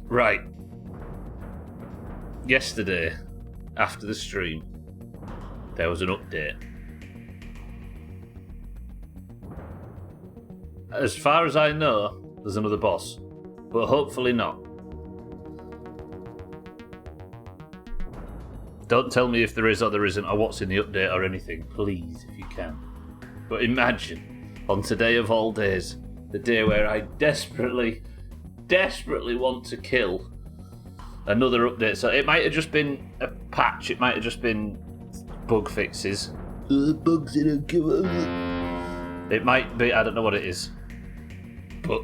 Right. Yesterday, after the stream, there was an update. As far as I know, there's another boss, but hopefully not. Don't tell me if there is or there isn't, or what's in the update or anything, please, if you can. But imagine, on today of all days, the day where I desperately want to kill another update. So it might have just been a patch, it might have just been bug fixes. Bugs in a come. It might be, I don't know what it is. But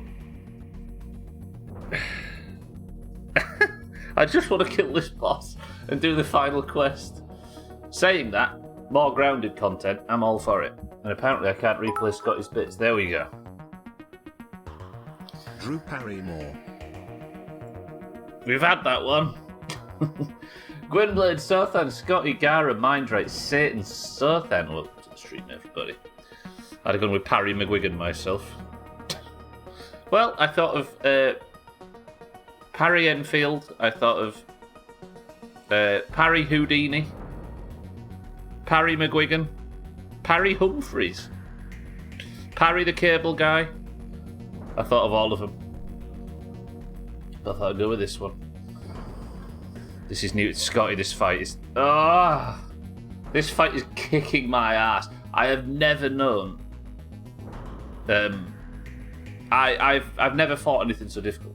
I just want to kill this boss and do the final quest. Saying that, more grounded content, I'm all for it. And apparently I can't replay Scotty's bits. There we go. Drew Parry more. We've had that one. Gwynblade, Sothan, Scotty, Gara, Mindrate, Satan, Sothan. Welcome to the stream, everybody. I'd have gone with Parry McGuigan myself. Well, I thought of Parry Enfield. I thought of Parry Houdini. Parry McGuigan. Parry Humphreys. Parry the Cable Guy. I thought of all of them. I thought I'd go with this one. This is new. It's Scotty, this fight is... this fight is kicking my ass. I have never known... I've never fought anything so difficult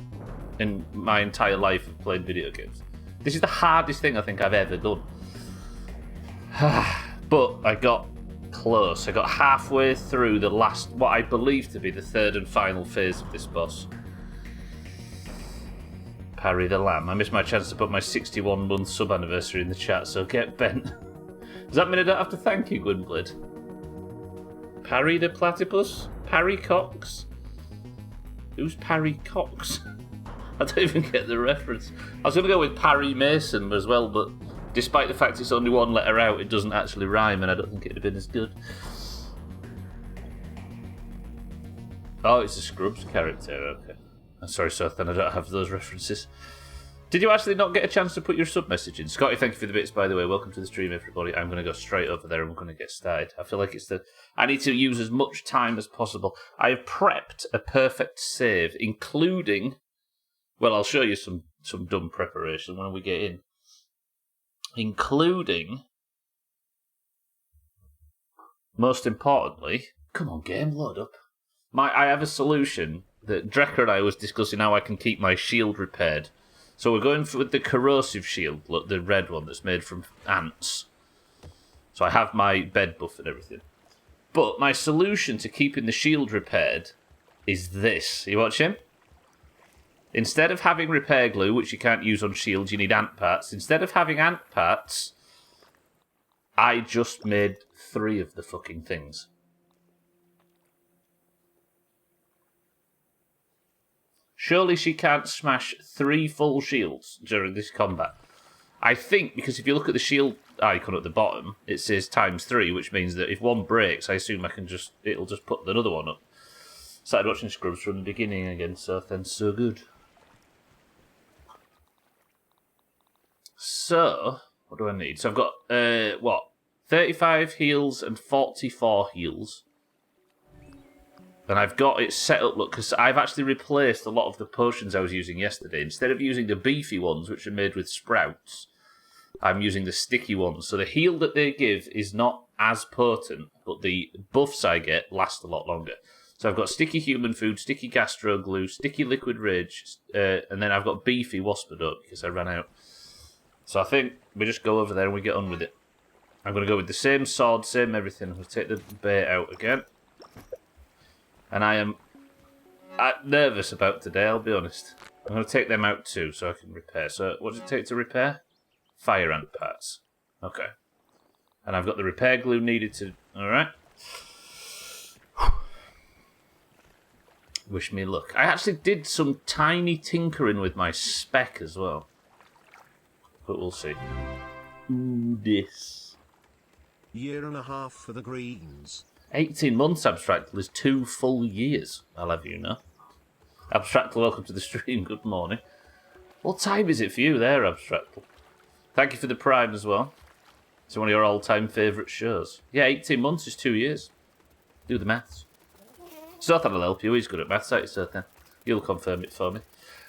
in my entire life of playing video games. This is the hardest thing I think I've ever done. But I got close. I got halfway through the last, what I believe to be the third and final phase of this boss. Parry the Lamb. I missed my chance to put my 61-month sub-anniversary in the chat, so get bent. Does that mean I don't have to thank you, Gwynblade? Parry the Platypus? Parry Cox? Who's Parry Cox? I don't even get the reference. I was going to go with Parry Mason as well, but despite the fact it's only one letter out, it doesn't actually rhyme, and I don't think it would have been as good. Oh, it's a Scrubs character, okay. I'm sorry, Sothan, I don't have those references. Did you actually not get a chance to put your sub-message in? Scotty, thank you for the bits, by the way. Welcome to the stream, everybody. I'm going to go straight over there and we're going to get started. I feel like I need to use as much time as possible. I have prepped a perfect save, including... Well, I'll show you some dumb preparation when we get in. Including... Most importantly... Come on, game, load up. I have a solution that Drecker and I was discussing how I can keep my shield repaired. So we're going with the corrosive shield, look, the red one that's made from ants. So I have my bed buff and everything. But my solution to keeping the shield repaired is this. You watching? Instead of having repair glue, which you can't use on shields, you need ant parts. Instead of having ant parts, I just made 3 of the fucking things. Surely she can't smash 3 full shields during this combat. I think, because if you look at the shield icon at the bottom, it says ×3, which means that if one breaks, I assume it'll just put another one up. Started watching Scrubs from the beginning again, so then so good. So, what do I need? So I've got, 35 heals and 44 heals. And I've got it set up, look, because I've actually replaced a lot of the potions I was using yesterday. Instead of using the beefy ones, which are made with sprouts, I'm using the sticky ones. So the heal that they give is not as potent, but the buffs I get last a lot longer. So I've got sticky human food, sticky gastro glue, sticky liquid rage, and then I've got beefy waspidot because I ran out. So I think we just go over there and we get on with it. I'm going to go with the same sword, same everything. We'll take the bait out again. And I am nervous about today, I'll be honest. I'm going to take them out too, so I can repair. So, what does it take to repair? Fire ant parts. Okay. And I've got the repair glue needed to... Alright. Wish me luck. I actually did some tiny tinkering with my spec as well. But we'll see. Ooh, this. 1.5 for the greens. 18 months, Abstractal, is 2 full years, I'll have you know. Abstractal, welcome to the stream, good morning. What time is it for you there, Abstractal? Thank you for the Prime as well. It's one of your all-time favourite shows. Yeah, 18 months is 2 years. Do the maths. Sothan will help you. He's good at maths, ain't he, Sothan? You'll confirm it for me.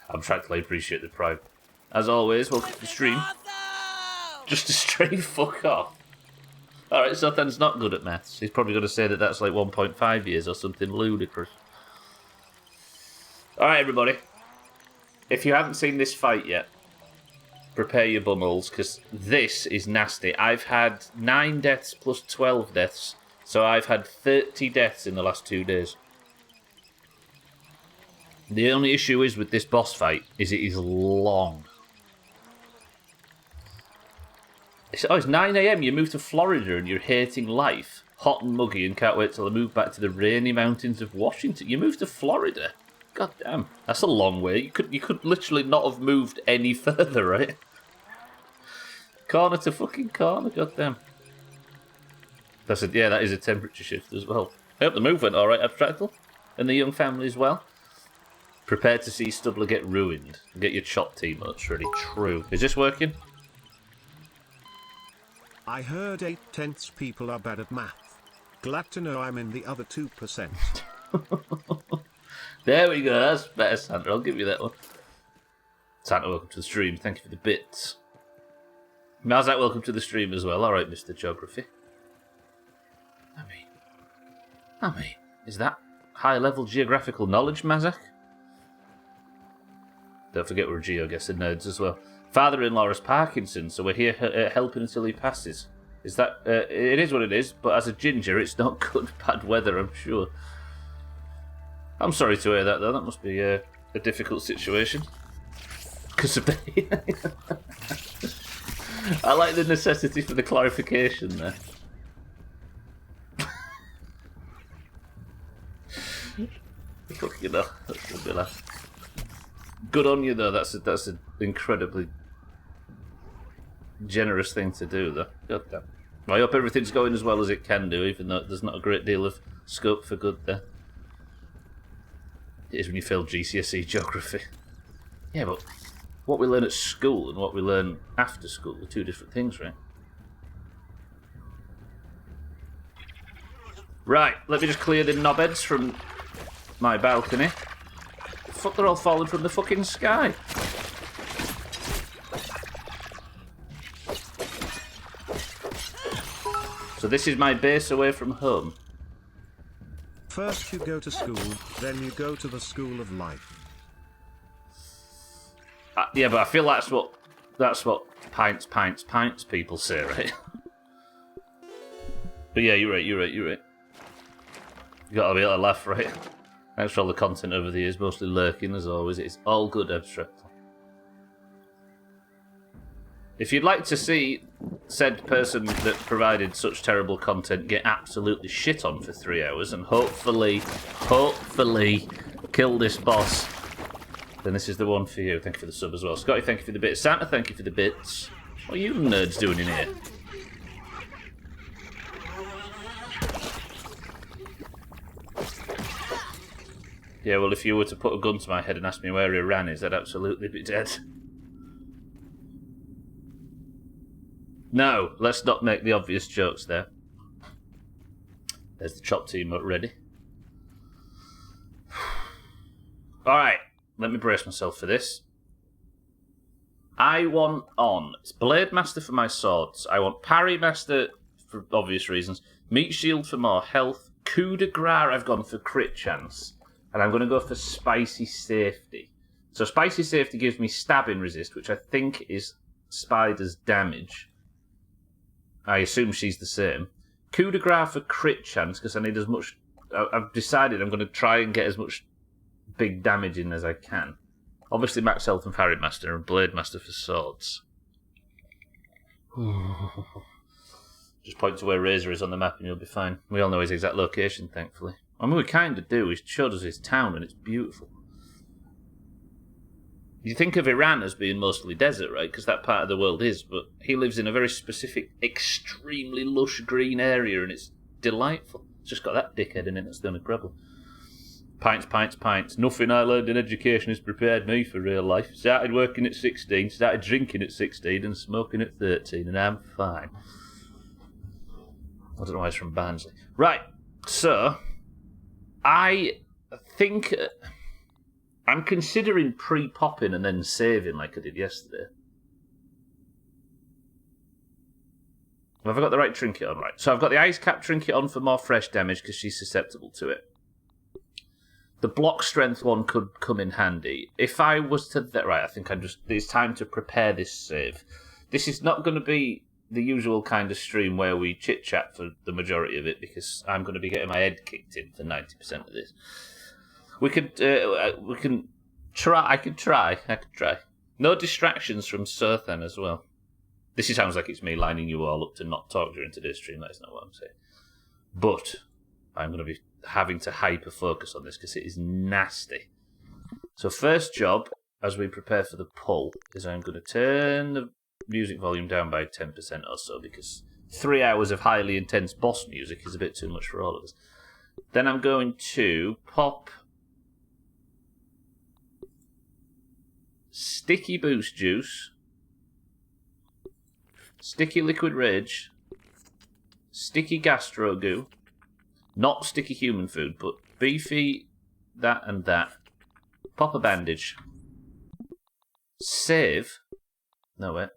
Abstractal, I appreciate the Prime. As always, welcome to the stream. Just a straight fuck off. Alright, Sothan's not good at maths. He's probably going to say that that's like 1.5 years or something ludicrous. Alright, everybody. If you haven't seen this fight yet, prepare your bumholes, because this is nasty. I've had 9 deaths plus 12 deaths, so I've had 30 deaths in the last 2 days. The only issue is with this boss fight is it is long. It's 9 AM, you move to Florida and you're hating life. Hot and muggy and can't wait till I move back to the rainy mountains of Washington. You move to Florida? God damn, that's a long way. You could literally not have moved any further, right? Corner to fucking corner, god damn. Yeah, that is a temperature shift as well. I hope the move went alright, Abstractal. And the young family as well. Prepare to see Stubbler get ruined. Get your chop emotes ready. True. Is this working? I heard 8/10 people are bad at math. Glad to know I'm in the other 2%. There we go. That's better, Santa. I'll give you that one. Santa, welcome to the stream. Thank you for the bits. Mazak, welcome to the stream as well. Alright, Mr. Geography. I mean, is that high-level geographical knowledge, Mazak? Don't forget we're GeoGuessr nerds as well. Father-in-law has Parkinson's, so we're here helping until he passes. Is that... it is what it is, but as a ginger, it's not good bad weather, I'm sure. I'm sorry to hear that, though. That must be a difficult situation. Because of the... I like the necessity for the clarification there. Fuck, you know, that's gonna be laugh. Good on you, though. That's an incredibly generous thing to do, though. God damn. I hope everything's going as well as it can do, even though there's not a great deal of scope for good there. It is when you fail GCSE geography. Yeah, but what we learn at school and what we learn after school are 2 different things, right? Right, let me just clear the knobheads from my balcony. Fuck, they're all falling from the fucking sky. So this is my base away from home. First you go to school, then you go to the school of life. Yeah, but I feel that's what pints people say, right? But yeah, you're right. You gotta be able to laugh, right? Thanks for all the content over the years, mostly lurking as always. It's all good, Abstract. If you'd like to see said person that provided such terrible content get absolutely shit on for 3 hours and hopefully kill this boss, then this is the one for you. Thank you for the sub as well. Scotty, thank you for the bits. Santa, thank you for the bits. What are you nerds doing in here? Yeah, well, if you were to put a gun to my head and ask me where Iran is, I'd absolutely be dead. No, let's not make the obvious jokes there. There's the chop emote ready. Alright, let me brace myself for this. I want it's Blade Master for my swords. I want Parry Master for obvious reasons. Meat Shield for more health. Coup de grace I've gone for crit chance. And I'm going to go for Spicy Safety. So Spicy Safety gives me stabbing resist, which I think is Spider's damage. I assume she's the same. Coup de grace for crit chance, because I need as much... I've decided I'm going to try and get as much big damage in as I can. Obviously Max Health and Parry Master and Blade Master for swords. Just point to where Razor is on the map and you'll be fine. We all know his exact location, thankfully. I mean, we kind of do. He showed us his town and it's beautiful. You think of Iran as being mostly desert, right? Because that part of the world is, but he lives in a very specific, extremely lush green area and it's delightful. It's just got that dickhead in it that's the only problem. Pints, pints, pints. Nothing I learned in education has prepared me for real life. Started working at 16, started drinking at 16 and smoking at 13, and I'm fine. I don't know why it's from Barnsley. Right, so I think I'm considering pre-popping and then saving like I did yesterday. Have I got the right trinket on? Right, so I've got the ice cap trinket on for more fresh damage because she's susceptible to it. The block strength one could come in handy. If I was to... Right, I think it's time to prepare this save. This is not going to be the usual kind of stream where we chit-chat for the majority of it because I'm going to be getting my head kicked in for 90% of this. We can try. I could try. No distractions from Sothan as well. This sounds like it's me lining you all up to not talk during today's stream. That's not what I'm saying. But I'm going to be having to hyper-focus on this because it is nasty. So first job, as we prepare for the pull, is I'm going to turn the music volume down by 10% or so because 3 hours of highly intense boss music is a bit too much for all of us. Then I'm going to pop Sticky Boost Juice, Sticky Liquid Rage, Sticky Gastro Goo, not sticky human food, but beefy, that and that. Pop a bandage. Save. No, wait.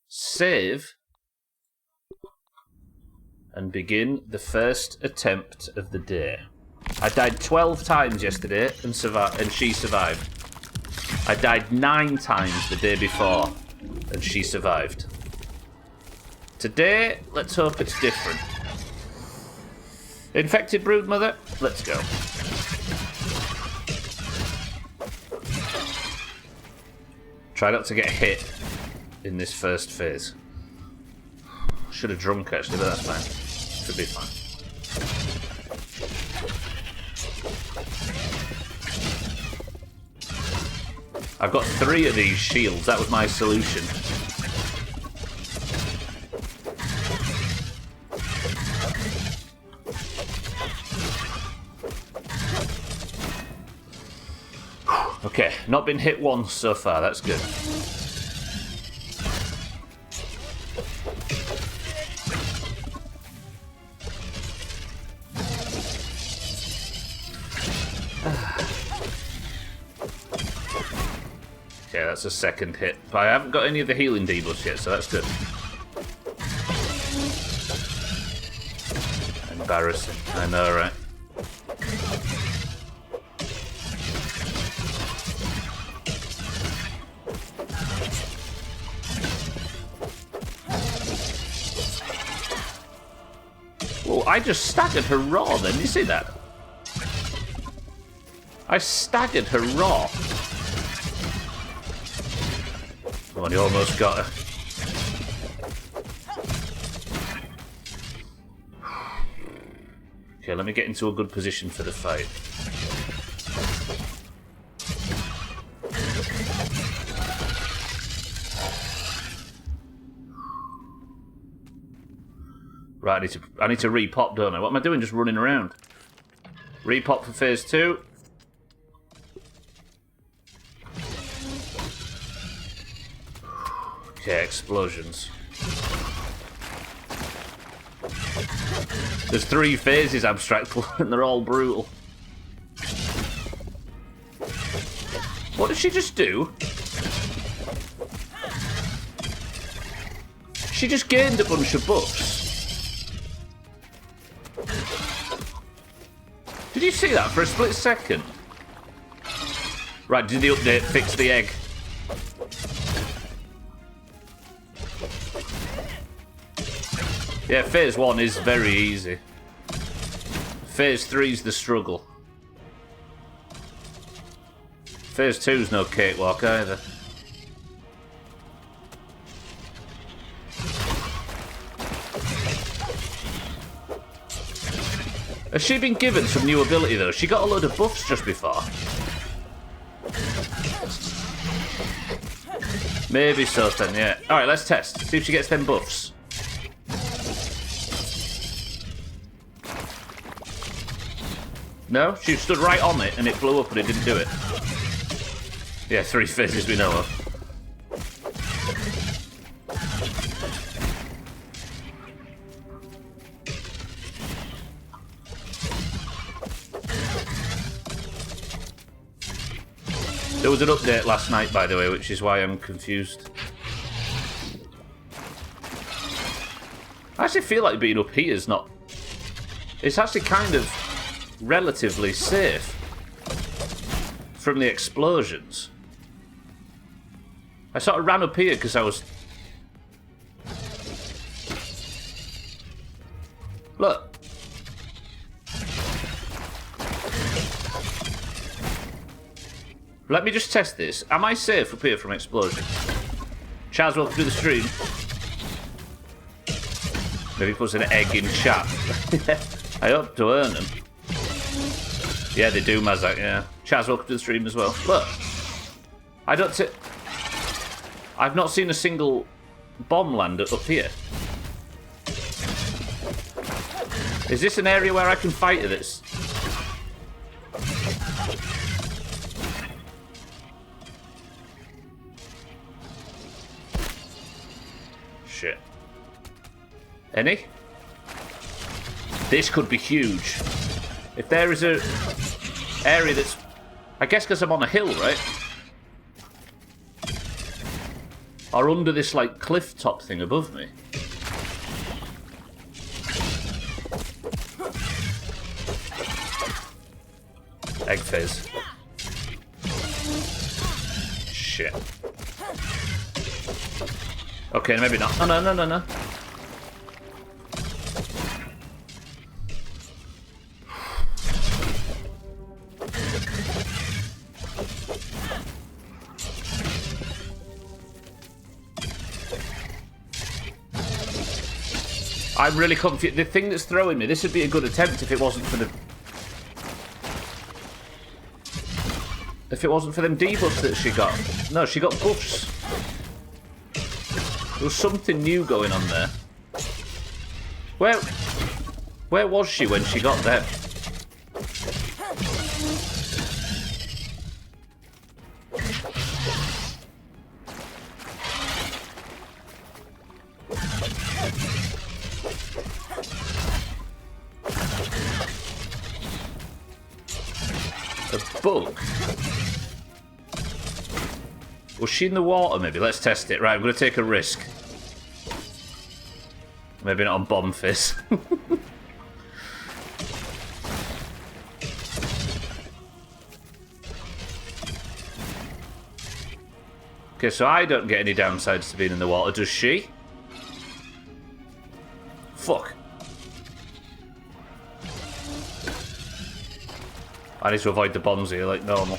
Save. And begin the first attempt of the day. I died 12 times yesterday and she survived. I died 9 times the day before and she survived. Today, let's hope it's different. Infected Broodmother, let's go. Try not to get hit in this first phase. Should have drunk actually, but that's fine. Should be fine. I've got 3 of these shields, that was my solution. Okay, not been hit once so far, that's good. Okay, that's a second hit. But I haven't got any of the healing debuffs yet, so that's good. Embarrassing, I know, right? Oh, I just staggered her raw then, you see that? I staggered her raw. Come on, you almost got her. Okay, let me get into a good position for the fight. Right, I need to repop, don't I? What am I doing? Just running around. Repop for phase 2. Okay, explosions. There's 3 phases, Abstract, and they're all brutal. What did she just do? She just gained a bunch of buffs. Did you see that for a split second? Right, did the update fix the egg? Yeah, phase 1 is very easy. Phase 3's the struggle. Phase 2's no cakewalk either. Has she been given some new ability though? She got a load of buffs just before. Maybe so then, yeah. Alright, let's test. See if she gets them buffs. No? She stood right on it and it blew up and it didn't do it. Yeah, 3 phases we know of. There was an update last night, by the way, which is why I'm confused. I actually feel like being up here is not... It's actually kind of relatively safe from the explosions. I sort of ran up here because I was... Look. Let me just test this. Am I safe up here from explosions? Chaz, welcome to the stream. Maybe puts an egg in chat. I hope to earn them. Yeah, they do, Mazak, yeah. Chaz, welcome to the stream as well. Look. I've not seen a single bomb land up here. Is this an area where I can fight this? Shit. Any? This could be huge. If there is a area that's... I guess because I'm on a hill, right? Or under this, like, cliff top thing above me. Egg fizz. Shit. Okay, maybe not. Oh, no. I'm really confused. The thing that's throwing me, this would be a good attempt if it wasn't for the... If it wasn't for them debuffs that she got. No, she got buffs. There was something new going on there. Where was she when she got them? A bug? Was she in the water, maybe? Let's test it. Right, I'm going to take a risk. Maybe not on Bomb Fizz. Okay, so I don't get any downsides to being in the water, does she? Fuck. I need to avoid the bombs here like normal.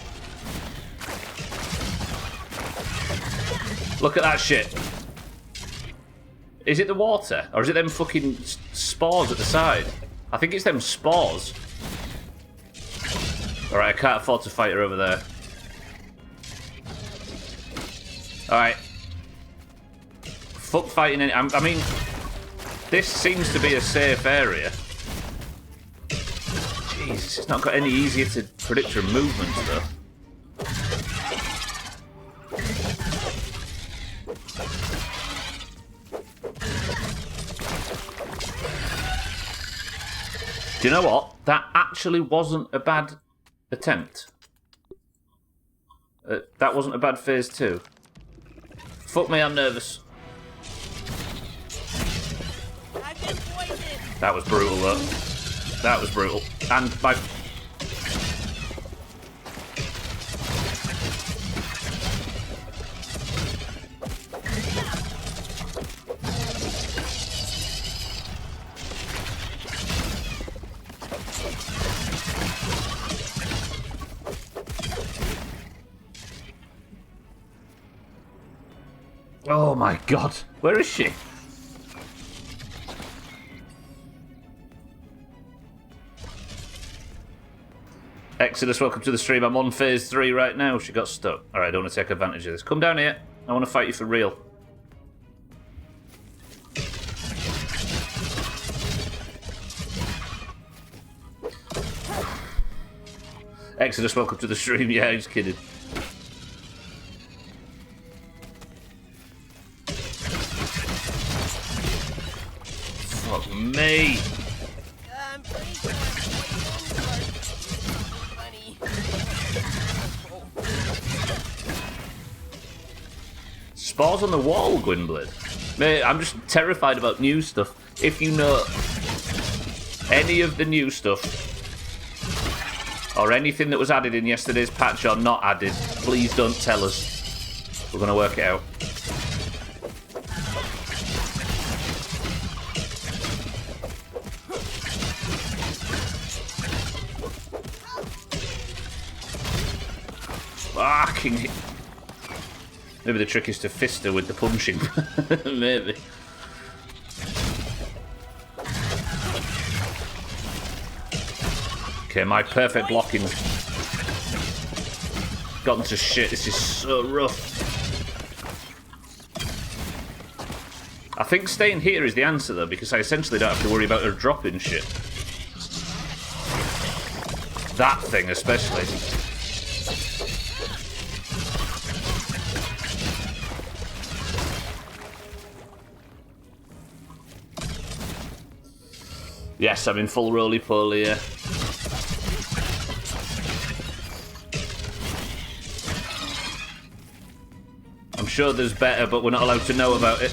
Look at that shit. Is it the water? Or is it them fucking spores at the side? I think it's them spores. Alright, I can't afford to fight her over there. Alright. Fuck fighting any... I mean, this seems to be a safe area. Jesus, it's not got any easier to predict her movements though. Do you know what? That actually wasn't a bad attempt. That wasn't a bad phase 2. Fuck me, I'm nervous. That was brutal, though. That was brutal. And my... Oh my god, where is she? Exodus, welcome to the stream. I'm on phase 3 right now. She got stuck. Alright, I don't want to take advantage of this. Come down here. I want to fight you for real. Exodus, welcome to the stream. Yeah, he's kidding. Fuck me. I'm pretty sure funny. Spores on the wall, Gwynblade. Mate, I'm just terrified about new stuff. If you know any of the new stuff, or anything that was added in yesterday's patch or not added, please don't tell us. We're going to work it out. Fucking... Maybe the trick is to fist her with the punching. Maybe. Okay, my perfect blocking gotten to shit. This is so rough. I think staying here is the answer, though, because I essentially don't have to worry about her dropping shit. That thing, especially. Yes, I'm in full roly-poly, yeah. I'm sure there's better, but we're not allowed to know about it.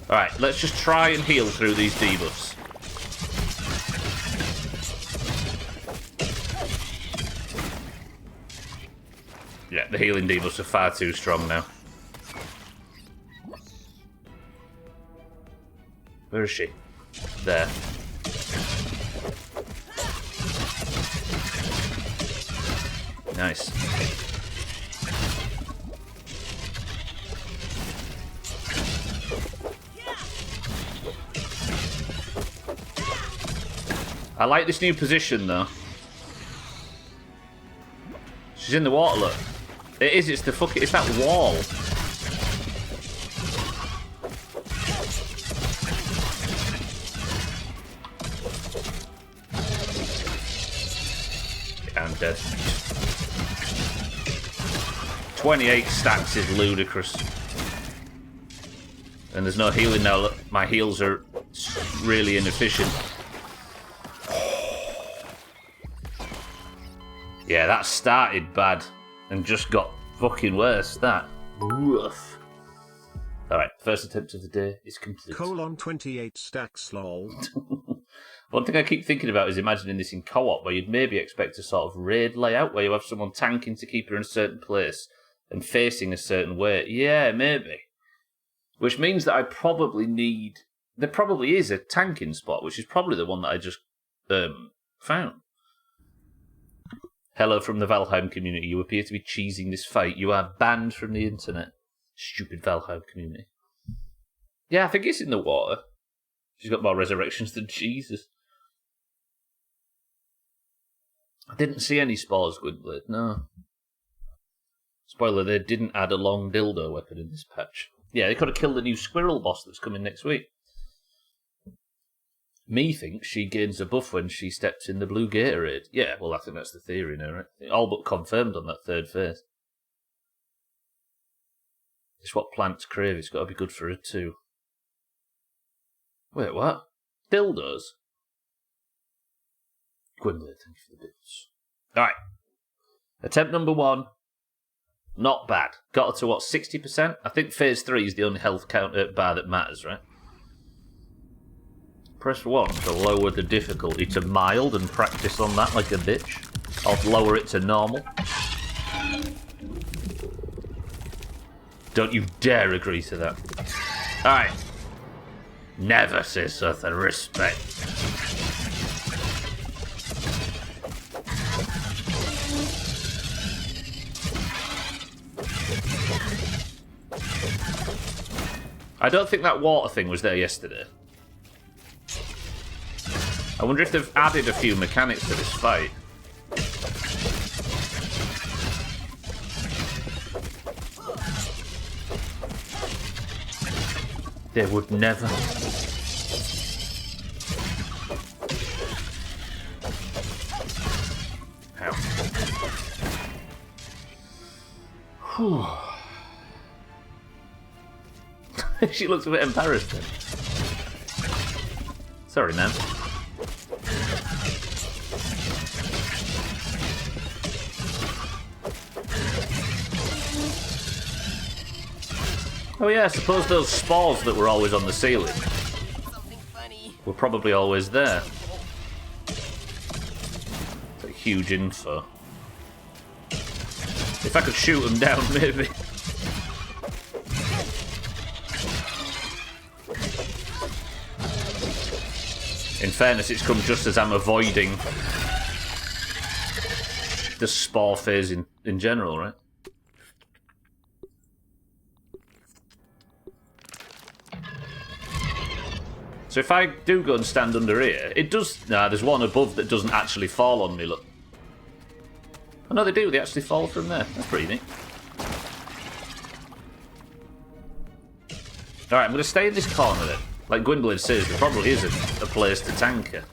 Alright, let's just try and heal through these debuffs. Yeah, the healing debuffs are far too strong now. Where is she? There. Nice. I like this new position, though. She's in the water, look. It is, it's the fucking... It's that wall. I'm dead. 28 stacks is ludicrous. And there's no healing now. Look, my heals are really inefficient. Yeah, that started bad and just got fucking worse. That. Woof. Alright, first attempt of the day is complete. 28 stacks lol. One thing I keep thinking about is imagining this in co-op, where you'd maybe expect a sort of raid layout, where you have someone tanking to keep her in a certain place and facing a certain way. Yeah, maybe. Which means that I probably need... There probably is a tanking spot, which is probably the one that I just found. Hello from the Valheim community. You appear to be cheesing this fight. You are banned from the internet. Stupid Valheim community. Yeah, I think it's in the water. She's got more resurrections than Jesus. I didn't see any spores, Gwynblade, no. Spoiler, they didn't add a long dildo weapon in this patch. Yeah, they could have killed the new squirrel boss that's coming next week. Me thinks she gains a buff when she steps in the blue Gatorade. Yeah, well, I think that's the theory now, right? All but confirmed on that third phase. It's what plants crave. It's got to be good for her too. Wait, what? Dildos? Gwynblade, thank you for the bits. Alright. Attempt number 1. Not bad. Got her to, what, 60%? I think phase 3 is the only health counter bar that matters, right? Press 1 to lower the difficulty to mild and practice on that like a bitch. I'll lower it to normal. Don't you dare agree to that. Alright. Never say something. Respect. I don't think that water thing was there yesterday. I wonder if they've added a few mechanics to this fight. They would never. She looks a bit embarrassed then. Sorry, man. Oh yeah, I suppose those spores that were always on the ceiling Something funny. were probably always there. It's a huge info. If I could shoot them down, maybe. In fairness, it's come just as I'm avoiding the spore phase in general, right? So if I do go and stand under here, it does... Nah, there's one above that doesn't actually fall on me, look. Oh no, they do. They actually fall from there. That's pretty neat. Alright, I'm going to stay in this corner then. Like Gwynblade says, there probably isn't a place to tank her.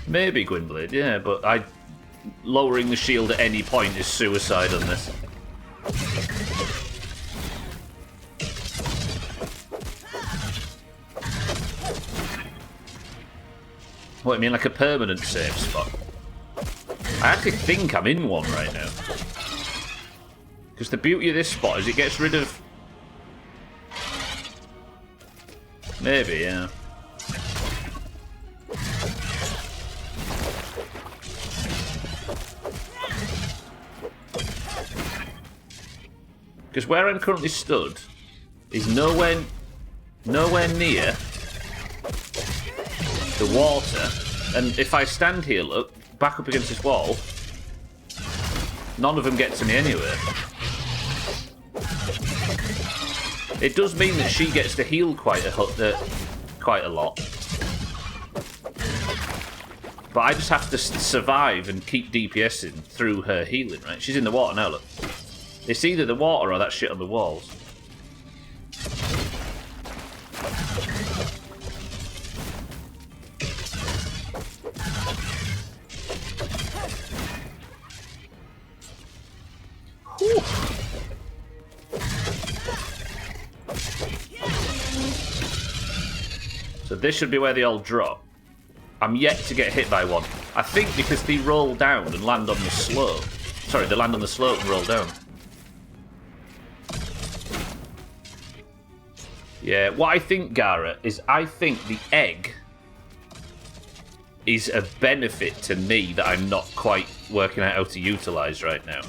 Maybe Gwynblade, yeah, but lowering the shield at any point is suicide on this. What, you mean like a permanent save spot? I actually think I'm in one right now. Because the beauty of this spot is it gets rid of... Maybe, yeah. Because where I'm currently stood is nowhere near the water, and if I stand here, look, back up against this wall, none of them get to me anyway. It does mean that she gets to heal quite a lot. But I just have to survive and keep DPSing through her healing, right? She's in the water now, look. It's either the water or that shit on the walls. Whew. So this should be where they all drop. I'm yet to get hit by one. I think because they roll down and land on the slope. Sorry, they land on the slope and roll down. Yeah, what I think, Gara, is I think the egg is a benefit to me that I'm not quite working out how to utilise right now.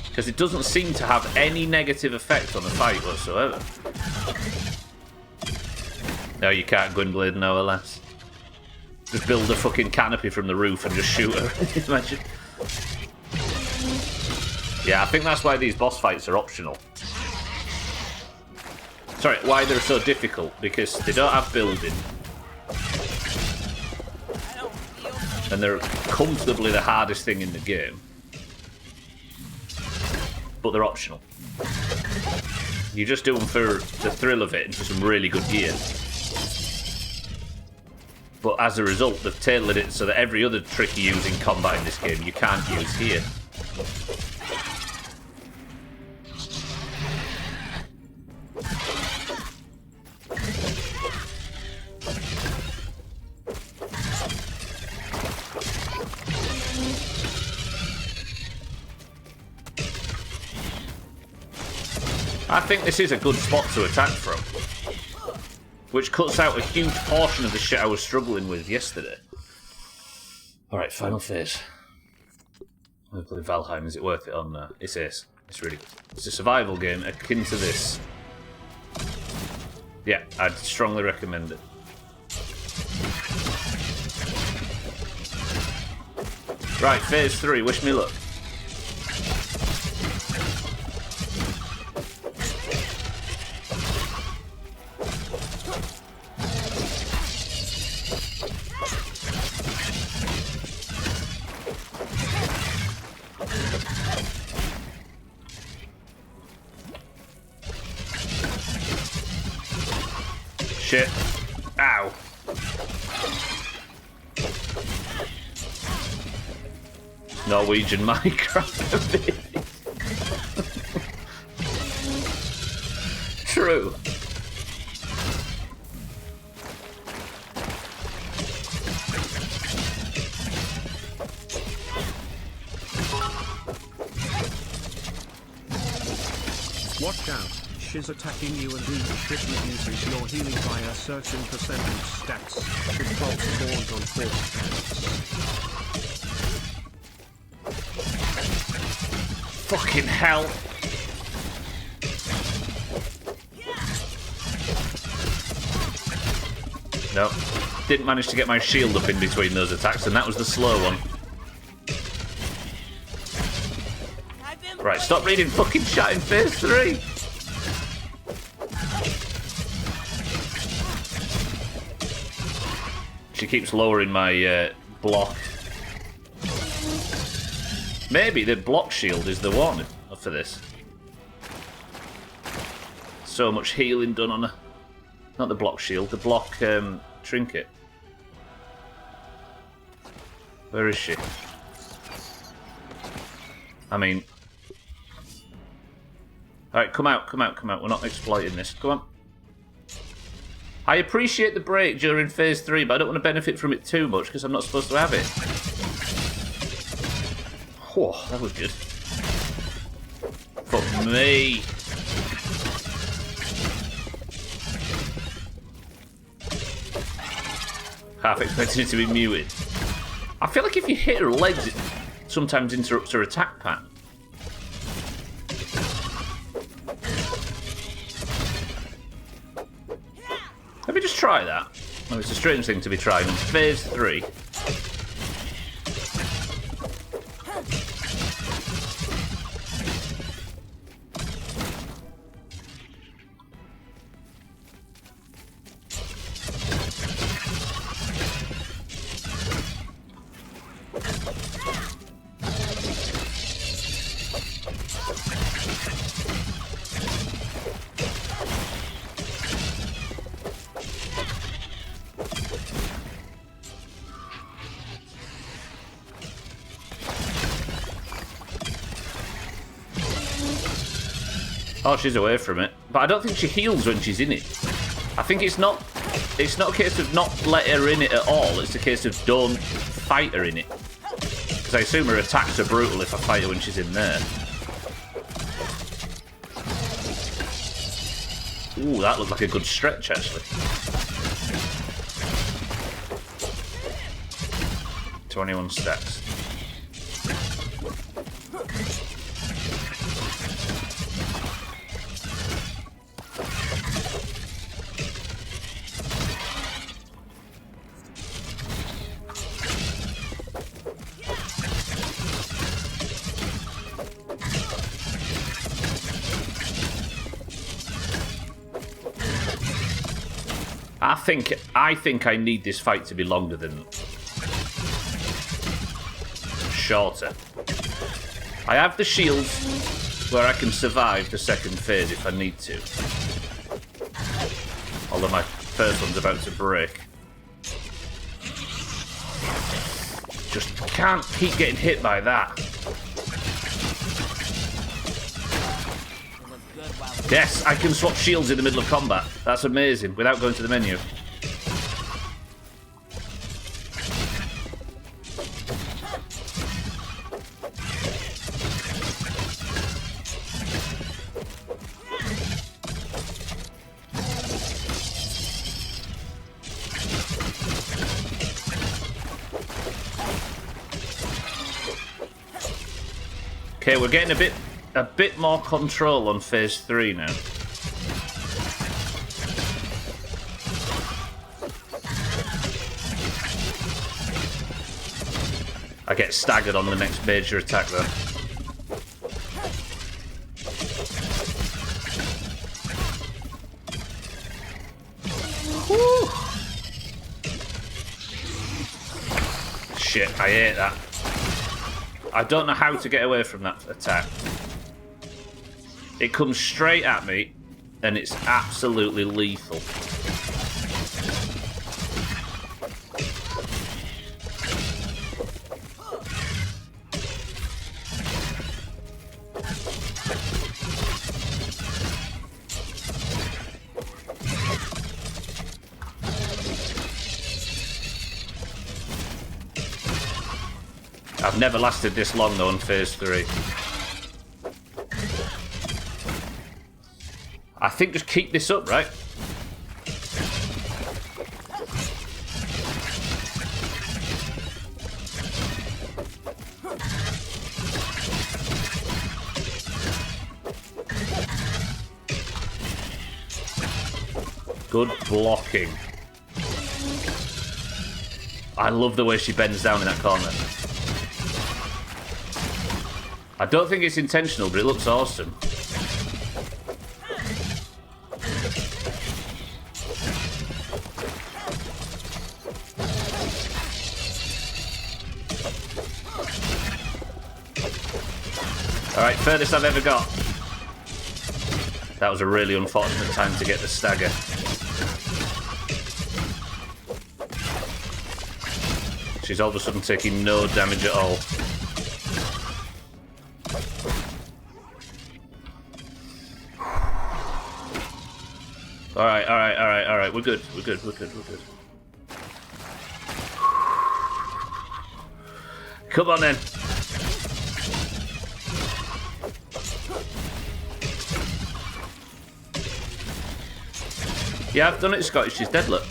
Because it doesn't seem to have any negative effect on the fight whatsoever. No, you can't Gwynblade, no, alas. Just build a fucking canopy from the roof and just shoot her. Imagine. Yeah, I think that's why these boss fights are optional. Sorry, why they're so difficult, because they don't have building. And they're comfortably the hardest thing in the game. But they're optional. You just do them for the thrill of it and for some really good gear. But as a result, they've tailored it so that every other trick you use in combat in this game, you can't use here. I think this is a good spot to attack from. Which cuts out a huge portion of the shit I was struggling with yesterday. Alright, final phase. Hopefully Valheim, is it worth it on it's Ace. It's really good. It's a survival game akin to this. Yeah, I'd strongly recommend it. Right, phase 3, wish me luck. Shit. Ow. Norwegian Minecraft ability. True. Watch out, she's attacking you and each hit reduces your healing by a certain percentage stats. It drops spawns on 4 stats. Fucking hell. No. Didn't manage to get my shield up in between those attacks, and that was the slow one. Right, stop reading fucking chat in phase 3. She keeps lowering my block. Maybe the block shield is the one for this. So much healing done on her. Not the block shield, the block trinket. Where is she? I mean... Alright, come out, come out, come out. We're not exploiting this. Come on. I appreciate the break during phase 3, but I don't want to benefit from it too much because I'm not supposed to have it. Whoa, that was good. Fuck me. Half expected it to be muted. I feel like if you hit her legs, it sometimes interrupts her attack pattern. Let me just try that. Oh, it's a strange thing to be trying in phase 3. Oh, she's away from it. But I don't think she heals when she's in it. I think it's not a case of not let her in it at all. It's a case of don't fight her in it. Because I assume her attacks are brutal if I fight her when she's in there. Ooh, that looked like a good stretch, actually. 21 stacks. I think I need this fight to be longer than shorter. I have the shields where I can survive the second phase if I need to. Although my first one's about to break. Just can't keep getting hit by that. Yes, I can swap shields in the middle of combat. That's amazing, without going to the menu. Okay, we're getting a bit more control on phase 3 now. I get staggered on the next major attack though. Woo! Shit, I hate that. I don't know how to get away from that attack. It comes straight at me, and it's absolutely lethal. I've never lasted this long though on phase 3. I think just keep this up, right? Good blocking. I love the way she bends down in that corner. I don't think it's intentional, but it looks awesome. Alright, furthest I've ever got. That was a really unfortunate time to get the stagger. She's all of a sudden taking no damage at all. Alright. We're good. Come on then. Yeah, I've done it, Scottish. She's dead, look.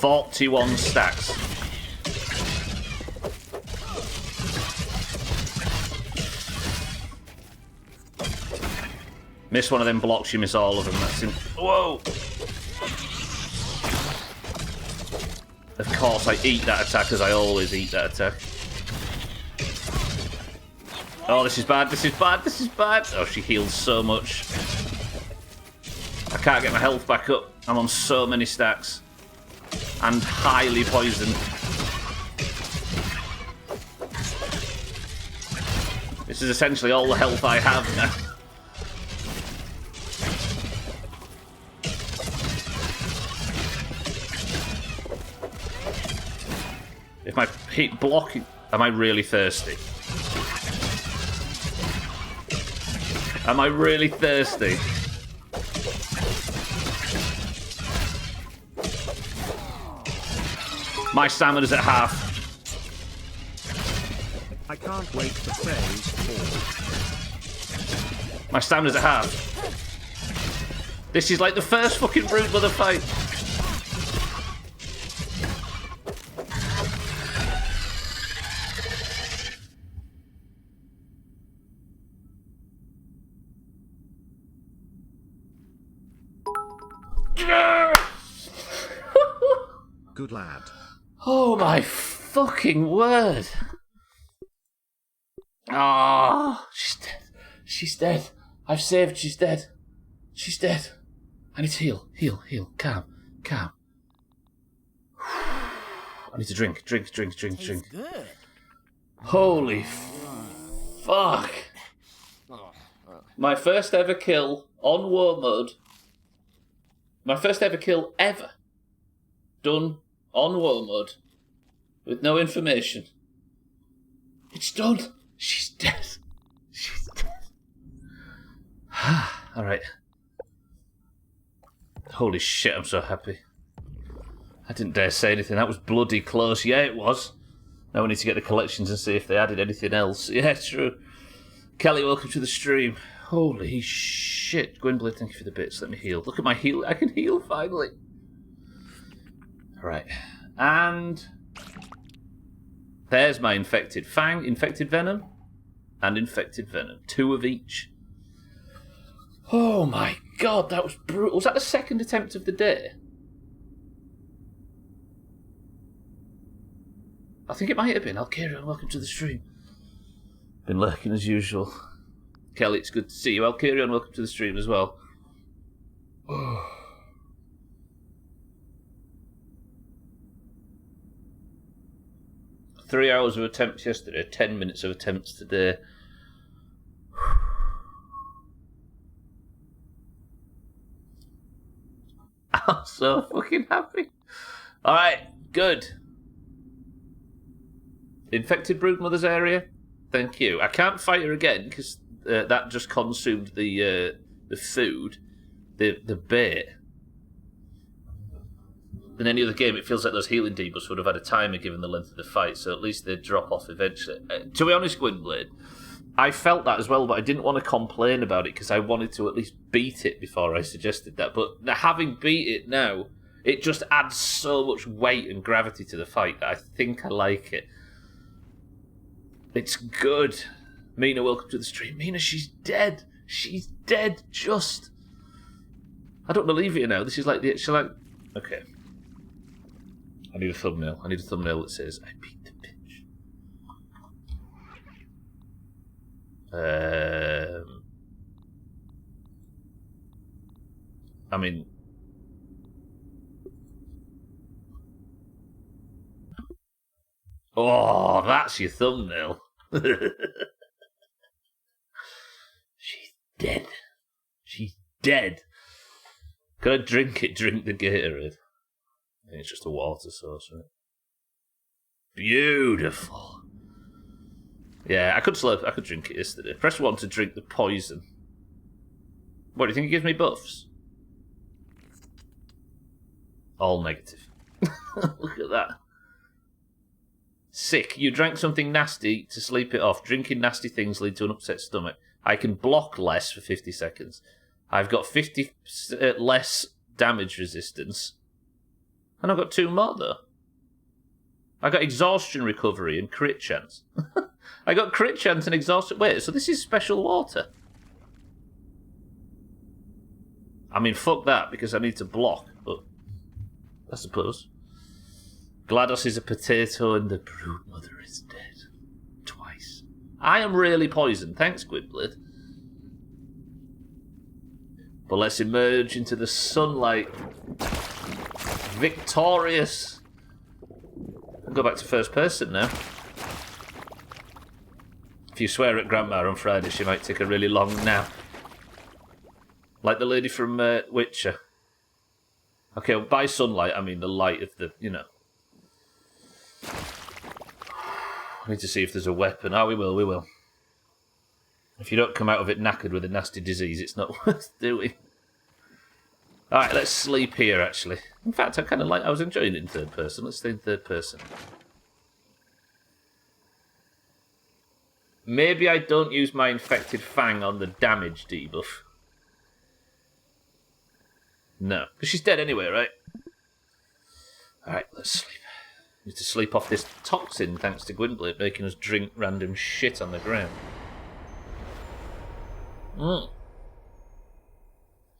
"41 stacks. Miss one of them blocks, you miss all of them. That's in. Whoa! Of course, I eat that attack as I always eat that attack. Oh, this is bad. Oh, she heals so much. I can't get my health back up. I'm on so many stacks. And highly poisoned. This is essentially all the health I have now. If my hit blocking... Am I really thirsty? Am I really thirsty? My stamina's at half. I can't wait for phase 4. My stamina's at half. This is like the first fucking brute mother fight. Good lad. Oh my fucking word. Ah, she's dead. She's dead. I've saved. She's dead. She's dead. I need to heal. Calm. I need to drink. Good. Holy fuck. My first ever kill on war mode. My first ever kill ever. Done on war mode. With no information. It's done. She's dead. Alright. Holy shit, I'm so happy. I didn't dare say anything. That was bloody close. Yeah, it was. Now we need to get the collections and see if they added anything else. Yeah, true. Kelly, welcome to the stream. Holy shit. Gwynblade, thank you for the bits. Let me heal. Look at my heal. I can heal finally. Alright. And there's my infected fang, infected venom, and infected venom. 2 of each. Oh my god, that was brutal. Was that the second attempt of the day? I think it might have been. Alcaria, welcome to the stream. Been lurking as usual. Kelly, it's good to see you. Alcaria, welcome to the stream as well. 3 hours of attempts yesterday, 10 minutes of attempts today. I'm so fucking happy. Alright, good. Infected broodmother's area. Thank you. I can't fight her again because that just consumed the food. the bait. In any other game, it feels like those healing debuffs would have had a timer given the length of the fight, so at least they'd drop off eventually. To be honest, Gwynblade, I felt that as well, but I didn't want to complain about it because I wanted to at least beat it before I suggested that. But having beat it now, it just adds so much weight and gravity to the fight that I think I like it. It's good. Mina, welcome to the stream. Mina, she's dead. She's dead, just. I don't believe it now. This is like the... Okay. I need a thumbnail. I need a thumbnail that says, I beat the bitch. I mean... Oh, that's your thumbnail. She's dead. She's dead. Can I drink it? Drink the Gatorade. I think it's just a water source, right? Beautiful. Yeah, I could drink it yesterday. Press 1 to drink the poison. What, do you think it gives me buffs? All negative. Look at that. Sick. You drank something nasty to sleep it off. Drinking nasty things lead to an upset stomach. I can block less for 50 seconds. I've got 50 less damage resistance. And I've got 2 more, though. I got exhaustion recovery and crit chance. I got crit chance and exhaustion... Wait, so this is special water? I mean, fuck that, because I need to block, but... I suppose. GLaDOS is a potato and the brood mother is dead. Twice. I am really poisoned. Thanks, Gwynblade. But let's emerge into the sunlight. Victorious. I'll go back to first person now. If you swear at Grandma on Friday, she might take a really long nap. Like the lady from Witcher. Okay, well, by sunlight, I mean the light of the, you know. I need to see if there's a weapon. Oh, we will. If you don't come out of it knackered with a nasty disease, it's not worth doing. Alright, let's sleep here, actually. In fact, I was enjoying it in third person. Let's stay in third person. Maybe I don't use my infected fang on the damage debuff. No, because she's dead anyway, right? Alright, let's sleep. Need to sleep off this toxin thanks to Gwynblade making us drink random shit on the ground. Now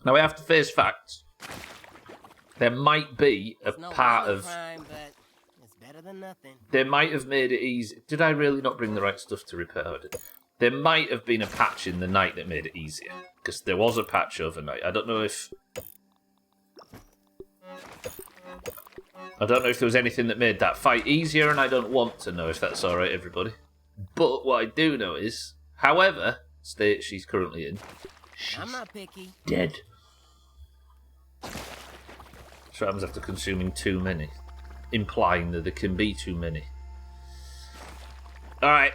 we have to face facts. There might be a part of... crime, but it's better than nothing. They might have made it easy. Did I really not bring the right stuff to repair it? There might have been a patch in the night that made it easier. Because there was a patch overnight. I don't know if there was anything that made that fight easier, and I don't want to know if that's alright, everybody. But what I do know is, however state she's currently in, I'm not picky. Dead. That's what happens after consuming too many. Implying that there can be too many. Alright.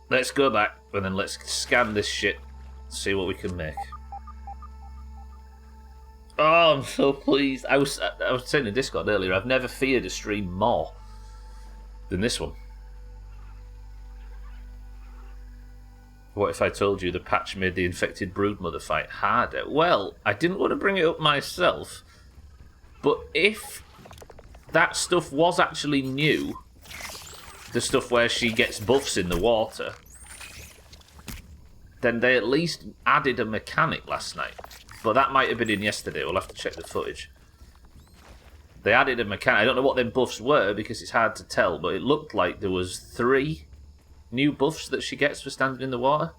Let's go back, and then let's scan this shit, see what we can make. Oh, I'm so pleased. I was saying in Discord earlier, I've never feared a stream more than this one. What if I told you the patch made the infected broodmother fight harder? Well, I didn't want to bring it up myself, but if that stuff was actually new, the stuff where she gets buffs in the water, then they at least added a mechanic last night. But that might have been in yesterday. We'll have to check the footage. They added a mechanic. I don't know what them buffs were because it's hard to tell, but it looked like there was 3 new buffs that she gets for standing in the water.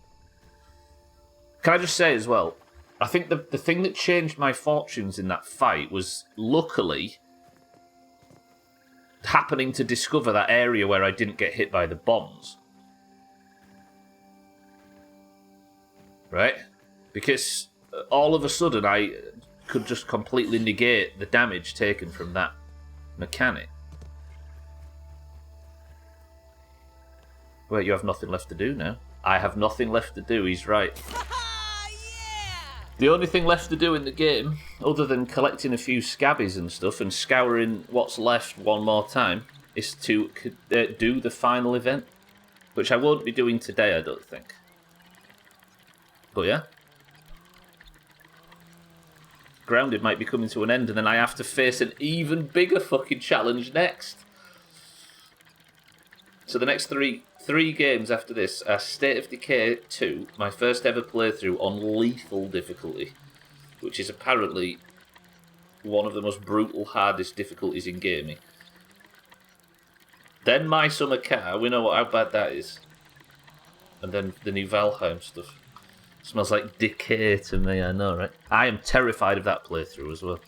Can I just say as well, I think the thing that changed my fortunes in that fight was luckily happening to discover that area where I didn't get hit by the bombs. Right? Because all of a sudden I could just completely negate the damage taken from that mechanic. Wait, you have nothing left to do now? I have nothing left to do, he's right. The only thing left to do in the game, other than collecting a few scabbies and stuff and scouring what's left one more time, is to do the final event, which I won't be doing today, I don't think. But yeah. Grounded might be coming to an end, and then I have to face an even bigger fucking challenge next. So the next three games after this are State of Decay 2, my first ever playthrough on lethal difficulty, which is apparently one of the most brutal, hardest difficulties in gaming. Then My Summer Car, we know how bad that is. And then the new Valheim stuff. Smells like decay to me, I know, right? I am terrified of that playthrough as well.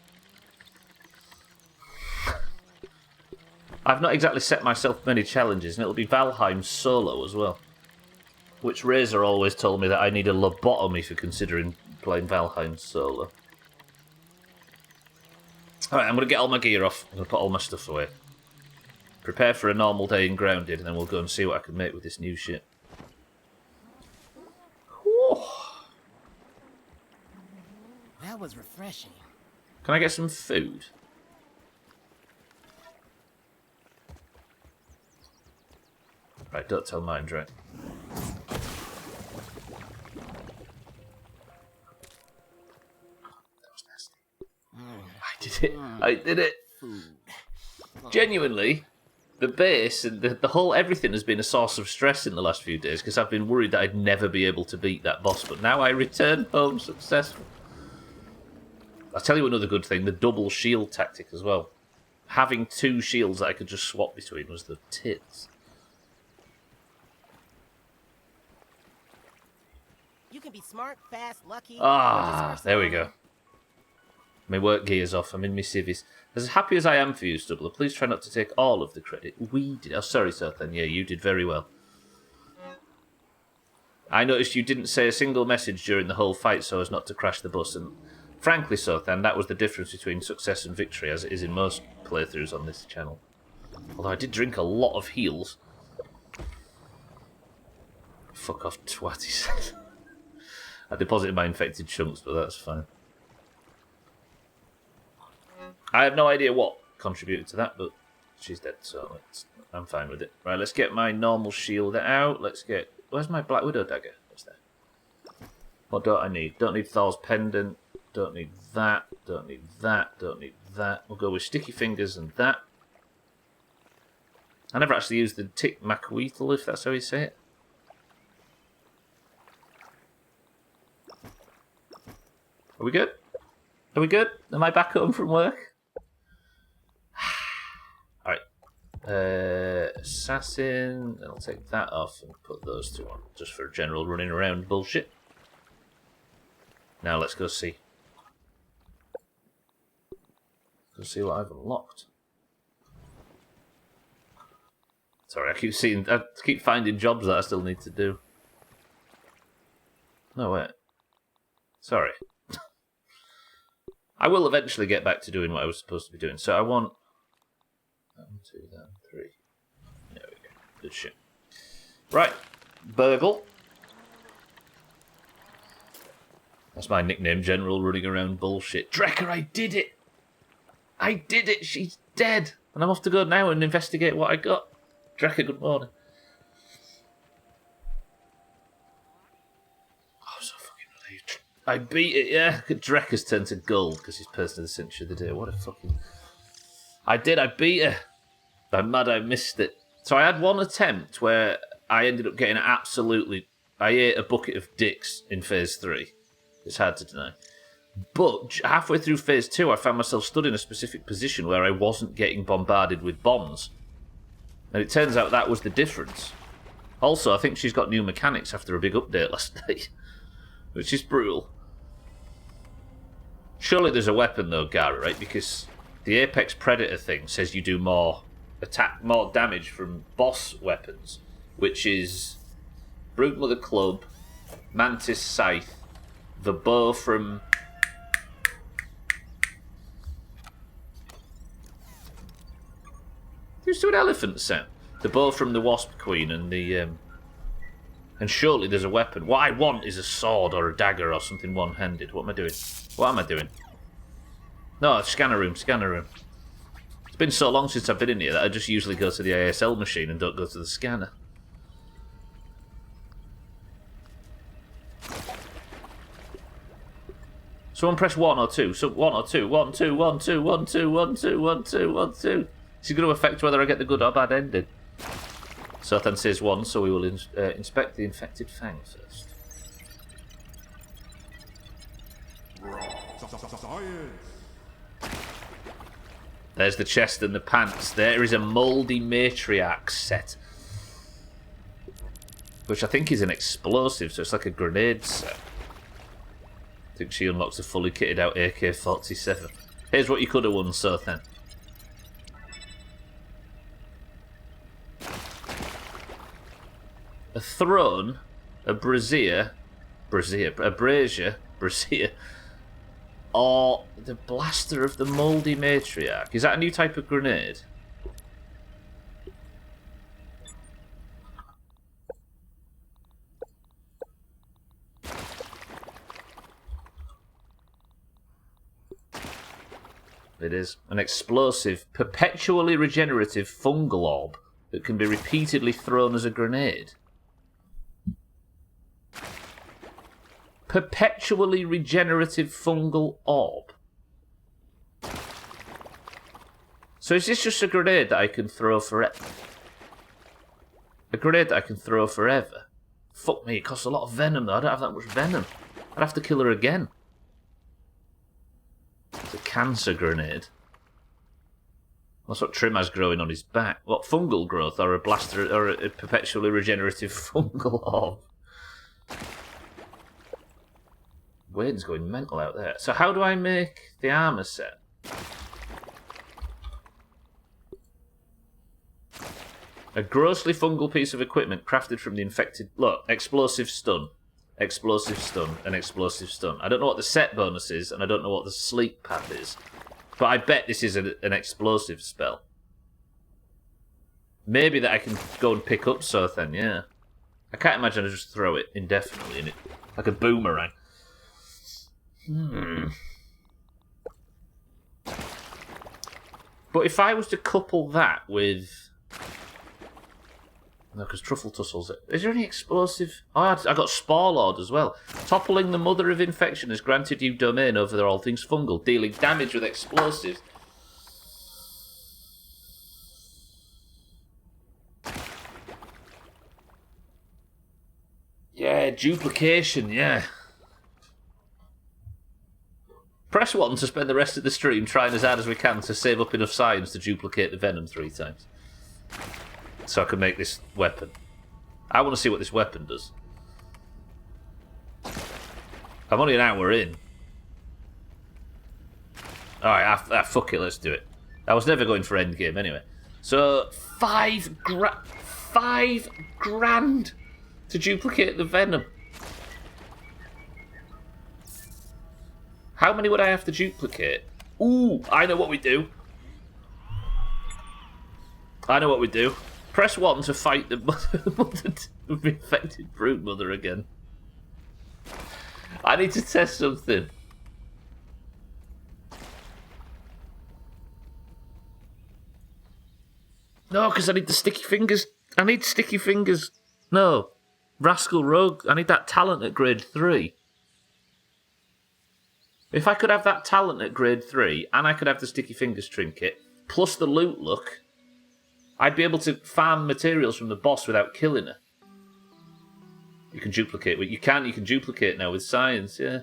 I've not exactly set myself many challenges, and it'll be Valheim solo as well. Which Razor always told me that I need a lobotomy for considering playing Valheim solo. Alright, I'm going to get all my gear off. I'm going to put all my stuff away. Prepare for a normal day in Grounded, and then we'll go and see what I can make with this new shit. Whew. That was refreshing. Can I get some food? Right, don't tell mine, right? That was nasty. I did it! Food. Genuinely, the base and the whole everything has been a source of stress in the last few days because I've been worried that I'd never be able to beat that boss, but now I return home successful. I'll tell you another good thing, the double shield tactic as well. Having two shields that I could just swap between was the tits. You can be smart, fast, lucky. There we go. My work gear's off. I'm in my civvies. As happy as I am for you, Stubbler, please try not to take all of the credit. We did. Oh, sorry, Sothan. Yeah, you did very well. I noticed you didn't say a single message during the whole fight so as not to crash the bus, and frankly, Sothan, that was the difference between success and victory, as it is in most playthroughs on this channel. Although I did drink a lot of heals. Fuck off, twat, he said. I deposited my infected chunks, but that's fine. I have no idea what contributed to that, but she's dead, so I'm fine with it. Right, let's get my normal shield out. Let's get... Where's my Black Widow dagger? What's there? What don't I need? Don't need Thor's pendant. Don't need that. Don't need that. Don't need that. We'll go with Sticky Fingers and that. I never actually used the Tick Macweetle, if that's how you say it. Are we good? Are we good? Am I back home from work? Alright. Assassin. I'll take that off and put those two on. Just for general running around bullshit. Now let's go see. Let's see what I've unlocked. Sorry, I keep finding jobs that I still need to do. No, wait. Sorry. I will eventually get back to doing what I was supposed to be doing. So I want... 1, 2, 3. There we go. Good shit. Right. Burgle. That's my nickname, General Running Around Bullshit. Drecker, I did it! I did it! She's dead! And I'm off to go now and investigate what I got. Drecker, good morning. I'm so fucking relieved. I beat it, yeah. Drecker's turned to gold because he's person of the century of the day. What a fucking... I beat her. I'm mad I missed it. So I had one attempt where I ended up getting absolutely... I ate a bucket of dicks in Phase 3. It's hard to deny. But halfway through Phase 2, I found myself stood in a specific position where I wasn't getting bombarded with bombs. And it turns out that was the difference. Also, I think she's got new mechanics after a big update last night. Which is brutal. Surely there's a weapon though, Gara, right? Because the Apex Predator thing says you do more damage from boss weapons, which is Broodmother Club, Mantis Scythe, the bow from... Who's to an elephant sound? The bow from the Wasp Queen and the And surely there's a weapon. What I want is a sword or a dagger or something one-handed. What am I doing? What am I doing? No, scanner room, scanner room. It's been so long since I've been in here that I just usually go to the ASL machine and don't go to the scanner. Someone press 1 or 2. So 1 or 2. 1, 2, 1, 2, 1, 2, 1, 2, 1, 2, 1, 2. This is going to affect whether I get the good or bad ending. Sothan says 1, so we will inspect the infected fang first. There's the chest and the pants. There is a mouldy matriarch set. Which I think is an explosive, so it's like a grenade set. I think she unlocks a fully kitted out AK-47. Here's what you could have won, Sothan. A throne, a brazier, or the blaster of the mouldy matriarch. Is that a new type of grenade? It is. An explosive, perpetually regenerative fungal orb that can be repeatedly thrown as a grenade. Perpetually regenerative fungal orb. So is this just a grenade that I can throw forever? A grenade that I can throw forever? Fuck me, it costs a lot of venom though. I don't have that much venom. I'd have to kill her again. It's a cancer grenade. That's what Trim has growing on his back. What, fungal growth or a blaster or a perpetually regenerative fungal orb? Wayne's going mental out there. So how do I make the armour set? A grossly fungal piece of equipment crafted from the infected... Look, explosive stun, and explosive stun. I don't know what the set bonus is, and I don't know what the sleep path is. But I bet this is an explosive spell. Maybe that I can go and pick up Sothan, yeah. I can't imagine I just throw it indefinitely in it. Like a boomerang. But if I was to couple that with... No, because Truffle Tussles... Is there any explosive... Oh, I got Spore Lord as well. Toppling the Mother of Infection has granted you domain over all things fungal, dealing damage with explosives. Yeah, duplication, yeah. Press 1 to spend the rest of the stream trying as hard as we can to save up enough science to duplicate the venom 3 times. So I can make this weapon. I want to see what this weapon does. I'm only an hour in. Alright, fuck it, let's do it. I was never going for endgame anyway. So, 5 grand to duplicate the venom. How many would I have to duplicate? Ooh, I know what we do. Press 1 to fight the infected brood mother again. I need to test something. No, because I need the sticky fingers. I need sticky fingers. No. Rascal Rogue. I need that talent at grade 3. If I could have that talent at grade 3, and I could have the Sticky Fingers trinket, plus the loot look, I'd be able to farm materials from the boss without killing her. You can duplicate. You can duplicate now with science, yeah.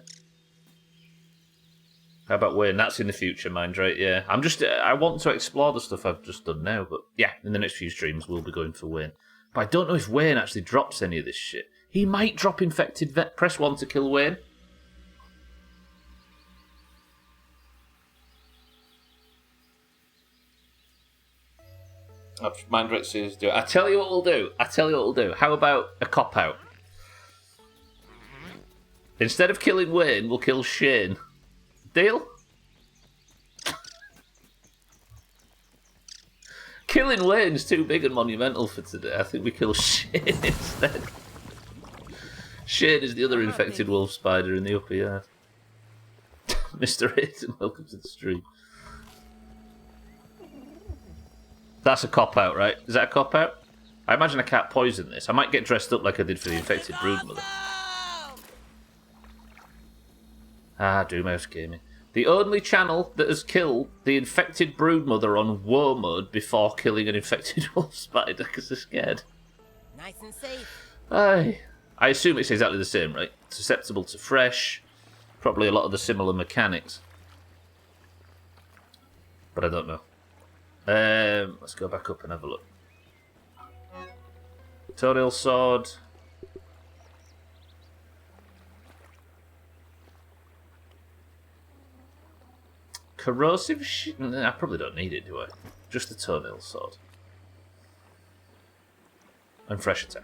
How about Wayne? That's in the future, mind, right? Yeah. I want to explore the stuff I've just done now, but yeah, in the next few streams we'll be going for Wayne. But I don't know if Wayne actually drops any of this shit. He might drop infected vet. Press 1 to kill Wayne. Mind right says do it. I tell you what we'll do. How about a cop out? Instead of killing Wayne, we'll kill Shane. Deal? Killing Wayne's too big and monumental for today. I think we kill Shane instead. Shane is the other infected wolf spider in the upper yard. Mr. Hayden, welcome to the stream. That's a cop-out, right? Is that a cop-out? I imagine I can't poison this. I might get dressed up like I did for the infected broodmother. Ah, Doomhaus Gaming. The only channel that has killed the infected broodmother on war mode before killing an infected wolf spider because they're scared. Nice and safe. Aye. I assume it's exactly the same, right? Susceptible to fresh. Probably a lot of the similar mechanics. But I don't know. Let's go back up and have a look. Toenail sword. Corrosive I probably don't need it, do I? Just the toenail sword. And fresh attack.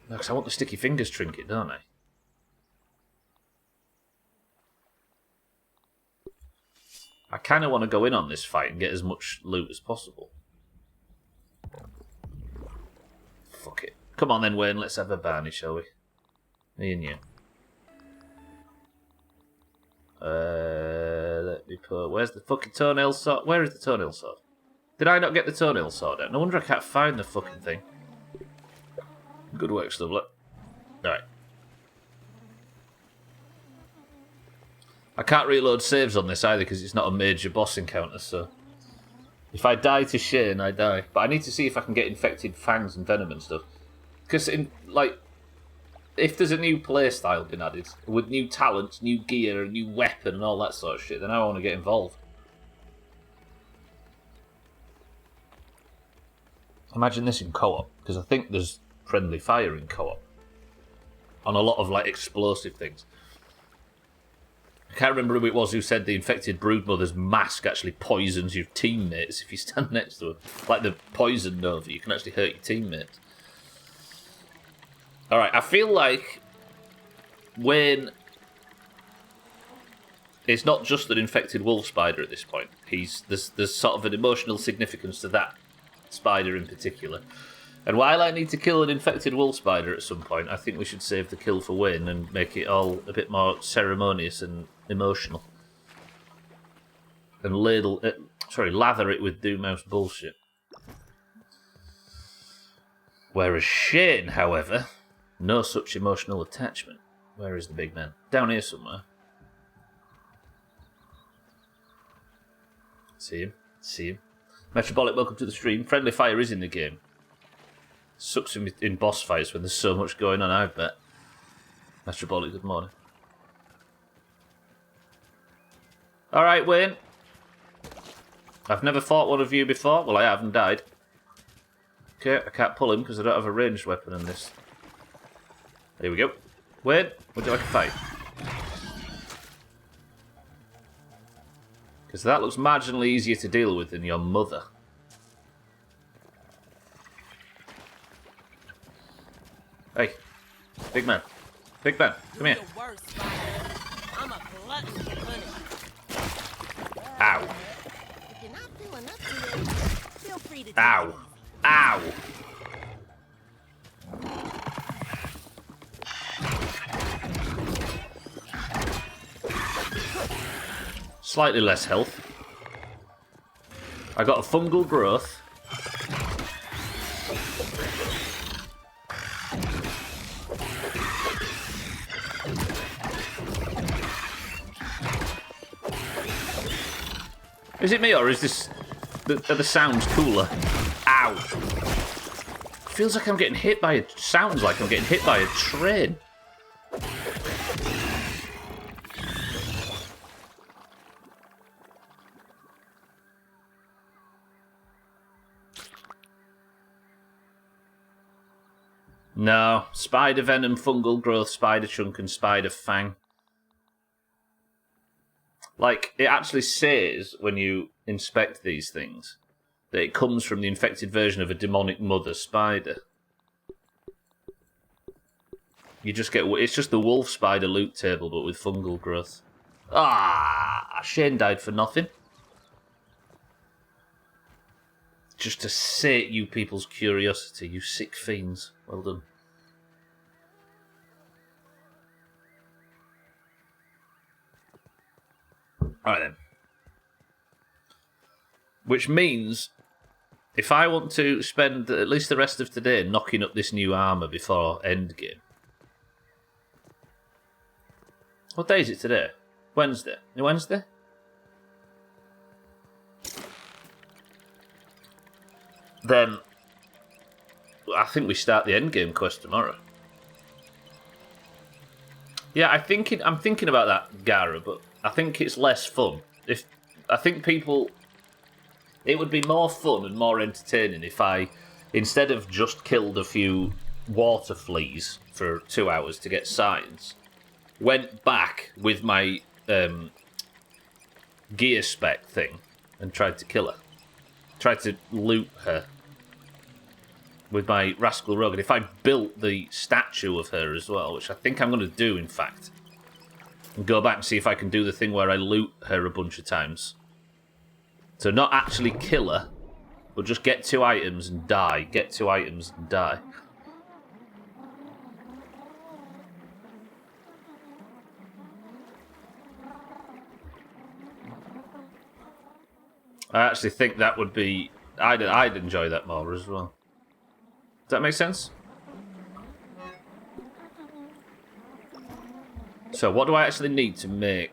No, because I want the sticky fingers trinket, don't I? I kind of want to go in on this fight and get as much loot as possible. Fuck it. Come on then, Wayne, let's have a Barney, shall we? Me and you. Let me put... Where's the fucking toenail sword? Where is the toenail sword? Did I not get the toenail sword out? No wonder I can't find the fucking thing. Good work, Stubbler. Alright. I can't reload saves on this either because it's not a major boss encounter, so... If I die to Shane, I die. But I need to see if I can get infected fangs and venom and stuff. Because, if there's a new playstyle been added, with new talents, new gear, a new weapon and all that sort of shit, then I want to get involved. Imagine this in co-op, because I think there's friendly fire in co-op. On a lot of, explosive things. I can't remember who it was who said the infected broodmother's mask actually poisons your teammates if you stand next to her. Like the poison nova, you can actually hurt your teammates. Alright, I feel like Wayne is not just an infected wolf spider at this point. There's sort of an emotional significance to that spider in particular. And while I need to kill an infected wolf spider at some point, I think we should save the kill for Wayne and make it all a bit more ceremonious and emotional. And lather it with Doomhaus bullshit. Whereas Shane, however, no such emotional attachment. Where is the big man? Down here somewhere. See him. See him. Metrobolic, welcome to the stream. Friendly fire is in the game. Sucks in boss fights when there's so much going on, I bet. Metrobolic, good morning. Alright, Wayne. I've never fought one of you before. Well, I haven't died. Okay, I can't pull him because I don't have a ranged weapon in this. Here we go. Wayne, would you like a fight? Because that looks marginally easier to deal with than your mother. Hey, big man. Big man, come here. I'm a glutton for punishment. Ow. If you're not feeling up to it, feel free to Ow. Ow. Slightly less health. I got a fungal growth. Is it me or is this... Are the sounds cooler? Ow. Feels like I'm getting hit by... Sounds like I'm getting hit by a train. No. Spider venom, fungal growth, spider chunk and spider fang. Like, it actually says, when you inspect these things, that it comes from the infected version of a demonic mother spider. You just get... It's just the wolf spider loot table, but with fungal growth. Ah! Shane died for nothing. Just to sate you people's curiosity, you sick fiends. Well done. Alright then. Which means, if I want to spend at least the rest of today knocking up this new armour before endgame. What day is it today? Wednesday. Wednesday? Then I think we start the endgame quest tomorrow. Yeah, I'm thinking about that, Gara, but I think it's less fun. It would be more fun and more entertaining if I, instead of just killed a few water fleas for 2 hours to get signs, went back with my gear spec thing and tried to kill her. Tried to loot her with my Rascal Rogue. And if I built the statue of her as well, which I think I'm going to do, in fact, and go back and see if I can do the thing where I loot her a bunch of times. So not actually kill her, but just get 2 items and die. Get 2 items and die. I actually think that would be... I'd enjoy that more as well. Does that make sense? So, what do I actually need to make?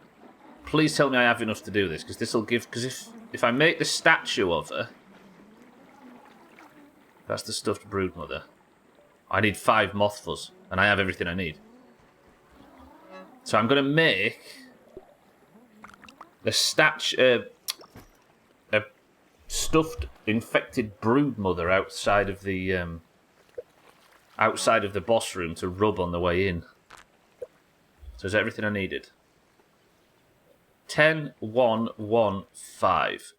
Please tell me I have enough to do this, because this will give... Because if I make the statue of her... That's the stuffed broodmother. I need 5 moth fuzz, and I have everything I need. So I'm going to make... a statue... a stuffed infected broodmother outside of the boss room to rub on the way in. So is that everything I needed? 10, 1, 1, 5.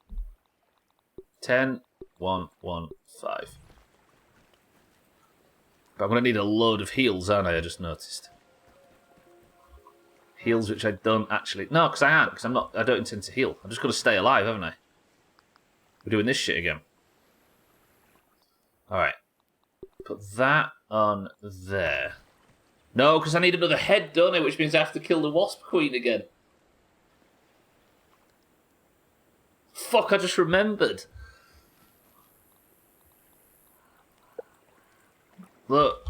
10, 1, 1, 5. But I'm going to need a load of heals, aren't I? I just noticed. Heals which I don't actually... No, because I aren't, because I don't intend to heal. I'm just going to stay alive, haven't I? We're doing this shit again. Alright. Put that on there. No, because I need another head, don't I? Which means I have to kill the Wasp Queen again. Fuck, I just remembered. Look.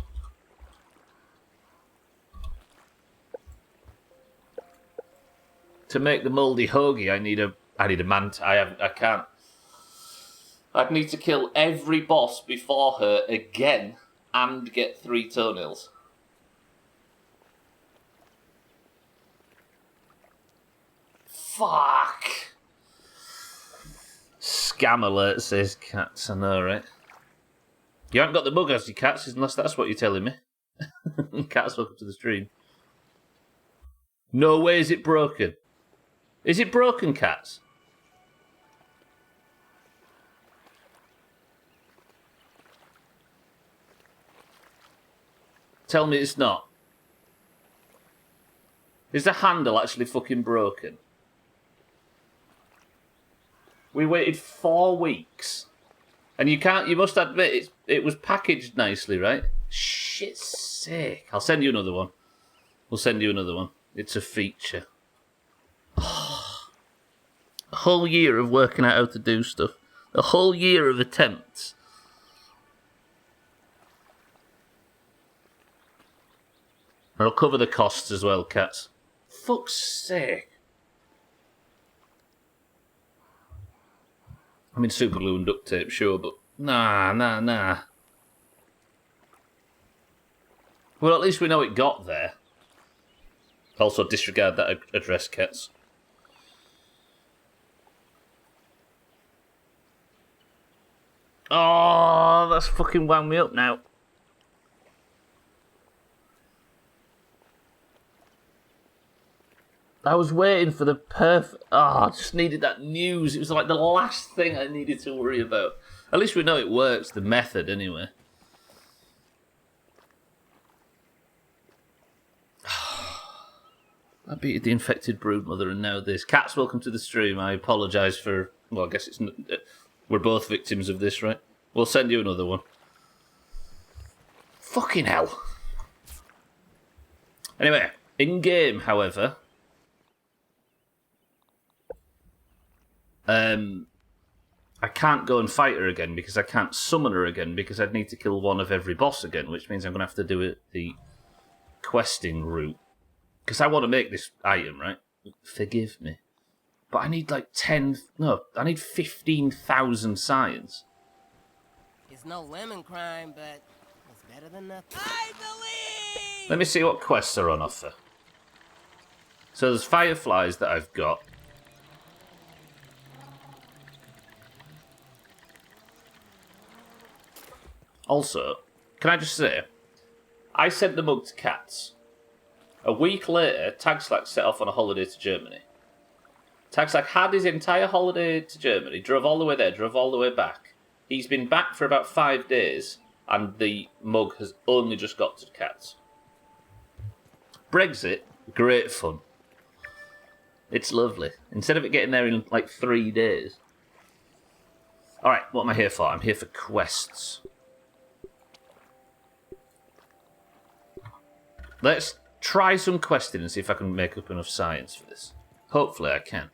To make the mouldy hoagie, I need a mant. I can't. I'd need to kill every boss before her again and get 3 toenails. Fuck. Scam alert, says Cats. I know, right? You haven't got the mug, has you, Cats? Unless that's what you're telling me. Cats, welcome to the stream. No way is it broken. Is it broken, Cats? Tell me it's not. Is the handle actually fucking broken? We waited 4 weeks. And you must admit, it was packaged nicely, right? Shit's sake. I'll send you another one. We'll send you another one. It's a feature. A whole year of working out how to do stuff. A whole year of attempts. I'll cover the costs as well, Cats. Fuck's sake. I mean, super glue and duct tape, sure, but nah. Well, at least we know it got there. Also, disregard that address, Cats. Oh, that's fucking wound me up now. I was waiting for the perfect... I just needed that news. It was like the last thing I needed to worry about. At least we know it works, the method, anyway. I beat the infected broodmother and now this. Cats, welcome to the stream. I apologise for... Well, I guess it's... We're both victims of this, right? We'll send you another one. Fucking hell. Anyway, in-game, however... I can't go and fight her again because I can't summon her again because I'd need to kill one of every boss again, which means I'm going to have to do it the questing route. Because I want to make this item, right? Forgive me. But I need like I need 15,000 science. It's no lemon crime, but it's better than nothing. I believe! Let me see what quests are on offer. So there's fireflies that I've got. Also, can I just say, I sent the mug to Cats. A week later, Tagslack set off on a holiday to Germany. Tagslack had his entire holiday to Germany, drove all the way there, drove all the way back. He's been back for about 5 days, and the mug has only just got to Cats. Brexit, great fun. It's lovely. Instead of it getting there in like 3 days. Alright, what am I here for? I'm here for quests. Let's try some questing and see if I can make up enough science for this. Hopefully I can.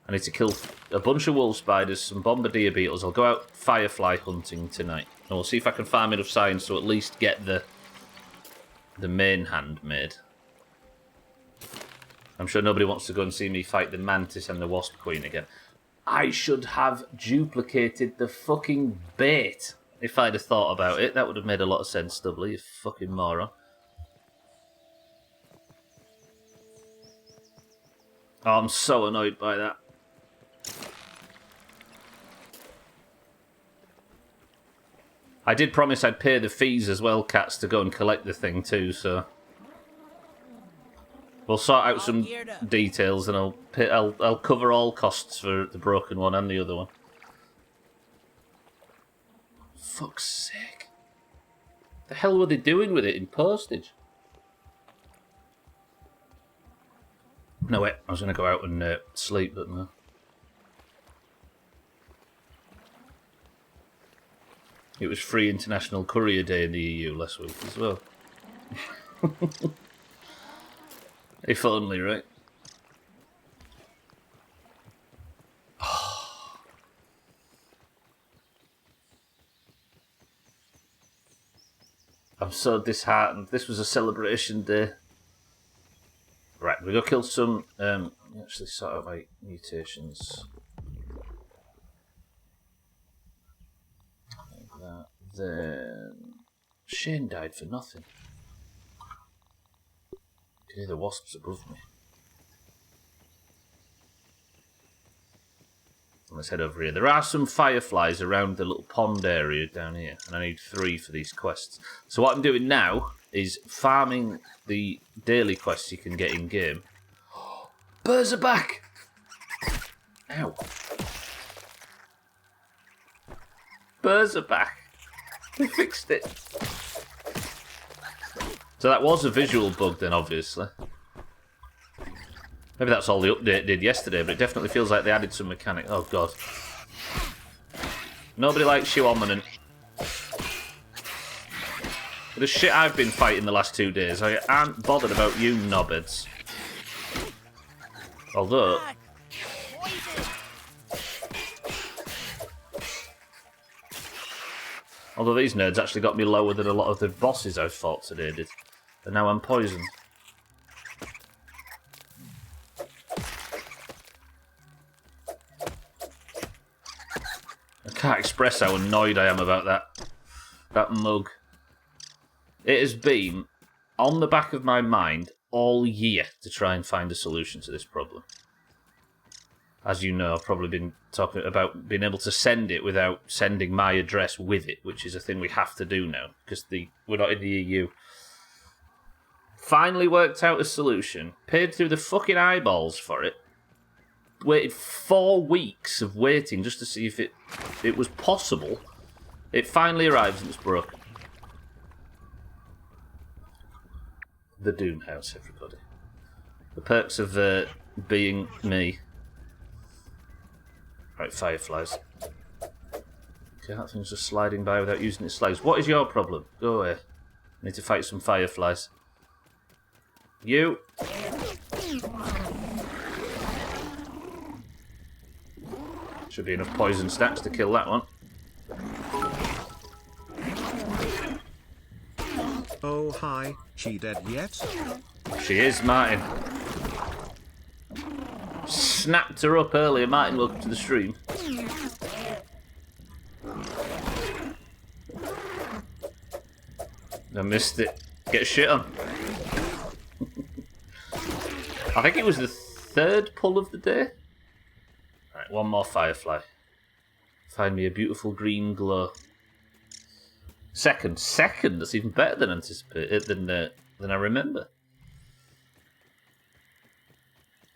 I need to kill a bunch of wolf spiders, some bombardier beetles. I'll go out firefly hunting tonight. And we'll see if I can farm enough science to at least get the main hand made. I'm sure nobody wants to go and see me fight the mantis and the wasp queen again. I should have duplicated the fucking bait. If I'd have thought about it, that would have made a lot of sense, Stubbler, you fucking moron. Oh, I'm so annoyed by that. I did promise I'd pay the fees as well, Cats, to go and collect the thing too, so... We'll sort out some details and I'll cover all costs for the broken one and the other one. Fuck's sake. The hell were they doing with it in postage? No, wait, I was going to go out and sleep, but no. It was Free International Courier Day in the EU last week as well. If only, right? I'm so disheartened. This was a celebration day. Right, we go kill some. Actually, sort out my mutations. Like that. Then Shane died for nothing. You can hear the wasps above me. Let's head over here. There are some fireflies around the little pond area down here, and I need 3 for these quests. So what I'm doing now is farming the daily quests you can get in game. Birds are back! Ow. Birds are back. They fixed it. So that was a visual bug then, obviously. Maybe that's all the update did yesterday, but it definitely feels like they added some mechanic. Oh, God. Nobody likes you, Ominent. The shit I've been fighting the last 2 days, I aren't bothered about you knobheads. Although... these nerds actually got me lower than a lot of the bosses I've fought today did. And now I'm poisoned. I can't express how annoyed I am about that mug. It has been on the back of my mind all year to try and find a solution to this problem. As you know, I've probably been talking about being able to send it without sending my address with it, which is a thing we have to do now, because we're not in the EU. Finally worked out a solution, paid through the fucking eyeballs for it, waited 4 weeks of waiting just to see if it was possible. It finally arrives and it's broken. The Doomhaus, everybody. The perks of being me. Right, fireflies. Okay, that thing's just sliding by without using its legs. What is your problem? Go away. I need to fight some fireflies. You. Should be enough poison stacks to kill that one. Oh hi, she dead yet? She is, Martin. Snapped her up earlier. Martin, welcome to the stream. I missed it. Get shit on. I think it was the third pull of the day. Right, one more firefly. Find me a beautiful green glow. Second. That's even better than anticipated than I remember.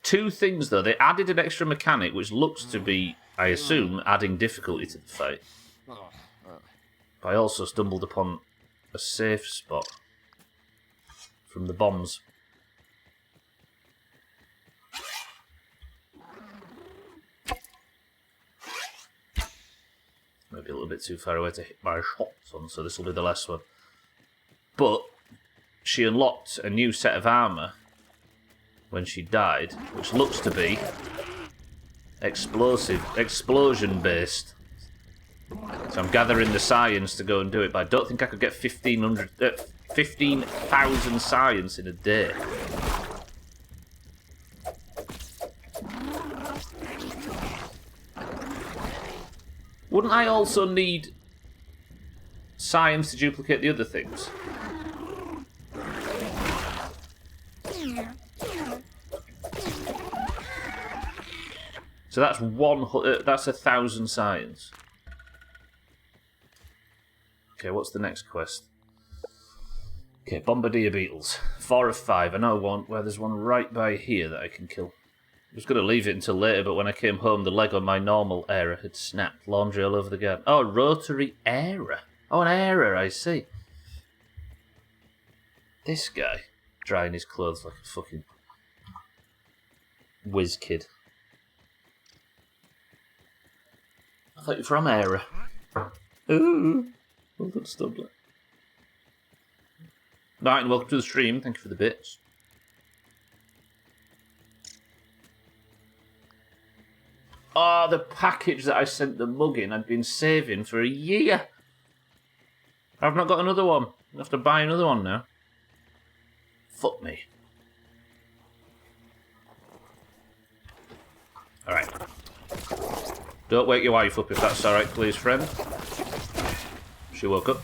Two things though. They added an extra mechanic, which looks to be, I assume, adding difficulty to the fight. But I also stumbled upon a safe spot from the bombs. Maybe a little bit too far away to hit my shots on, so this will be the last one. But she unlocked a new set of armour when she died, which looks to be explosion based. So I'm gathering the science to go and do it, but I don't think I could get 15,000 science in a day. Wouldn't I also need science to duplicate the other things? So that's that's 1,000 science. Okay, what's the next quest? Okay, Bombardier Beetles. 4 of 5. I know one where there's one right by here that I can kill. I was going to leave it until later, but when I came home, the leg on my normal era had snapped. Laundry all over the garden. Oh, rotary era. Oh, an era, I see. This guy, drying his clothes like a fucking whiz kid. I thought you were from era. Ooh. Well done, Stubbler. Martin, welcome to the stream. Thank you for the bits. Oh, the package that I sent the mug in I'd been saving for a year. I've not got another one. I have to buy another one now. Fuck me. Alright. Don't wake your wife up if that's alright, please, friend. She woke up.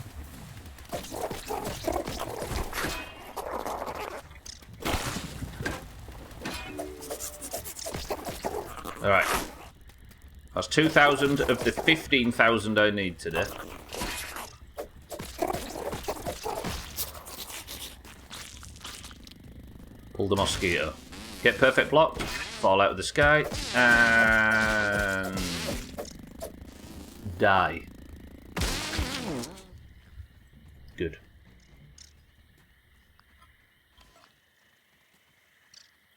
Alright. That's 2,000 of the 15,000 I need today. Pull the mosquito. Get perfect block. Fall out of the sky. And die. Good.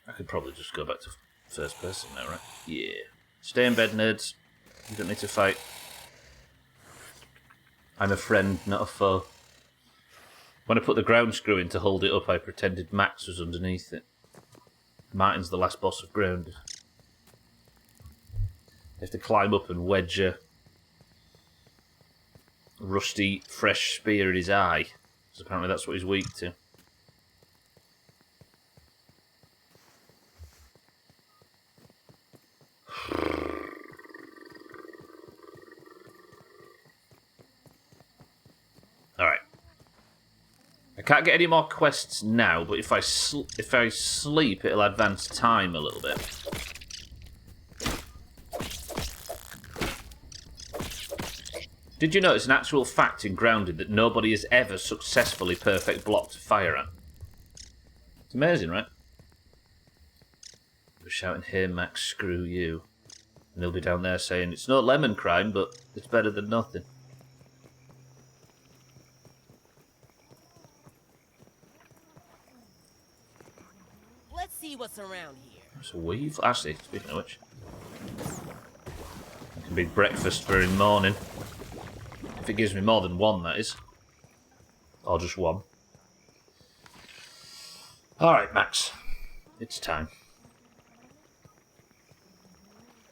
I could probably just go back to first person now, right? Yeah. Stay in bed, nerds. You don't need to fight. I'm a friend, not a foe. When I put the ground screw in to hold it up, I pretended Max was underneath it. Martin's the last boss of ground. You have to climb up and wedge a rusty, fresh spear in his eye. Because apparently that's what he's weak to. Alright. I can't get any more quests now, but if I sleep, it'll advance time a little bit. Did you know it's an actual fact in Grounded that nobody has ever successfully perfect blocked fire at? It's amazing, right? We're shouting, "Hey Max, screw you." And he'll be down there saying, "It's no lemon crime, but it's better than nothing." Let's see what's around here. It's a weave. Actually, speaking of which, it can be breakfast for in the morning. If it gives me more than one, that is. Or just one. Alright, Max. It's time.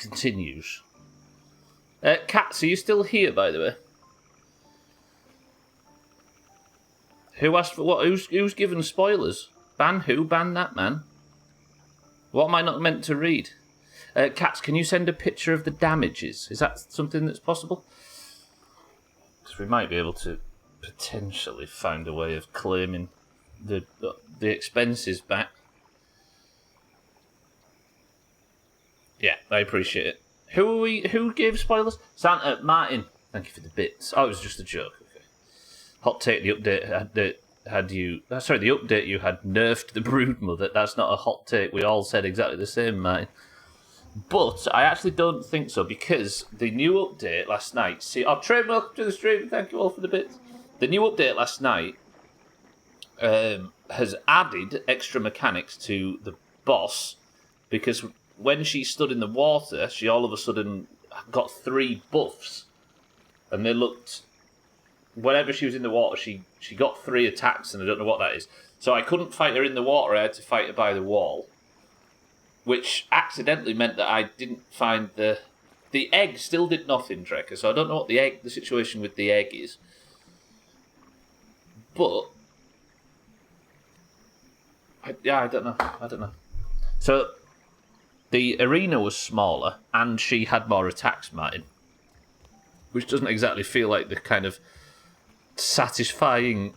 continues. Cats, are you still here, by the way? Who asked for what? Who's given spoilers? Ban who? Ban that man? What am I not meant to read? Cats, can you send a picture of the damages? Is that something that's possible? Because we might be able to potentially find a way of claiming the expenses back. Yeah, I appreciate it. Who gave spoilers? Santa Martin. Thank you for the bits. Oh, it was just a joke. Okay. Hot take. The update had you. Sorry, the update you had nerfed the broodmother. That's not a hot take. We all said exactly the same, Martin. But I actually don't think so, because the new update last night... See, Trey, welcome to the stream. Thank you all for the bits. The new update last night has added extra mechanics to the boss, because when she stood in the water, she all of a sudden got 3 buffs. And they looked... Whenever she was in the water, she got 3 attacks, and I don't know what that is. So I couldn't fight her in the water, I had to fight her by the wall. Which accidentally meant that I didn't find the egg still did nothing, Trekker. So I don't know what the situation with the egg is. But I don't know. So the arena was smaller, and she had more attacks, Martin, which doesn't exactly feel like the kind of satisfying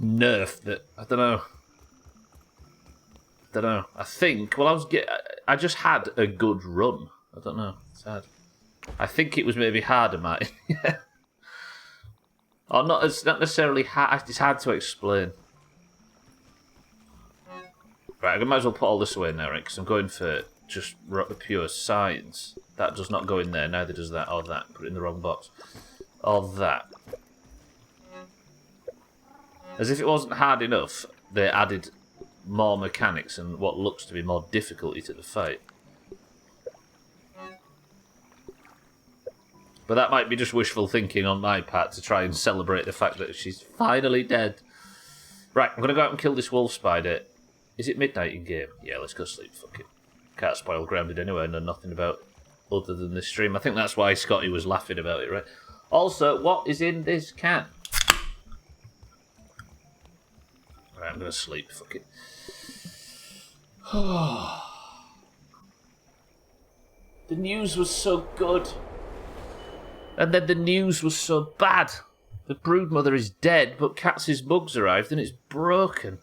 nerf that I don't know. I think. Well, I just had a good run. I don't know. It's hard. I think it was maybe harder, Martin. Yeah. Or not. It's not necessarily hard. It's hard to explain. Right, I might as well put all this away now, right? Because I'm going for just pure science. That does not go in there. Neither does that or that. Put it in the wrong box. Or that. As if it wasn't hard enough, they added more mechanics and what looks to be more difficulty to the fight. But that might be just wishful thinking on my part to try and celebrate the fact that she's finally dead. Right, I'm going to go out and kill this wolf spider. Is it midnight in game? Yeah, let's go sleep. Fuck it. Can't spoil Grounded anyway and know nothing about other than this stream. I think that's why Scotty was laughing about it, right? Also, what is in this can? Right, I'm going to sleep. Fuck it. The news was so good. And then the news was so bad. The broodmother is dead, but Katz's mug's arrived and it's broken.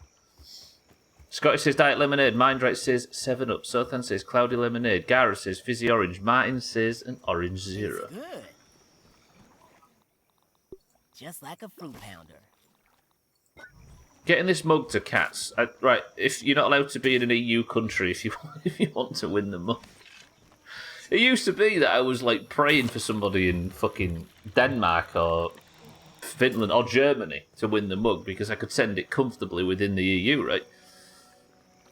Scotty says Diet Lemonade. Mindright says 7-Up. Sothan says Cloudy Lemonade. Gara says Fizzy Orange. Martin says an Orange Zero. It's good. Just like a fruit pounder. Getting this mug to Cats. Right, if you're not allowed to be in an EU country if you want to win the mug. It used to be that I was like praying for somebody in fucking Denmark or Finland or Germany to win the mug because I could send it comfortably within the EU, right?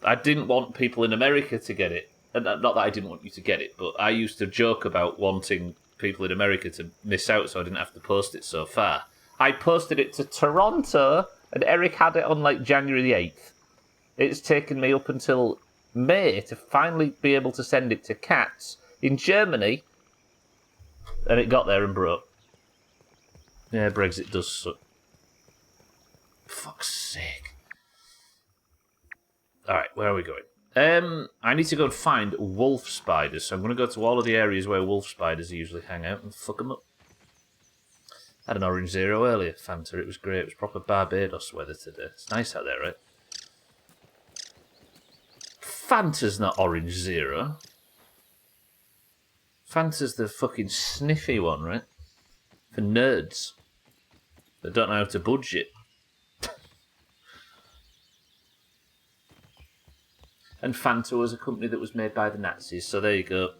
I didn't want people in America to get it. And not that I didn't want you to get it, but I used to joke about wanting people in America to miss out so I didn't have to post it so far. I posted it to Toronto, and Eric had it on like January the 8th. It's taken me up until May to finally be able to send it to Cats in Germany, and it got there and broke. Yeah, Brexit does suck. Fuck's sake. Alright, where are we going? I need to go and find wolf spiders, so I'm going to go to all of the areas where wolf spiders usually hang out and fuck them up. I had an Orange Zero earlier, Fanta. It was great. It was proper Barbados weather today. It's nice out there, right? Fanta's not Orange Zero. Fanta's the fucking sniffy one, right? For nerds that don't know how to budget. And Fanta was a company that was made by the Nazis, so there you go.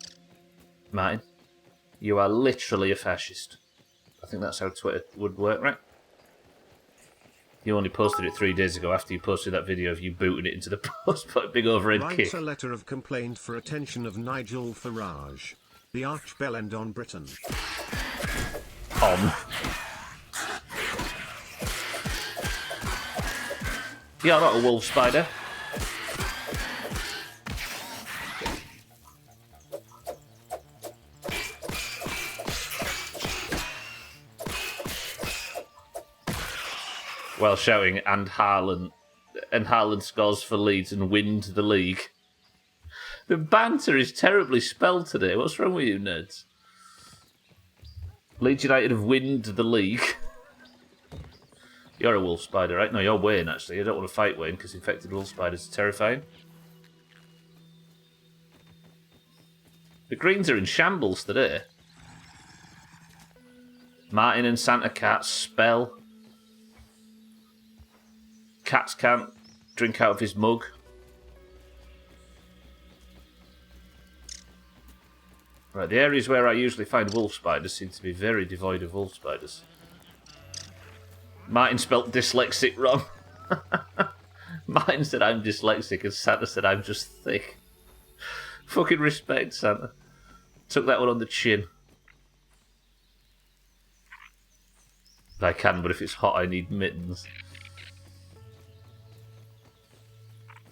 Martin, you are literally a fascist. I think that's how Twitter would work, right? You only posted it 3 days ago after you posted that video of you booting it into the post, put a big overhead kick. Writes a letter of complaint for attention of Nigel Farage, the Archbellend on Britain. You're not a wolf spider. while shouting, and Haaland scores for Leeds and wins the league. The banter is terribly spelled today. What's wrong with you, nerds? Leeds United have winned the league. You're a wolf spider, right? No, you're Wayne, actually. I don't want to fight Wayne because infected wolf spiders are terrifying. The Greens are in shambles today. Martin and Santa Cat spell. Cats can't drink out of his mug. Right, the areas where I usually find wolf spiders seem to be very devoid of wolf spiders. Martin spelt dyslexic wrong. Martin said I'm dyslexic and Santa said I'm just thick. Fucking respect, Santa. Took that one on the chin. I can, but if it's hot I need mittens.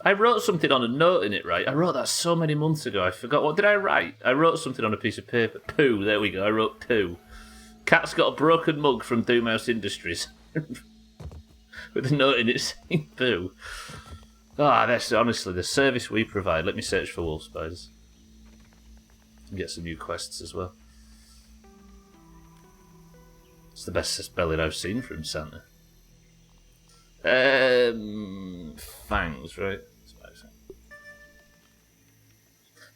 I wrote something on a note in it, right? I wrote that so many months ago. I forgot. What did I write? I wrote something on a piece of paper. Poo. There we go. I wrote poo. Cat's got a broken mug from Doomhaus Industries. With a note in it saying poo. Ah, that's honestly the service we provide. Let me search for wolf spiders. And get some new quests as well. It's the best spelling I've seen from Santa. Fangs, right?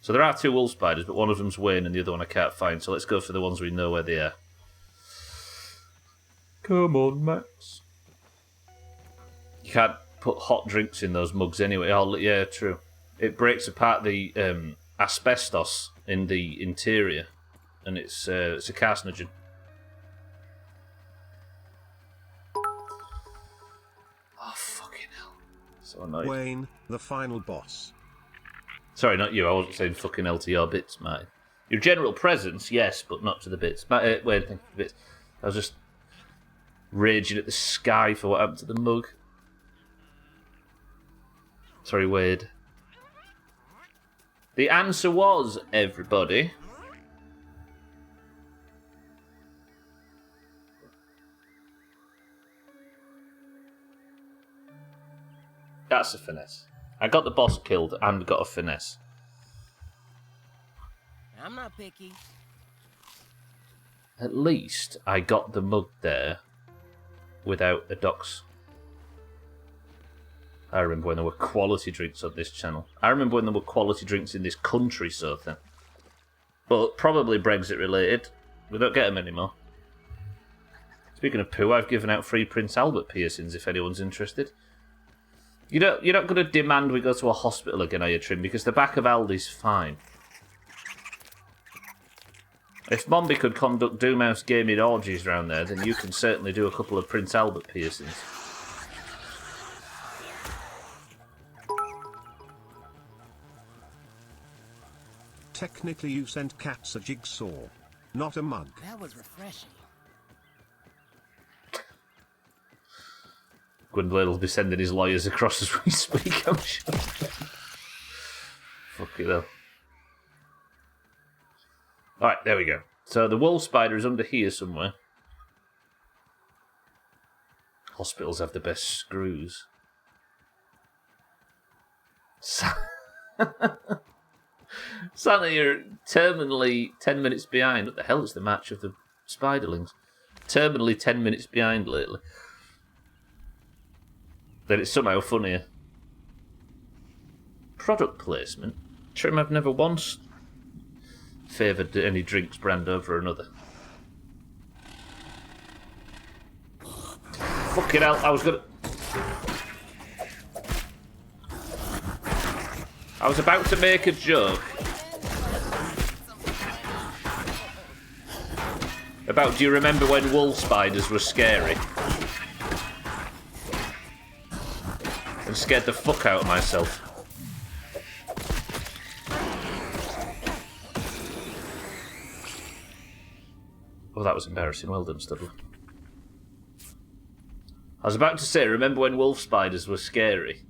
So there are 2 wolf spiders, but one of them's Wayne and the other one I can't find. So let's go for the ones we know where they are. Come on, Max. You can't put hot drinks in those mugs anyway. Oh, yeah, true. It breaks apart the asbestos in the interior, and it's a carcinogen. Oh, fucking hell. So annoying. Wayne, the final boss. Sorry, not you. I wasn't saying fucking hell to your bits, mate. Your general presence, yes, but not to the bits. Wait, thank you for the bits. I was just raging at the sky for what happened to the mug. Sorry, Wade. The answer was, everybody. That's a finesse. I got the boss killed and got a finesse. I'm not picky. At least I got the mug there without a dox. I remember when there were quality drinks on this channel. I remember when there were quality drinks in this country, so then. But probably Brexit related. We don't get them anymore. Speaking of poo, I've given out free Prince Albert piercings if anyone's interested. You're not going to demand we go to a hospital again, are you, Trim? Because the back of Aldi's fine. If Mombi could conduct Doomhaus gaming orgies around there, then you can certainly do a couple of Prince Albert piercings. Technically you sent cats a jigsaw, not a mug. That was refreshing. Gwynblaine will be sending his lawyers across as we speak, I'm sure. Fuck it though. Alright, there we go. So the wolf spider is under here somewhere. Hospitals have the best screws. Santa, you're terminally 10 minutes behind. What the hell is the match of the spiderlings? Terminally 10 minutes behind lately. Then it's somehow funnier. Product placement? Trim, I've never once favoured any drinks brand over another. Fucking hell, I was about to make a joke about, do you remember when wolf spiders were scary? And scared the fuck out of myself. Oh, that was embarrassing. Well done, Stubbler. I was about to say, remember when wolf spiders were scary?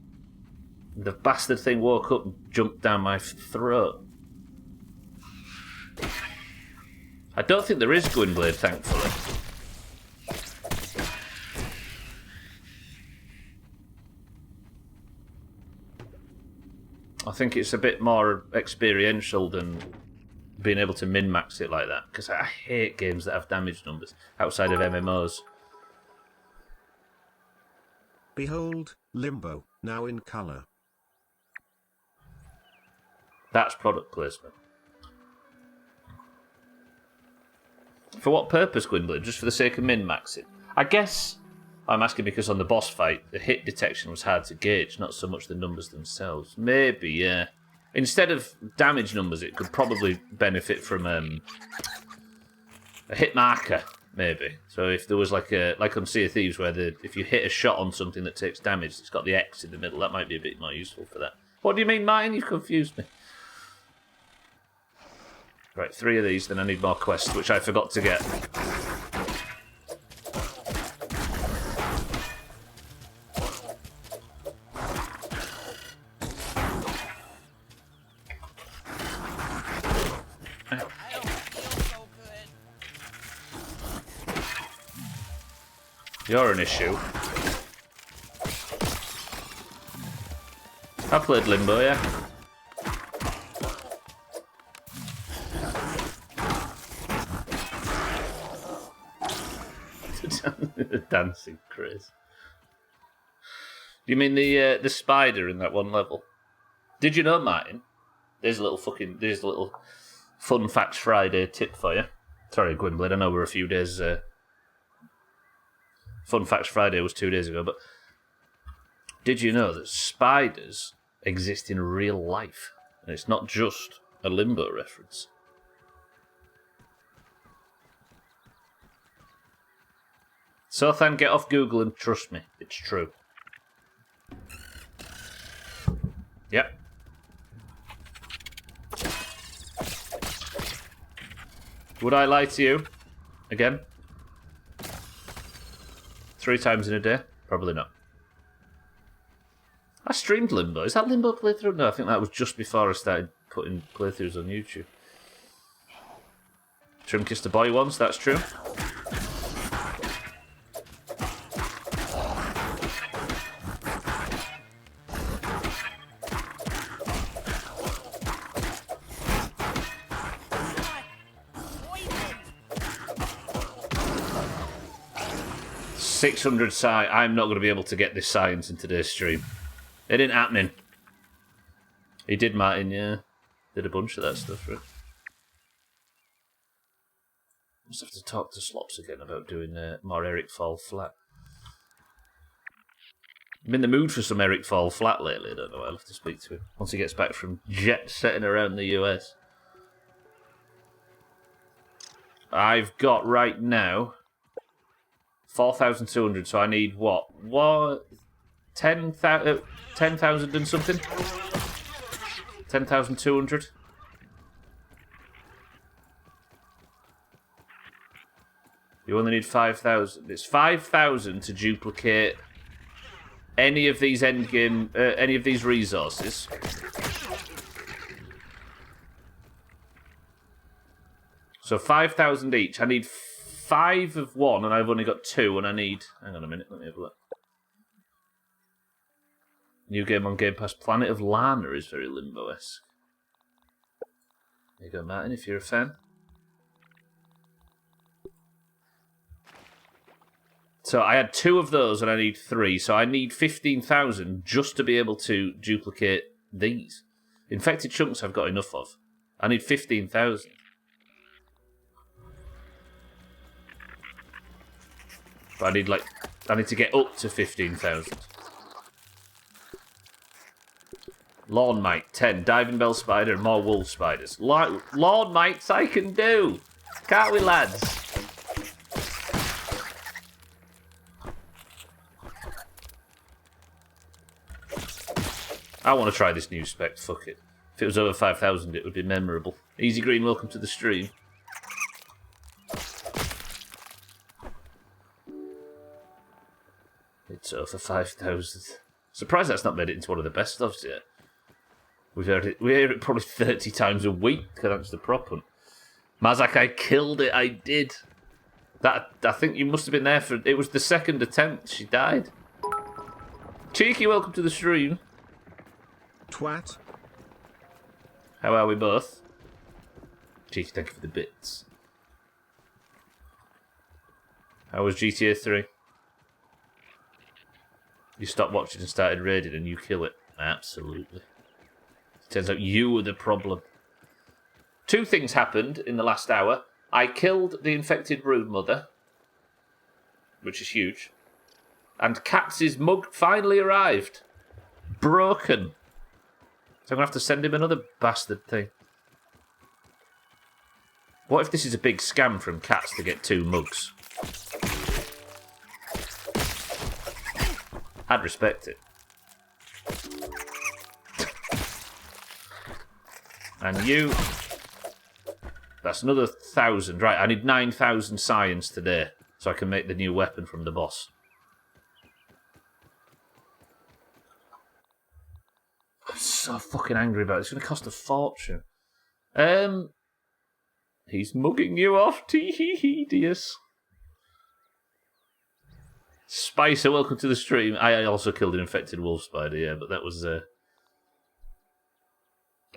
The bastard thing woke up and jumped down my throat. I don't think there is Gwynblade, thankfully. I think it's a bit more experiential than being able to min-max it like that. Because I hate games that have damage numbers outside of MMOs. Behold, Limbo, now in color. That's product placement. For what purpose, Gwynblade? Just for the sake of min-maxing? I guess I'm asking because on the boss fight, the hit detection was hard to gauge, not so much the numbers themselves. Maybe, yeah. Instead of damage numbers, it could probably benefit from a hit marker, maybe. So if there was like on Sea of Thieves, where if you hit a shot on something that takes damage, it's got the X in the middle. That might be a bit more useful for that. What do you mean, Martin? You've confused me. Right, 3 of these, then I need more quests, which I forgot to get. You're an issue. I played Limbo, yeah. Dancing Chris. Do you mean the spider in that one level? Did you know, Martin? There's a little Fun Facts Friday tip for you. Sorry, Gwynblade, I know we're a few days... Fun Facts Friday was 2 days ago, but did you know that spiders exist in real life? And it's not just a Limbo reference. Sothan, get off Google and trust me, it's true. Yep. Would I lie to you? Again? 3 times in a day? Probably not. I streamed Limbo. Is that Limbo playthrough? No, I think that was just before I started putting playthroughs on YouTube. Trim kissed a boy once, that's true. I'm not going to be able to get this science in today's stream. It ain't happening. He did, Martin, yeah. Did a bunch of that stuff, right? Must have to talk to Slops again about doing more Eric Fall Flat. I'm in the mood for some Eric Fall Flat lately. I don't know. I'll have to speak to him once he gets back from jet setting around the US. I've got right now 4,200, so I need what? 10,000 and something? 10,200? You only need 5,000. It's 5,000 to duplicate any of these endgame, any of these resources. So 5,000 each. I need 5 of one, and I've only got 2, and I need... Hang on a minute, let me have a look. New game on Game Pass. Planet of Lana is very Limbo-esque. There you go, Martin, if you're a fan. So I had 2 of those, and I need 3. So I need 15,000 just to be able to duplicate these. Infected chunks I've got enough of. I need 15,000. But I need to get up to 15,000. Lawn mite, 10. Diving bell spider and more wolf spiders. Lawn mites I can do! Can't we, lads? I want to try this new spec, fuck it. If it was over 5,000 it would be memorable. Easy Green, welcome to the stream. It's over 5,000. Surprised that's not made it into one of the best ofs yet. We hear it probably 30 times a week, because that's the prop hunt. Mazak, I killed it, I did. I think you must have been there for... It was the second attempt, she died. Cheeky, welcome to the stream. Twat. How are we both? Gee, thank you for the bits. How was GTA 3? You stopped watching and started raiding and you kill it. Absolutely. Turns out you were the problem. 2 things happened in the last hour. I killed the infected broodmother, which is huge. And Katz's mug finally arrived. Broken. So I'm going to have to send him another bastard thing. What if this is a big scam from Katz to get 2 mugs? I'd respect it. And you... That's another 1,000. Right, I need 9,000 science today, so I can make the new weapon from the boss. I'm so fucking angry about it. It's going to cost a fortune. He's mugging you off. Tedious. Spicer, welcome to the stream. I also killed an infected wolf spider, yeah, but that was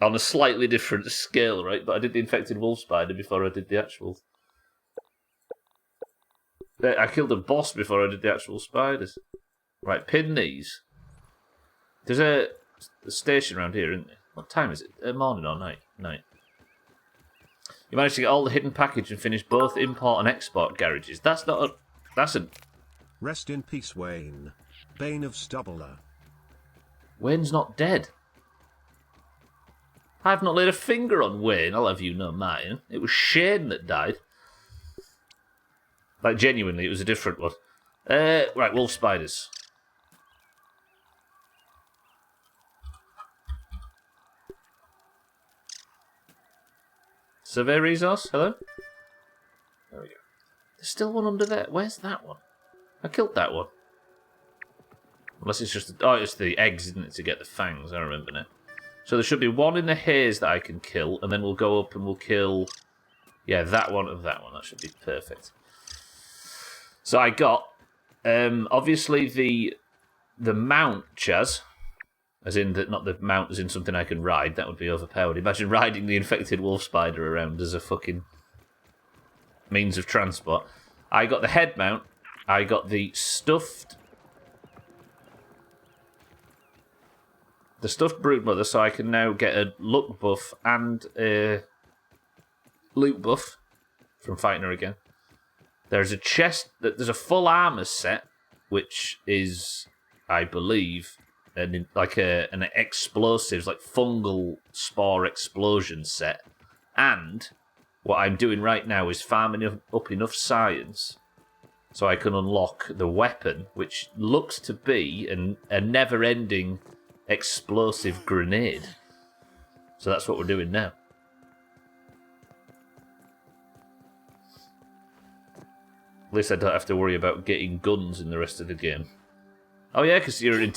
on a slightly different scale, right? But I did the infected wolf spider before I did the actual... I killed a boss before I did the actual spiders. Right, pin these. There's a station around here, isn't there? What time is it? Morning or night? Night. You managed to get all the hidden package and finish both import and export garages. That's not a... That's a... Rest in peace, Wayne. Bane of Stubbler. Wayne's not dead. I've not laid a finger on Wayne, I'll have you know mine. It was Shane that died. Like, genuinely, it was a different one. Right, wolf spiders. Survey resource, hello? There we go. There's still one under there. Where's that one? I killed that one. Unless it's just... Oh, it's the eggs, isn't it, to get the fangs, I remember now. So there should be one in the haze that I can kill, and then we'll go up and we'll kill... Yeah, that one and that one. That should be perfect. So I got, obviously, the mount, Chaz. As in, not the mount as in something I can ride. That would be overpowered. Imagine riding the infected wolf spider around as a fucking means of transport. I got the head mount. I got the stuffed broodmother, so I can now get a luck buff and a loot buff from fighting her again. There's a chest, there's a full armor set, which is, I believe, an explosives, like fungal spore explosion set. And what I'm doing right now is farming up enough science so I can unlock the weapon, which looks to be a never-ending explosive grenade. So that's what we're doing now. At least I don't have to worry about getting guns in the rest of the game. Oh yeah, because you're in...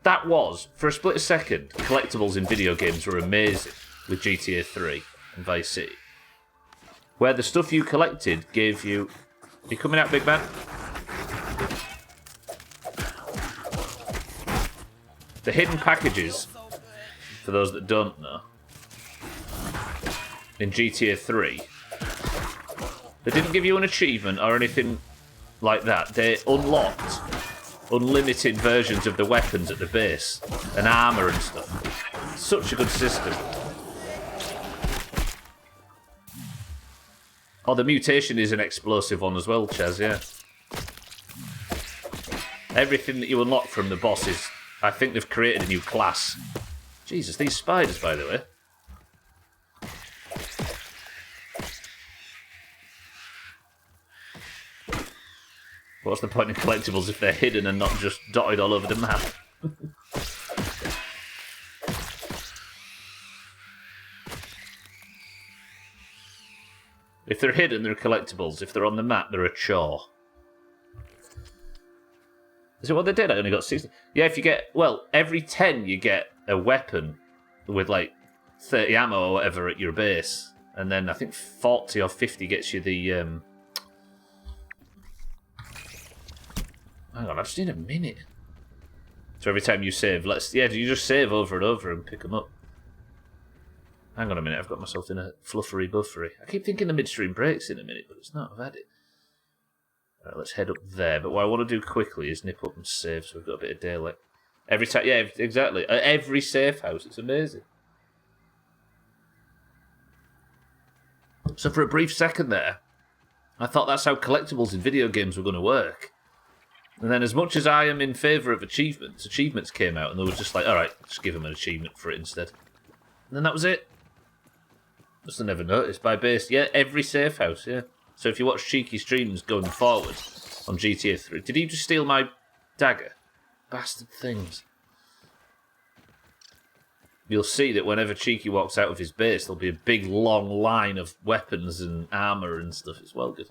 That was, for a split second, collectibles in video games were amazing with GTA 3 and Vice City. Where the stuff you collected gave you... You coming out, big man? The hidden packages, for those that don't know, in GTA 3, they didn't give you an achievement or anything like that. They unlocked unlimited versions of the weapons at the base and armour and stuff. Such a good system. Oh, the mutation is an explosive one as well, Chaz, yeah. Everything that you unlock from the bosses, I think they've created a new class. Jesus, these spiders, by the way. What's the point in collectibles if they're hidden and not just dotted all over the map? If they're hidden, they're collectibles. If they're on the map, they're a chore. Is it what they did? I only got 60. Yeah, if you get... Well, every 10 you get a weapon with, like, 30 ammo or whatever at your base. And then I think 40 or 50 gets you the... Hang on, I just need a minute. So every time you save, you just save over and over and pick them up. Hang on a minute, I've got myself in a fluffery buffery. I keep thinking the midstream breaks in a minute, but it's not. I've had it. Right, let's head up there. But what I want to do quickly is nip up and save, so we've got a bit of daylight. Every time, yeah, exactly. At every safe house, it's amazing. So for a brief second there, I thought that's how collectibles in video games were going to work. And then as much as I am in favour of achievements came out, and they were just like, alright, just give them an achievement for it instead. And then that was it. Must have never noticed. By base, yeah, every safe house, yeah. So if you watch cheeky streams going forward on GTA 3, did he just steal my dagger? Bastard things. You'll see that whenever Cheeky walks out of his base, there'll be a big long line of weapons and armour and stuff. It's well good.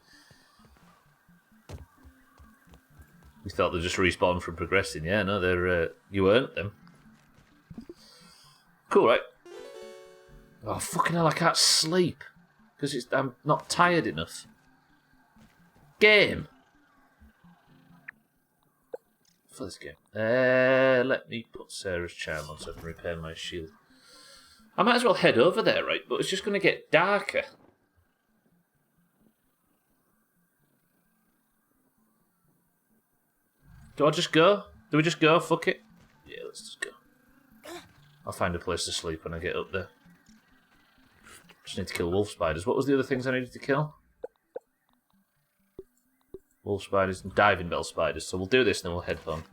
We thought they'd just respawn from progressing. Yeah, no, they're you earned them. Cool, right? Oh, fucking hell, I can't sleep. Because I'm not tired enough. Game. For this game. Let me put Sarah's charm on so I can repair my shield. I might as well head over there, right? But it's just going to get darker. Do I just go? Do we just go? Fuck it. Yeah, let's just go. I'll find a place to sleep when I get up there. Just need to kill wolf spiders. What was the other things I needed to kill? Wolf spiders and diving bell spiders. So we'll do this and then we'll head home.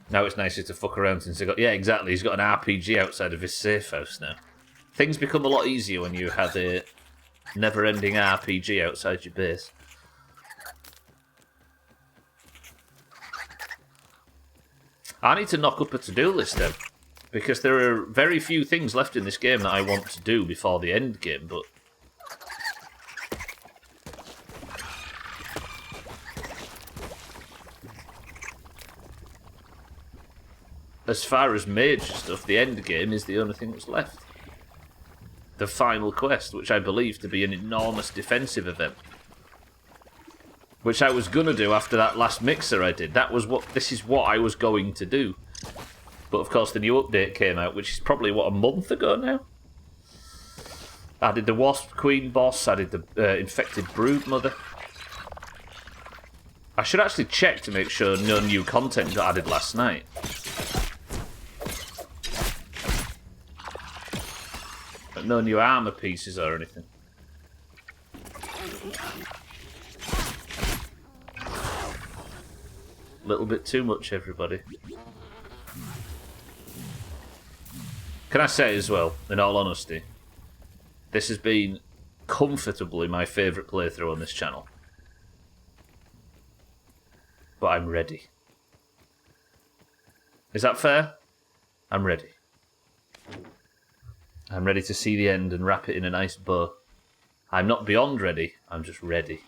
Now it's nicer to fuck around since I got... Yeah, exactly. He's got an RPG outside of his safe house now. Things become a lot easier when you have a never-ending RPG outside your base. I need to knock up a to-do list then. Because there are very few things left in this game that I want to do before the end game, but... As far as major stuff, the end game is the only thing that's left. The final quest, which I believe to be an enormous defensive event. Which I was going to do after that last mixer I did. This is what I was going to do. But of course the new update came out, which is probably, what, a month ago now? I did the Wasp Queen boss, I did the Infected Broodmother. I should actually check to make sure no new content got added last night. But no new armour pieces or anything. Little bit too much, everybody. Can I say as well, in all honesty, this has been comfortably my favourite playthrough on this channel. But I'm ready. Is that fair? I'm ready. I'm ready to see the end and wrap it in a nice bow. I'm not beyond ready, I'm just ready.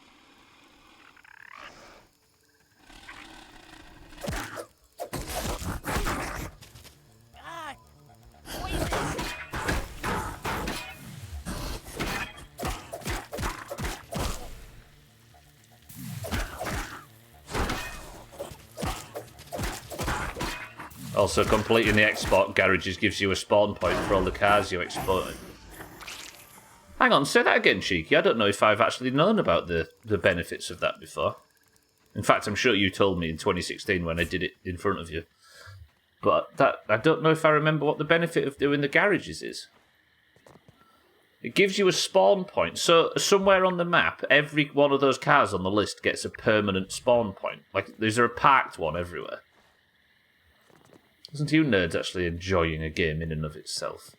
Also, completing the export garages gives you a spawn point for all the cars you exported. Hang on, say that again, Cheeky. I don't know if I've actually known about the benefits of that before. In fact, I'm sure you told me in 2016 when I did it in front of you. But I don't know if I remember what the benefit of doing the garages is. It gives you a spawn point. So somewhere on the map, every one of those cars on the list gets a permanent spawn point. Like, there's a parked one everywhere. Isn't you nerds actually enjoying a game in and of itself?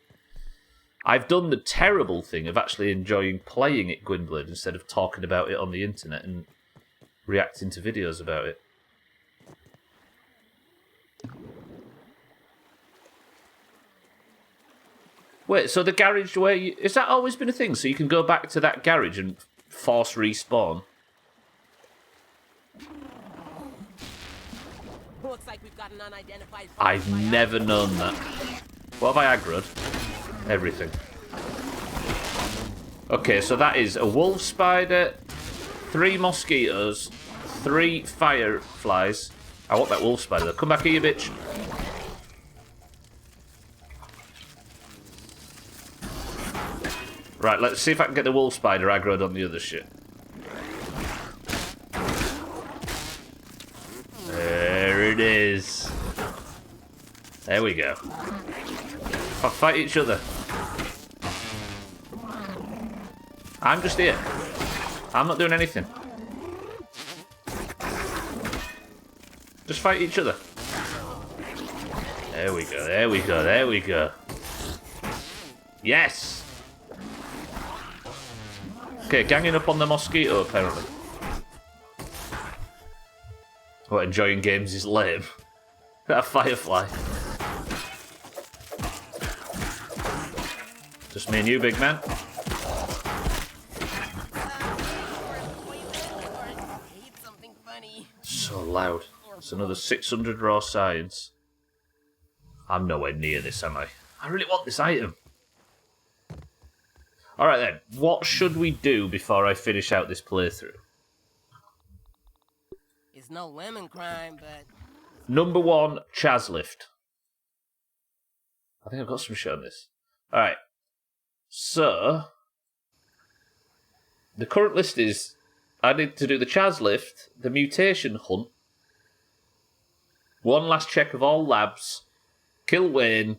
I've done the terrible thing of actually enjoying playing it, Gwynblade, instead of talking about it on the internet and reacting to videos about it. Wait, so the garage where you... Has that always been a thing? So you can go back to that garage and force respawn? Looks like we've got an unidentified... I've never known that. What have I aggroed? Everything. Okay, so that is a wolf spider, 3 mosquitoes, 3 fireflies. I want that wolf spider. Come back here, you bitch. Right, let's see if I can get the wolf spider aggroed on the other shit. There it is. There we go. Fight each other. I'm just here. I'm not doing anything. Just fight each other. There we go, there we go, there we go. Yes! Okay, ganging up on the mosquito, apparently. What, enjoying games is lame? That firefly. Just me and you, big man. So loud. It's another 600 raw science. I'm nowhere near this, am I? I really want this item. Alright then, what should we do before I finish out this playthrough? It's no lemon crime, but... Number 1, Chaz lift. I think I've got some shit on this. Alright. So... the current list is... I need to do the Chaz lift, the mutation hunt, one last check of all labs, kill Wayne,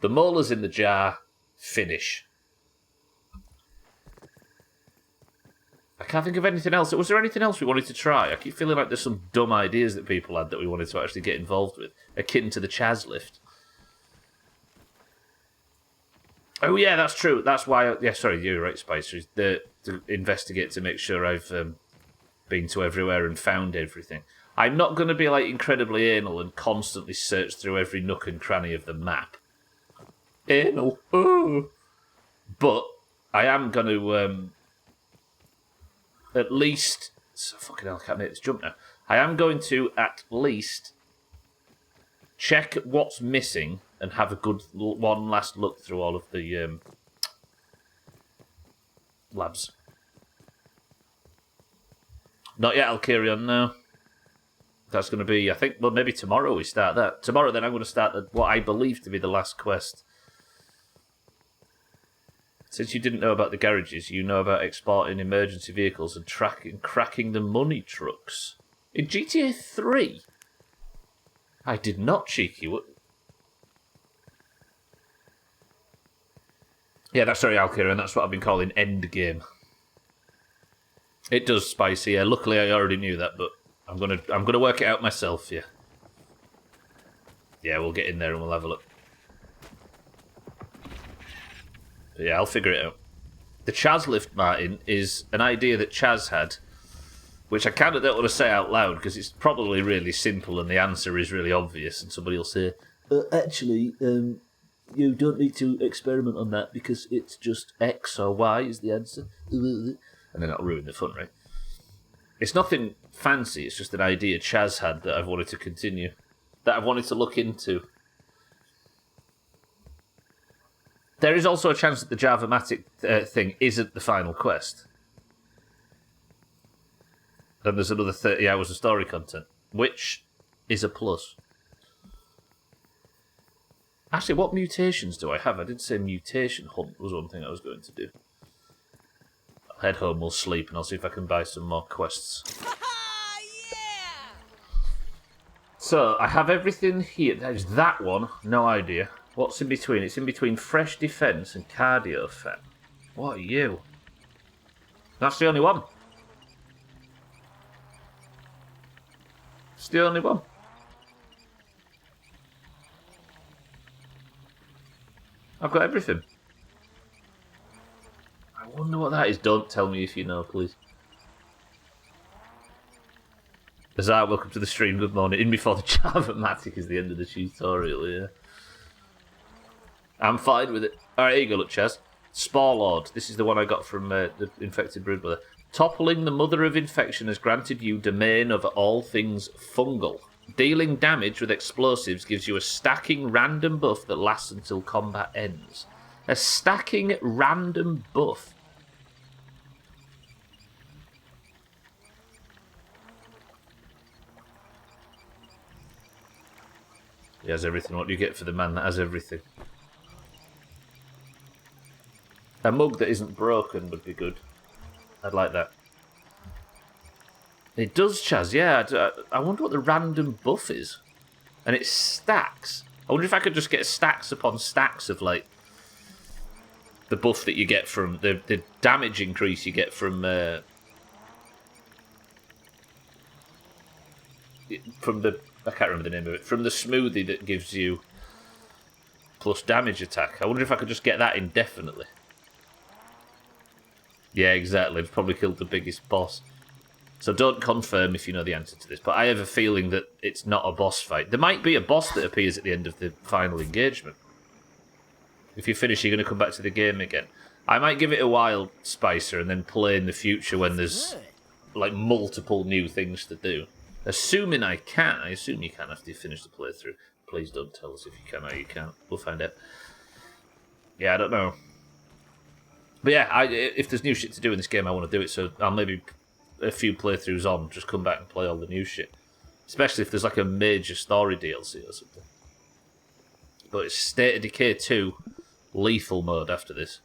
the molars in the jar, finish. I can't think of anything else. Was there anything else we wanted to try? I keep feeling like there's some dumb ideas that people had that we wanted to actually get involved with, akin to the Chaz lift. Oh yeah, that's true. That's why... yeah, sorry, you're right, Spicer. To investigate, to make sure I've been to everywhere and found everything. I'm not going to be like incredibly anal and constantly search through every nook and cranny of the map. Anal. Ooh. But I am going to at least... so fucking hell, I can't make this jump now. I am going to at least check what's missing and have a good one last look through all of the labs. Not yet, Alkirion, no. That's going to be, I think, well, maybe tomorrow we start that. Tomorrow, then, I'm going to start what I believe to be the last quest. Since you didn't know about the garages, you know about exporting emergency vehicles and cracking the money trucks. In GTA 3? I did not, cheeky. What? Yeah, that's sorry, Alkirion, that's what I've been calling endgame. It does, Spicy. Yeah, luckily I already knew that, but I'm gonna work it out myself. Yeah. Yeah, we'll get in there and we'll have a look. But yeah, I'll figure it out. The Chaz lift, Martin, is an idea that Chaz had, which I kind of don't want to say out loud because it's probably really simple and the answer is really obvious, and somebody will say, "Actually, you don't need to experiment on that because it's just X or Y is the answer." And then that'll ruin the fun, right? It's nothing fancy, it's just an idea Chaz had that I've wanted to continue. That I've wanted to look into. There is also a chance that the Java-matic thing isn't the final quest. Then there's another 30 hours of story content, which is a plus. Actually, what mutations do I have? I did say mutation hunt was one thing I was going to do. I'll head home, we'll sleep, and I'll see if I can buy some more quests. Yeah! So, I have everything here. There's that one, no idea. What's in between? It's in between fresh defense and cardio fat. What are you? That's the only one. It's the only one. I've got everything. I wonder what that is. Don't tell me if you know, please. Azar, welcome to the stream. Good morning. In before the Java-matic is the end of the tutorial, yeah. I'm fine with it. Alright, here you go, look, Chaz. Spore Lord. This is the one I got from the infected broodmother. Toppling the mother of infection has granted you domain over all things fungal. Dealing damage with explosives gives you a stacking random buff that lasts until combat ends. A stacking random buff. He has everything. What do you get for the man that has everything? A mug that isn't broken would be good. I'd like that. It does, Chaz, yeah. I wonder what the random buff is. And it stacks. I wonder if I could just get stacks upon stacks of, like, the buff that you get from... The damage increase you get from the... I can't remember the name of it. From the smoothie that gives you plus damage attack. I wonder if I could just get that indefinitely. Yeah, exactly. I've probably killed the biggest boss. So don't confirm if you know the answer to this, but I have a feeling that it's not a boss fight. There might be a boss that appears at the end of the final engagement. If you finish, you're going to come back to the game again. I might give it a while, Spicer, and then play in the future when there's like multiple new things to do. Assuming I can. I assume you can after you finish the playthrough. Please don't tell us if you can or you can't. We'll find out. Yeah, I don't know. But yeah, if there's new shit to do in this game, I want to do it, so I'll maybe a few playthroughs on, just come back and play all the new shit. Especially if there's like a major story DLC or something. But it's State of Decay 2 lethal mode after this.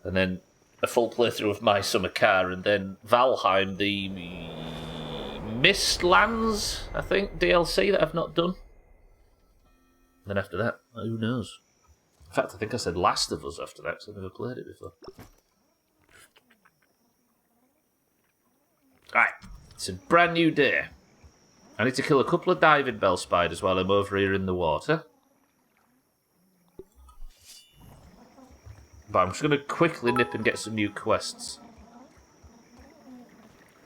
And then a full playthrough of My Summer Car, and then Valheim, the Mistlands, I think, DLC that I've not done. And then after that, who knows? In fact, I think I said Last of Us after that, because I've never played it before. Right, it's a brand new day. I need to kill a couple of diving bell spiders while I'm over here in the water. But I'm just going to quickly nip and get some new quests.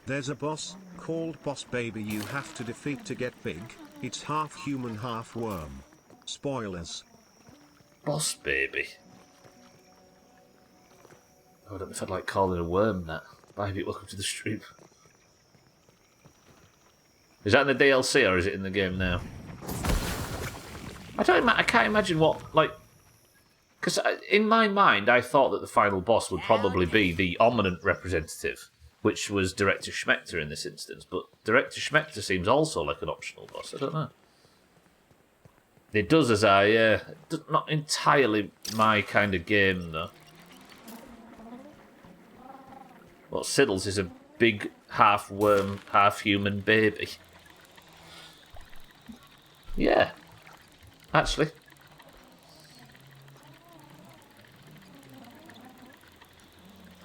There's a boss called Boss Baby you have to defeat to get big. It's half human, half worm. Spoilers. Boss Baby. Oh, I don't know if I'd like calling a worm that. Baby, welcome to the stream. Is that in the DLC or is it in the game now? I can't imagine what, like... Because in my mind, I thought that the final boss would probably be the Ominent representative, which was Director Schmechter in this instance, but Director Schmechter seems also like an optional boss, I don't know. It does as not entirely my kind of game, though. Well, Siddles is a big half-worm, half-human baby. Yeah. Actually.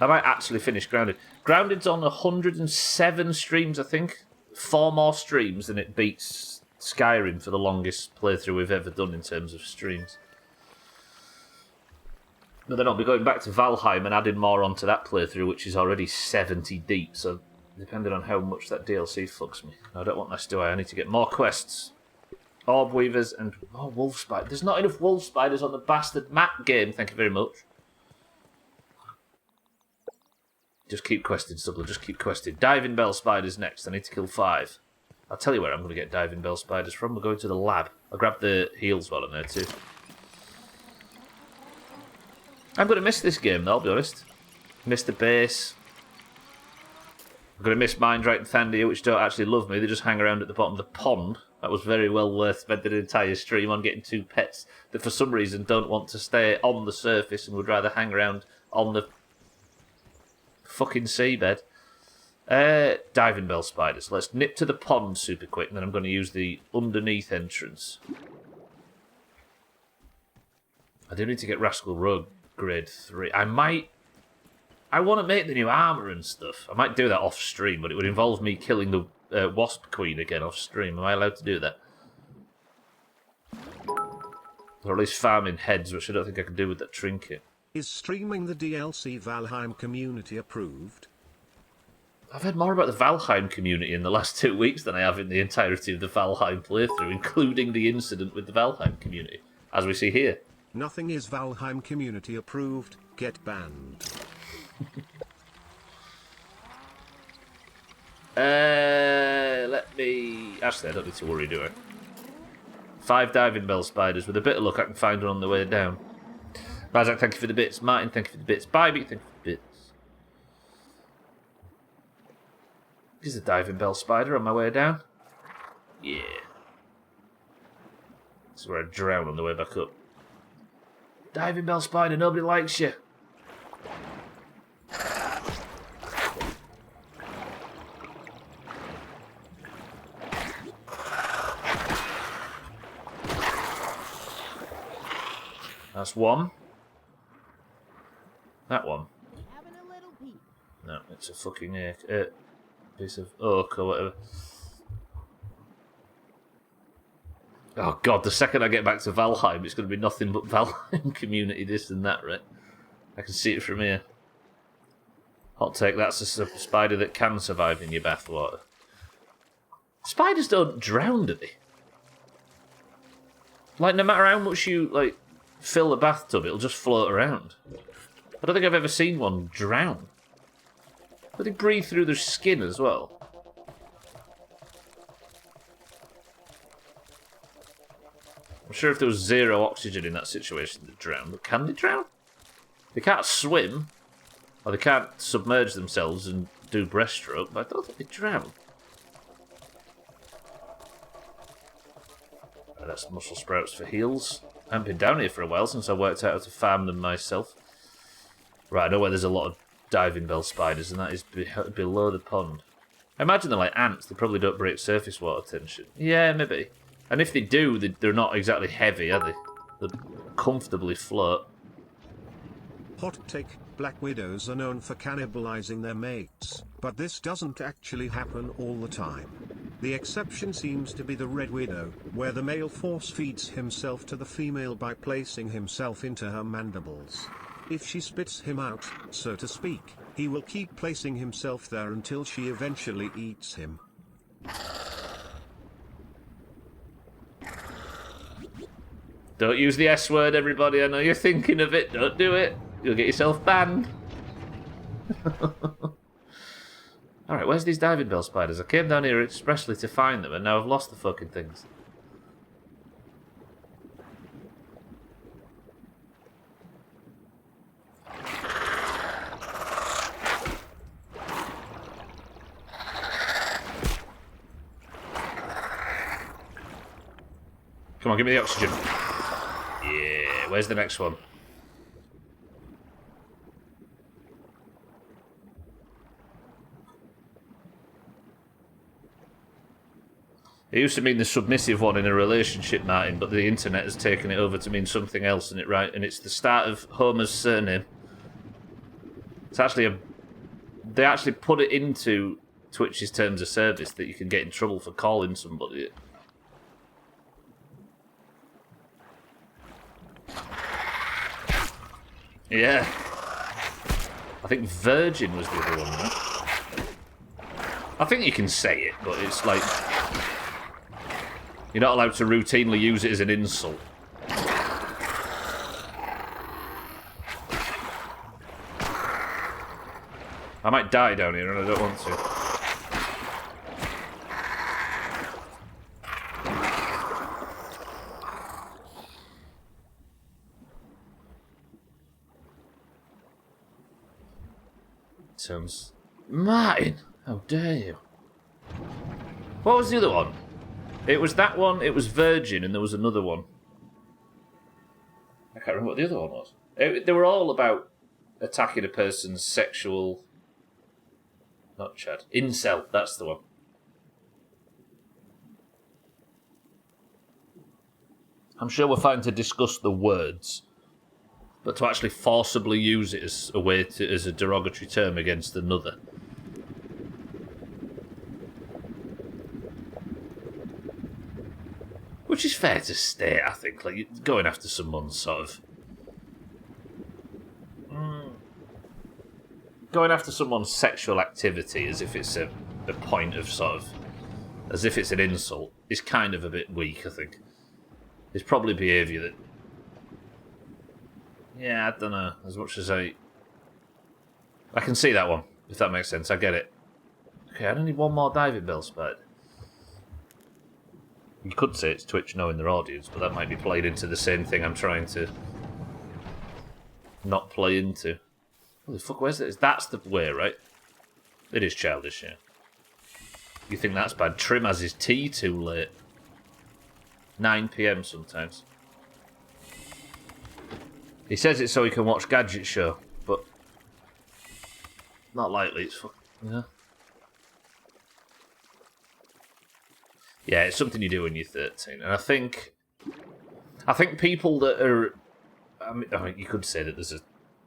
I might actually finish Grounded. Grounded's on 107 streams, I think. 4 more streams, and it beats Skyrim for the longest playthrough we've ever done in terms of streams. But then I'll be going back to Valheim and adding more onto that playthrough, which is already 70 deep, so depending on how much that DLC fucks me. I don't want this, do I? I need to get more quests. Orb Weavers and more Wolf Spiders. There's not enough Wolf Spiders on the bastard map game, thank you very much. Just keep questing, Stubbler, just keep questing. Diving Bell Spiders next, I need to kill 5. I'll tell you where I'm going to get Diving Bell Spiders from. We're going to the lab. I'll grab the heals while I'm there too. I'm going to miss this game though, I'll be honest. Miss the base. I'm going to miss Mindrite and Thandia, which don't actually love me. They just hang around at the bottom of the pond. That was very well worth spending an entire stream on getting 2 pets that for some reason don't want to stay on the surface and would rather hang around on the fucking seabed. Diving Bell Spiders. Let's nip to the pond super quick, and then I'm going to use the underneath entrance. I do need to get Rascal Rogue grade 3. I want to make the new armour and stuff. I might do that off stream, but it would involve me killing the Wasp Queen again off stream. Am I allowed to do that? Or at least farming heads, which I don't think I can do with that trinket. Is streaming the DLC Valheim community approved? I've heard more about the Valheim community in the last 2 weeks than I have in the entirety of the Valheim playthrough, including the incident with the Valheim community, as we see here. Nothing is Valheim community approved. Get banned. Let me... Actually, I don't need to worry, do I? 5 Diving Bell Spiders. With a bit of luck, I can find one on the way down. Razak, thank you for the bits. Martin, thank you for the bits. Bybee, thank you for the bits. Is a Diving Bell Spider on my way down? Yeah. This is where I drown on the way back up. Diving Bell Spider, nobody likes you. That's one. That one. Having a little peek. No, it's a fucking piece of oak or whatever. Oh god, the second I get back to Valheim, it's going to be nothing but Valheim community this and that, right? I can see it from here. Hot take, that's a spider that can survive in your bathwater. Spiders don't drown, do they? Like, no matter how much you, like, fill the bathtub, it'll just float around. I don't think I've ever seen one drown. But they breathe through their skin as well. I'm sure if there was zero oxygen in that situation, they'd drown. But can they drown? They can't swim, or they can't submerge themselves and do breaststroke, but I don't think they drown. Oh, that's muscle sprouts for heals. I haven't been down here for a while since I worked out how to farm them myself. Right, I know where there's a lot of diving bell spiders, and that is below the pond. I imagine they're like ants. They probably don't break surface water tension. Yeah, maybe. And if they do, they're not exactly heavy, are they? They comfortably float. Hot take, black widows are known for cannibalizing their mates, but this doesn't actually happen all the time. The exception seems to be the red widow, where the male force feeds himself to the female by placing himself into her mandibles. If she spits him out, so to speak, he will keep placing himself there until she eventually eats him. Don't use the S word, everybody. I know you're thinking of it. Don't do it. You'll get yourself banned. Alright, where's these diving bell spiders? I came down here expressly to find them, and now I've lost the fucking things. Come on, give me the oxygen. Yeah, where's the next one? It used to mean the submissive one in a relationship, Martin, but the internet has taken it over to mean something else, and it's the start of Homer's surname. It's actually they actually put it into Twitch's terms of service that you can get in trouble for calling somebody it. Yeah. I think Virgin was the other one, right? I think you can say it, but it's like... You're not allowed to routinely use it as an insult. I might die down here and I don't want to. Sounds... Martin! How dare you? What was the other one? It was that one, it was Virgin, and there was another one. I can't remember what the other one was. They were all about attacking a person's sexual... Not Chad. Incel, that's the one. I'm sure we're fine to discuss the words, but to actually forcibly use it as a way to, as a derogatory term against another. Which is fair to state, I think. Like, you're going after someone's sort of... Going after someone's sexual activity as if it's a point of sort of... As if it's an insult is kind of a bit weak, I think. It's probably behaviour that... Yeah, I don't know. As much as I can see that one, if that makes sense. I get it. Okay, I don't need one more diving bell spider. You could say it's Twitch knowing their audience, but that might be played into the same thing I'm trying to not play into. Holy fuck, where's this? That's the way, right? It is childish, yeah. You think that's bad? Trim has his tea too late. 9 PM sometimes. He says it so he can watch Gadget Show, but not likely. It's yeah. Yeah, it's something you do when you're 13, and I think people that are I mean, you could say that there's a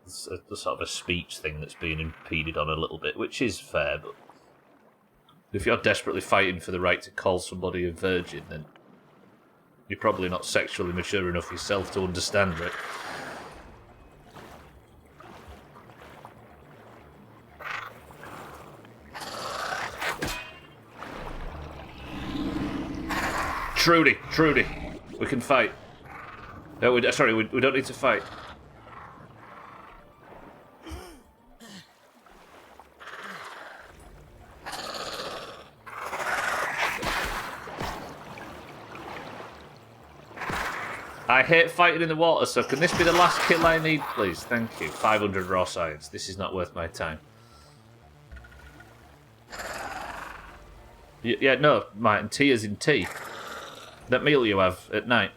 sort of a speech thing that's being impeded on a little bit, which is fair, but if you're desperately fighting for the right to call somebody a virgin, then you're probably not sexually mature enough yourself to understand it. Trudy, we can fight. No, we don't need to fight. I hate fighting in the water, so can this be the last kill I need, please? Thank you. 500 raw science. This is not worth my time. Yeah, no, Martin, tea is in tea. That meal you have at night.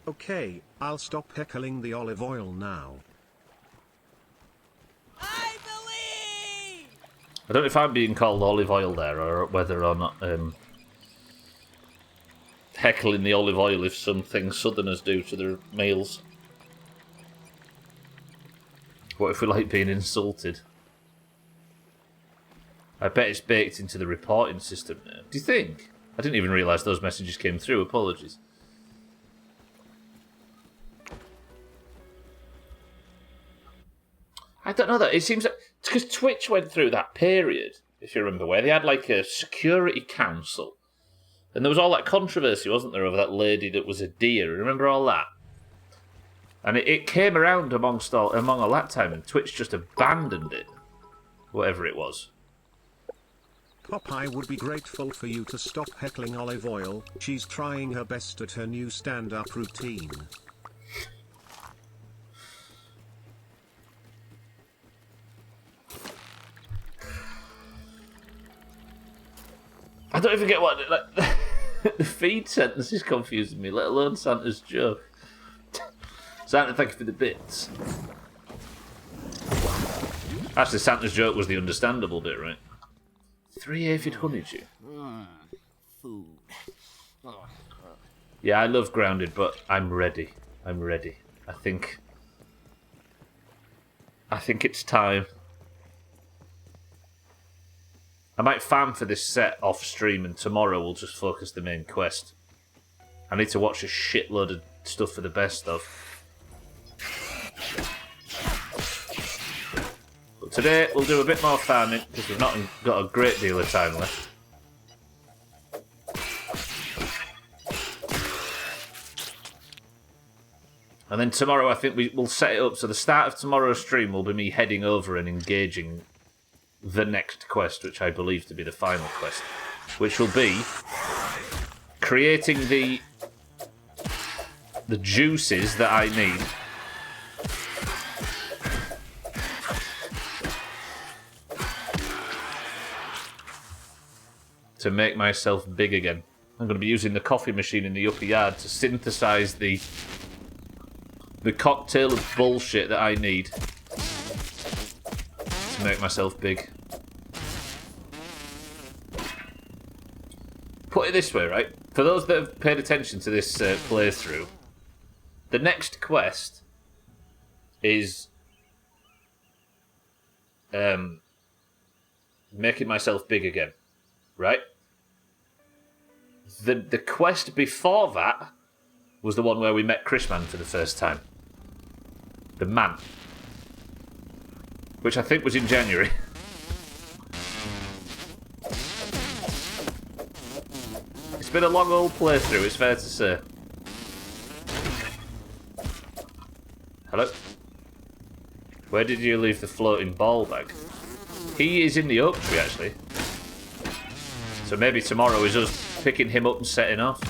Okay, I'll stop heckling the olive oil now. I believe! I don't know if I'm being called olive oil there, or whether or not heckling the olive oil is something Southerners do to their meals. What if we like being insulted? I bet it's baked into the reporting system now. Do you think? I didn't even realise those messages came through. Apologies. I don't know that. It seems like... Because Twitch went through that period, if you remember, where they had like a security council. And there was all that controversy, wasn't there, over that lady that was a deer. Remember all that? And it came around among all that time, and Twitch just abandoned it. Whatever it was. Popeye would be grateful for you to stop heckling olive oil. She's trying her best at her new stand-up routine. I don't even get what... the feed sentence is confusing me, let alone Santa's joke. Santa, thank you for the bits. Actually, Santa's joke was the understandable bit, right? 3 aphid honeydew. Food. Yeah, I love Grounded, but I'm ready. I'm ready. I think it's time. I might farm for this set off stream, and tomorrow we'll just focus the main quest. I need to watch a shitload of stuff for the best of. But today we'll do a bit more farming because we've not got a great deal of time left. And then tomorrow I think we'll set it up so the start of tomorrow's stream will be me heading over and engaging the next quest, which I believe to be the final quest, which will be creating the juices that I need to make myself big again. I'm going to be using the coffee machine in the upper yard to synthesize the cocktail of bullshit that I need to make myself big. Put it this way, right? For those that have paid attention to this playthrough, the next quest is making myself big again, right? The quest before that was the one where we met Chrisman for the first time. The man. Which I think was in January. It's been a long old playthrough, it's fair to say. Hello? Where did you leave the floating ball bag? He is in the oak tree, actually. So maybe tomorrow is us picking him up and setting off.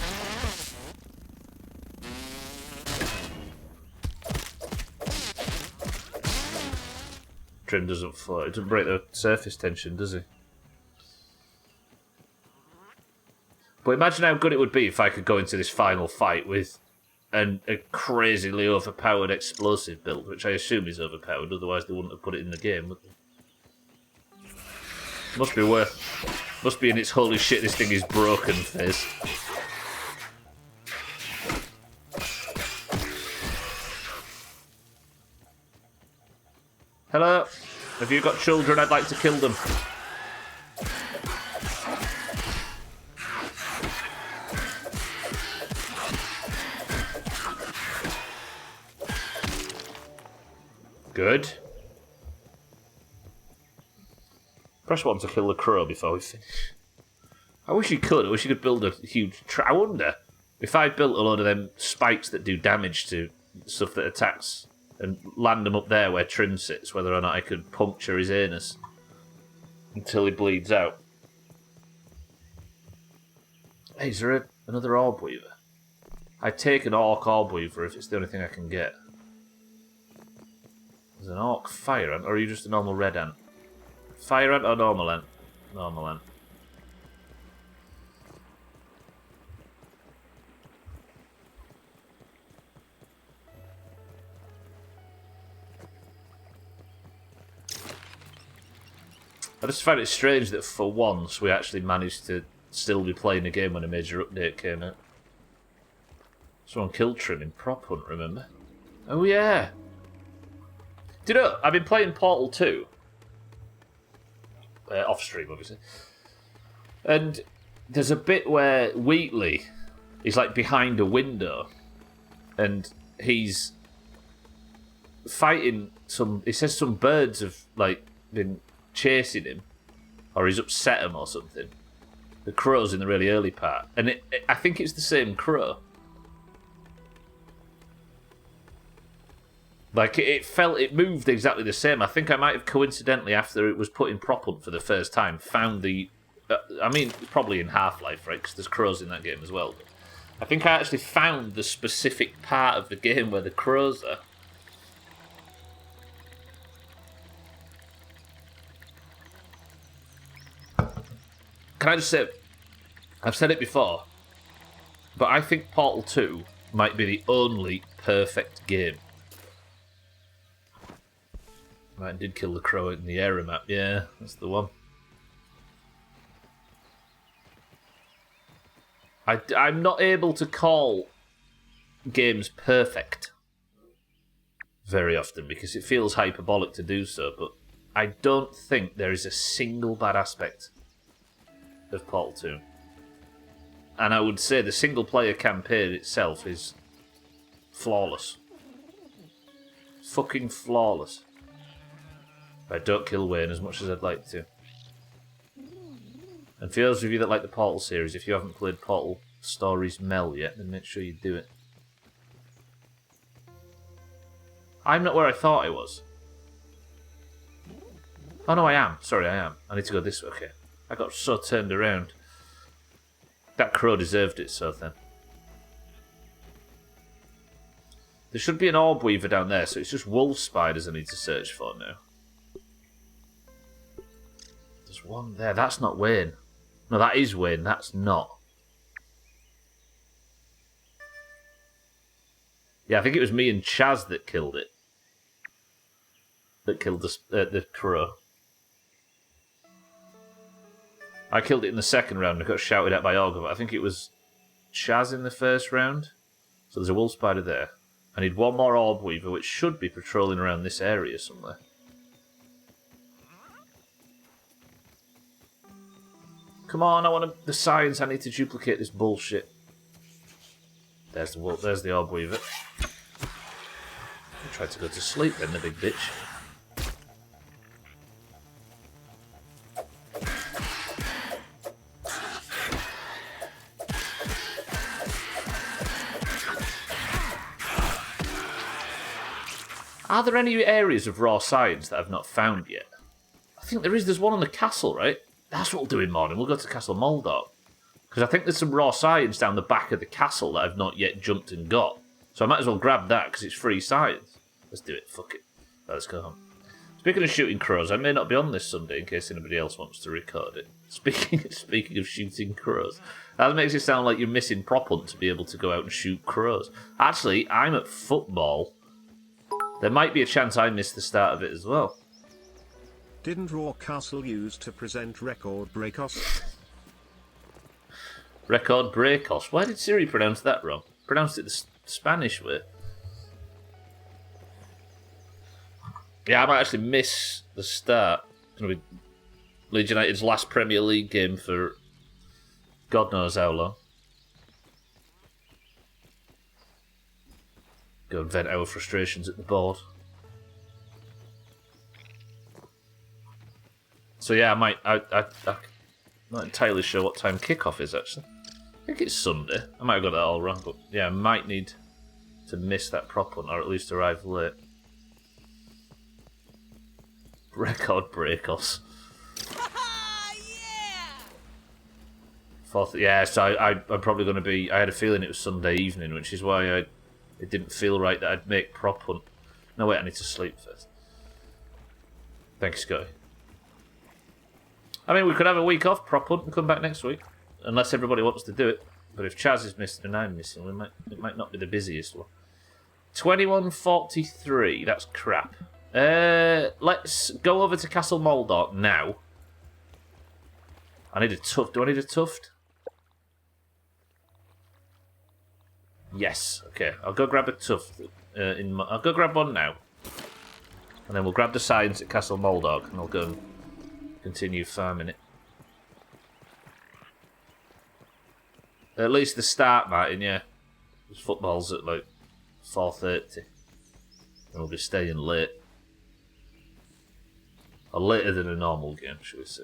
Trim doesn't float. It doesn't break the surface tension, does he? But imagine how good it would be if I could go into this final fight with a crazily overpowered explosive build, which I assume is overpowered, otherwise they wouldn't have put it in the game, would they? Must be in its holy shit, this thing is broken phase. Have you got children? I'd like to kill them. Good. Press 1 to kill the crow before we finish. I wish you could. I wish you could build a huge... I wonder if I built a load of them spikes that do damage to stuff that attacks and land them up there where Trim sits, whether or not I could puncture his anus until he bleeds out. Hey, is there another orb weaver? I'd take an orb weaver if it's the only thing I can get. There's an orc fire ant, or are you just a normal red ant? Fire ant or normal ant? Normal ant. I just find it strange that for once we actually managed to still be playing a game when a major update came out. Someone killed Trim in Prop Hunt, remember? Oh yeah! Do you know, I've been playing Portal 2. Off stream, obviously. And there's a bit where Wheatley is like behind a window and he's fighting some... He says some birds have like been chasing him, or he's upset him or something. The crows in the really early part. And I think it's the same crow. Like, it moved exactly the same. I think I might have coincidentally, after it was put in Prop Hunt for the first time, found the... I mean, probably in Half-Life, right? Because there's crows in that game as well. But I think I actually found the specific part of the game where the crows are. Can I just say... I've said it before, but I think Portal 2 might be the only perfect game. Right, I did kill the crow in the area map. Yeah, that's the one. I'm not able to call games perfect very often because it feels hyperbolic to do so, but I don't think there is a single bad aspect of Portal 2. And I would say the single-player campaign itself is flawless. Fucking flawless. I don't kill Wayne as much as I'd like to. And for those of you that like the Portal series, if you haven't played Portal Stories Mel yet, then make sure you do it. I'm not where I thought I was. Oh no, I am. Sorry, I am. I need to go this way. Okay. I got so turned around. That crow deserved it, so then. There should be an orb weaver down there, so it's just wolf spiders I need to search for now. There's one there. That's not Wayne. No, that is Wayne. That's not. Yeah, I think it was me and Chaz that killed it. That killed the crow. I killed it in the second round and I got shouted at by Olga, but I think it was Chaz in the first round. So there's a wolf spider there. I need one more orb weaver, which should be patrolling around this area somewhere. Come on, I want the science. I need to duplicate this bullshit. There's the wolf. There's the orb weaver. I tried to go to sleep then, the big bitch. Are there any areas of raw science that I've not found yet? I think there is. There's one on the castle, right? That's what we'll do in morning. We'll go to Castle Moldorf. Because I think there's some raw science down the back of the castle that I've not yet jumped and got. So I might as well grab that because it's free science. Let's do it. Fuck it. Right, let's go home. Speaking of shooting crows, I may not be on this Sunday in case anybody else wants to record it. Speaking of shooting crows, that makes it sound like you're missing Prop Hunt to be able to go out and shoot crows. Actually, I'm at football. There might be a chance I missed the start of it as well. Didn't Raw Castle use to present Record Breakos? Record Breakos. Why did Siri pronounce that wrong? Pronounced it the Spanish way. Yeah, I might actually miss the start. It's going to be Leeds United's last Premier League game for God knows how long. Go and vent our frustrations at the board. So yeah, I'm not entirely sure what time kickoff is actually. I think it's Sunday. I might have got that all wrong, but yeah, I might need to miss that prop one, or at least arrive late. Record break-offs. Yeah! Fourth, yeah, so I'm probably going to be... I had a feeling it was Sunday evening, which is why it didn't feel right that I'd make prop hunt. No, wait, I need to sleep first. Thank you, Scotty. I mean, we could have a week off, prop hunt, and come back next week. Unless everybody wants to do it. But if Chaz is missing and I'm missing, it might not be the busiest one. 21:43, that's crap. Let's go over to Castle Moldork now. I need a tuft. Do I need a tuft? Yes. Okay, I'll go grab a tuft. I'll go grab one now. And then we'll grab the signs at Castle Moldork and I'll go and continue farming it. At least the start, Martin, yeah. Because football's at like 4:30. And we'll be staying late. Or later than a normal game, should we say.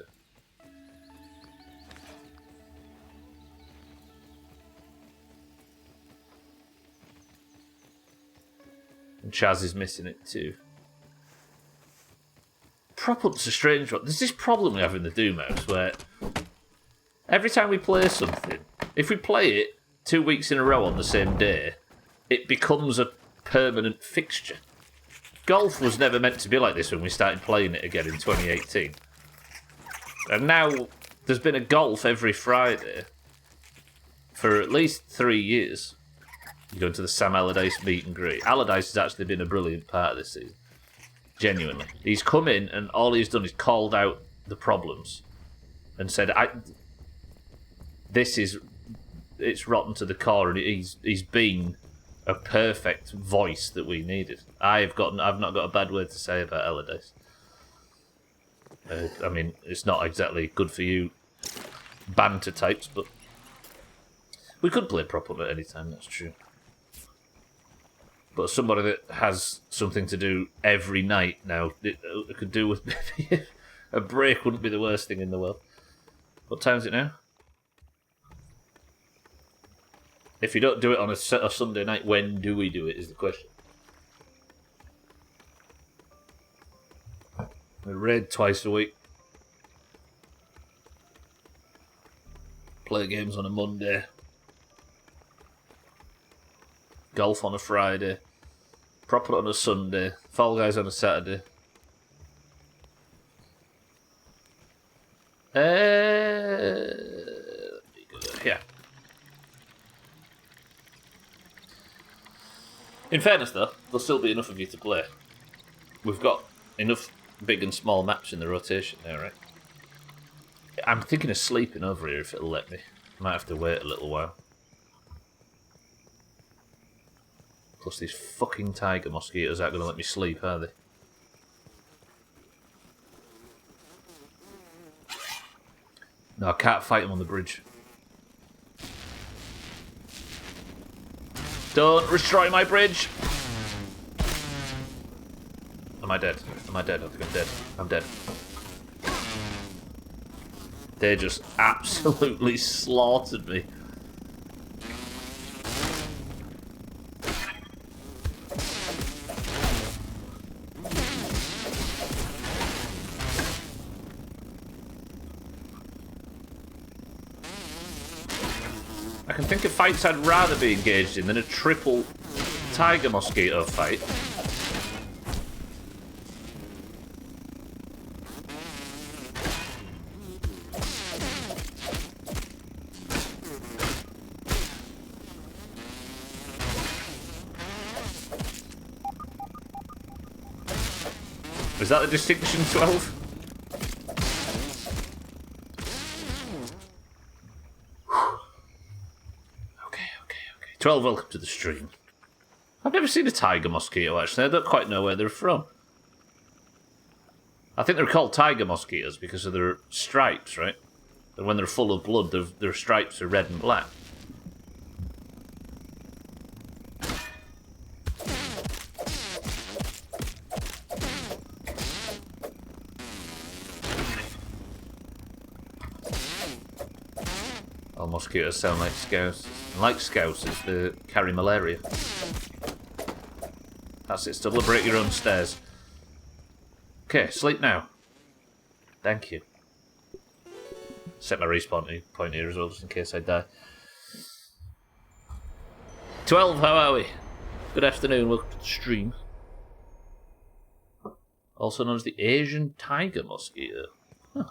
And Chaz is missing it too. Prop up's a strange one. There's this problem we have in the Doomhaus where every time we play something, if we play it 2 weeks in a row on the same day, it becomes a permanent fixture. Golf was never meant to be like this when we started playing it again in 2018. And now there's been a golf every Friday for at least 3 years. You go into the Sam Allardyce meet and greet. Allardyce has actually been a brilliant part of this season. Genuinely. He's come in and all he's done is called out the problems and said, it's rotten to the core, and he's been a perfect voice that we needed. I've not got a bad word to say about Allardyce. I mean, it's not exactly good for you banter types, but we could play proper at any time, that's true. But somebody that has something to do every night now, it could do with maybe a break wouldn't be the worst thing in the world. What time is it now? If you don't do it on a Sunday night, when do we do it, is the question. We raid twice a week. Play games on a Monday. Golf on a Friday. Proper on a Sunday. Fall Guys on a Saturday. Yeah. In fairness, though, there'll still be enough of you to play. We've got enough big and small maps in the rotation now, right? I'm thinking of sleeping over here if it'll let me. Might have to wait a little while. Plus these fucking tiger mosquitoes aren't going to let me sleep, are they? No, I can't fight them on the bridge. Don't destroy my bridge! Am I dead? Am I dead? I think I'm dead. I'm dead. They just absolutely slaughtered me. I can think of fights I'd rather be engaged in than a triple tiger mosquito fight. Is that the distinction 12? Okay. 12, welcome to the stream. I've never seen a tiger mosquito, actually. I don't quite know where they're from. I think they're called tiger mosquitoes because of their stripes, right? And when they're full of blood, their stripes are red and black. All mosquitoes sound like scousers. And like scousers, they carry malaria. That's it, Stubbler. Break your own stairs. Okay, sleep now. Thank you. Set my respawn point here as well, just in case I die. 12, how are we? Good afternoon, welcome to the stream. Also known as the Asian tiger mosquito. Huh.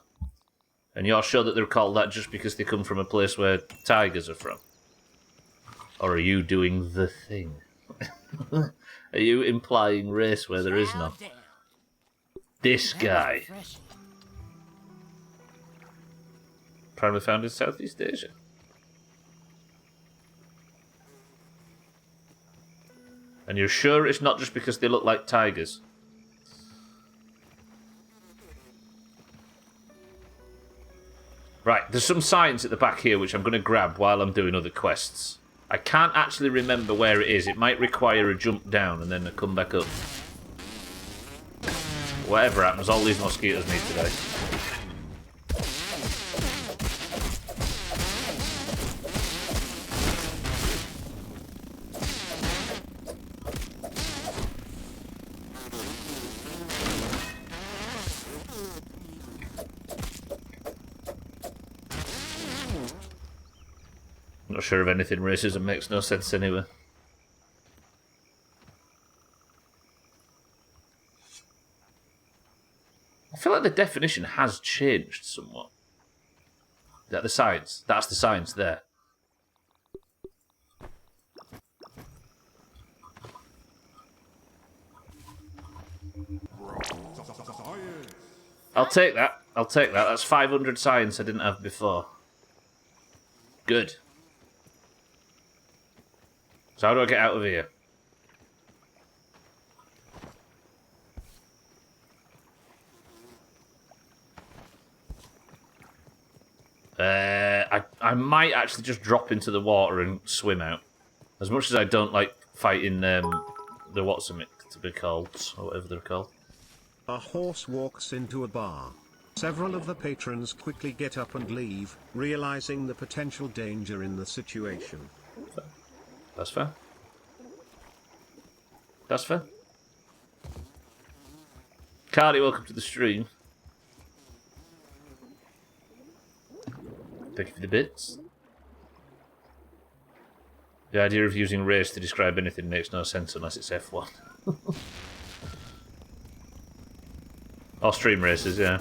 And you're sure that they're called that just because they come from a place where tigers are from? Or are you doing the thing? Are you implying race where there is none? This guy. Primarily found in Southeast Asia. And you're sure it's not just because they look like tigers? Right, there's some science at the back here which I'm going to grab while I'm doing other quests. I can't actually remember where it is. It might require a jump down and then a come back up. Whatever happens, all these mosquitoes need to die. Not sure if anything. Racism makes no sense anyway. I feel like the definition has changed somewhat. Is that the science? That's the science there. I'll take that. I'll take that. That's 500 science I didn't have before. Good. So how do I get out of here? I might actually just drop into the water and swim out. As much as I don't like fighting the what's-it to be called, or whatever they're called. A horse walks into a bar. Several of the patrons quickly get up and leave, realizing the potential danger in the situation. That's fair. That's fair. Cardi, welcome to the stream. Thank you for the bits. The idea of using race to describe anything makes no sense unless it's F1. Or stream races, yeah.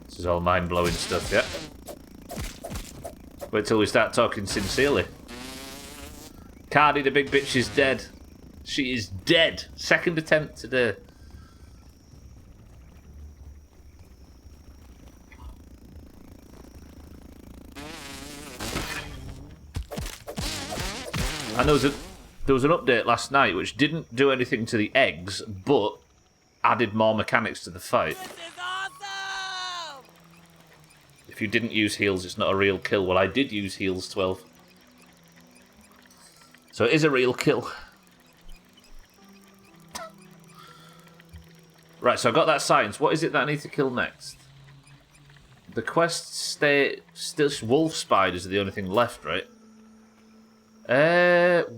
This is all mind-blowing stuff, yeah. Wait till we start talking sincerely. Cardi, the big bitch, is dead. She is dead. Second attempt today. And there was an update last night which didn't do anything to the eggs, but added more mechanics to the fight. This is awesome! If you didn't use heals, it's not a real kill. Well, I did use heals 12. So it is a real kill. Right, so I got that science. What is it that I need to kill next? The quests stay... Still, wolf spiders are the only thing left, right?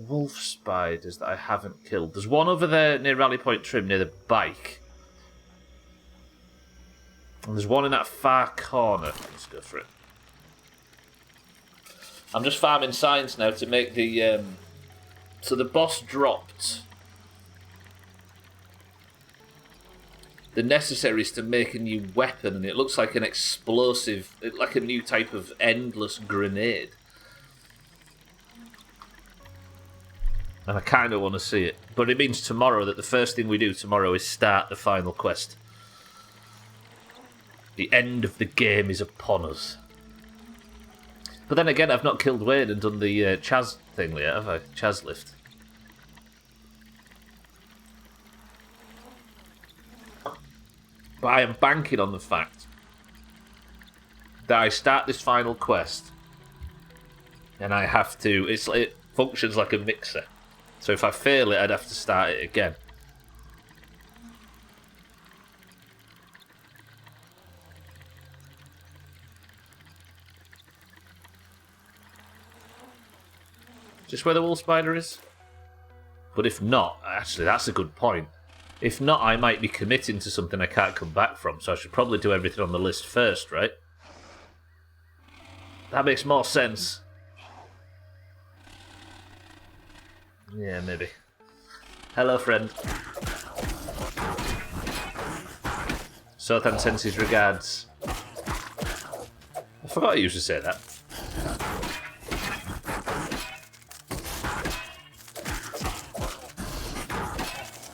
Wolf spiders that I haven't killed. There's one over there near Rally Point Trim, near the bike. And there's one in that far corner. Let's go for it. I'm just farming science now to make the... So the boss dropped... the necessaries to make a new weapon, and it looks like an explosive, like a new type of endless grenade. And I kind of want to see it. But it means tomorrow that the first thing we do tomorrow is start the final quest. The end of the game is upon us. But then again, I've not killed Wayne and done the Chaz thing yet, have I? Chaz lift. But I am banking on the fact that I start this final quest and I have to... It functions like a mixer. So if I fail it, I'd have to start it again. Just where the wolf spider is? But if not, actually, that's a good point. If not, I might be committing to something I can't come back from, so I should probably do everything on the list first, right? That makes more sense. Yeah, maybe. Hello, friend. Sothan sends his regards. I forgot I used to say that.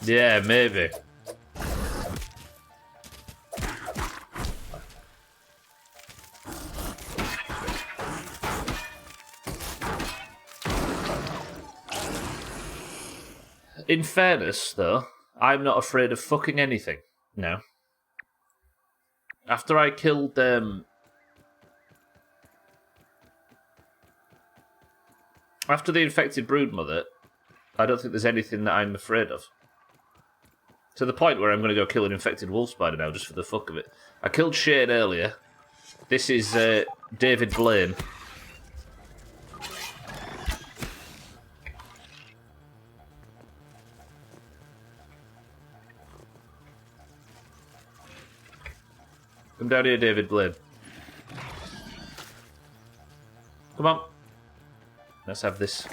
Yeah, maybe. In fairness, though, I'm not afraid of fucking anything. No. After I killed after the infected broodmother, I don't think there's anything that I'm afraid of. To the point where I'm going to go kill an infected wolf spider now, just for the fuck of it. I killed Shane earlier. This is David Blaine. Come down here, David Blaine. Come on. Let's have this.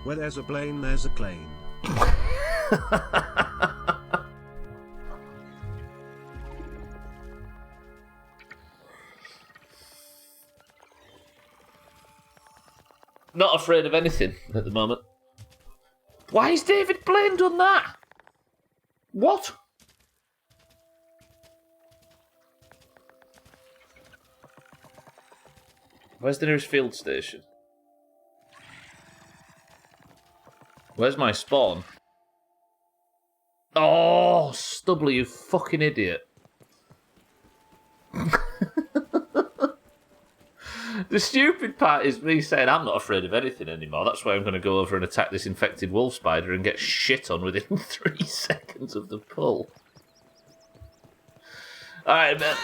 Where there's a Blaine, there's a claim. Not afraid of anything at the moment. Why has David Blaine done that? What? Where's the nearest field station? Where's my spawn? Oh, Stubbler, you fucking idiot. The stupid part is me saying I'm not afraid of anything anymore. That's why I'm going to go over and attack this infected wolf spider and get shit on within 3 seconds of the pull. Alright, man.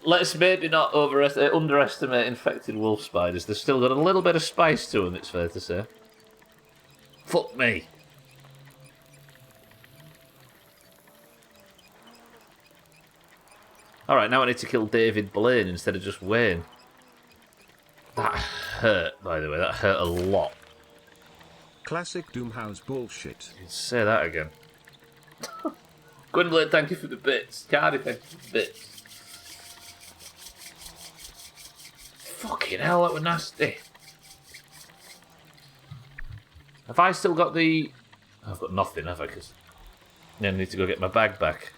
Let's maybe not underestimate infected wolf spiders. They've still got a little bit of spice to them, it's fair to say. Fuck me. Alright, now I need to kill David Blaine instead of just Wayne. That hurt, by the way. That hurt a lot. Classic Doomhaus bullshit. You say that again. Gwynblade, thank you for the bits. Cardi, thank you for the bits. Fucking hell, that was nasty. Have I still got the... I've got nothing, have I? Because I need to go get my bag back.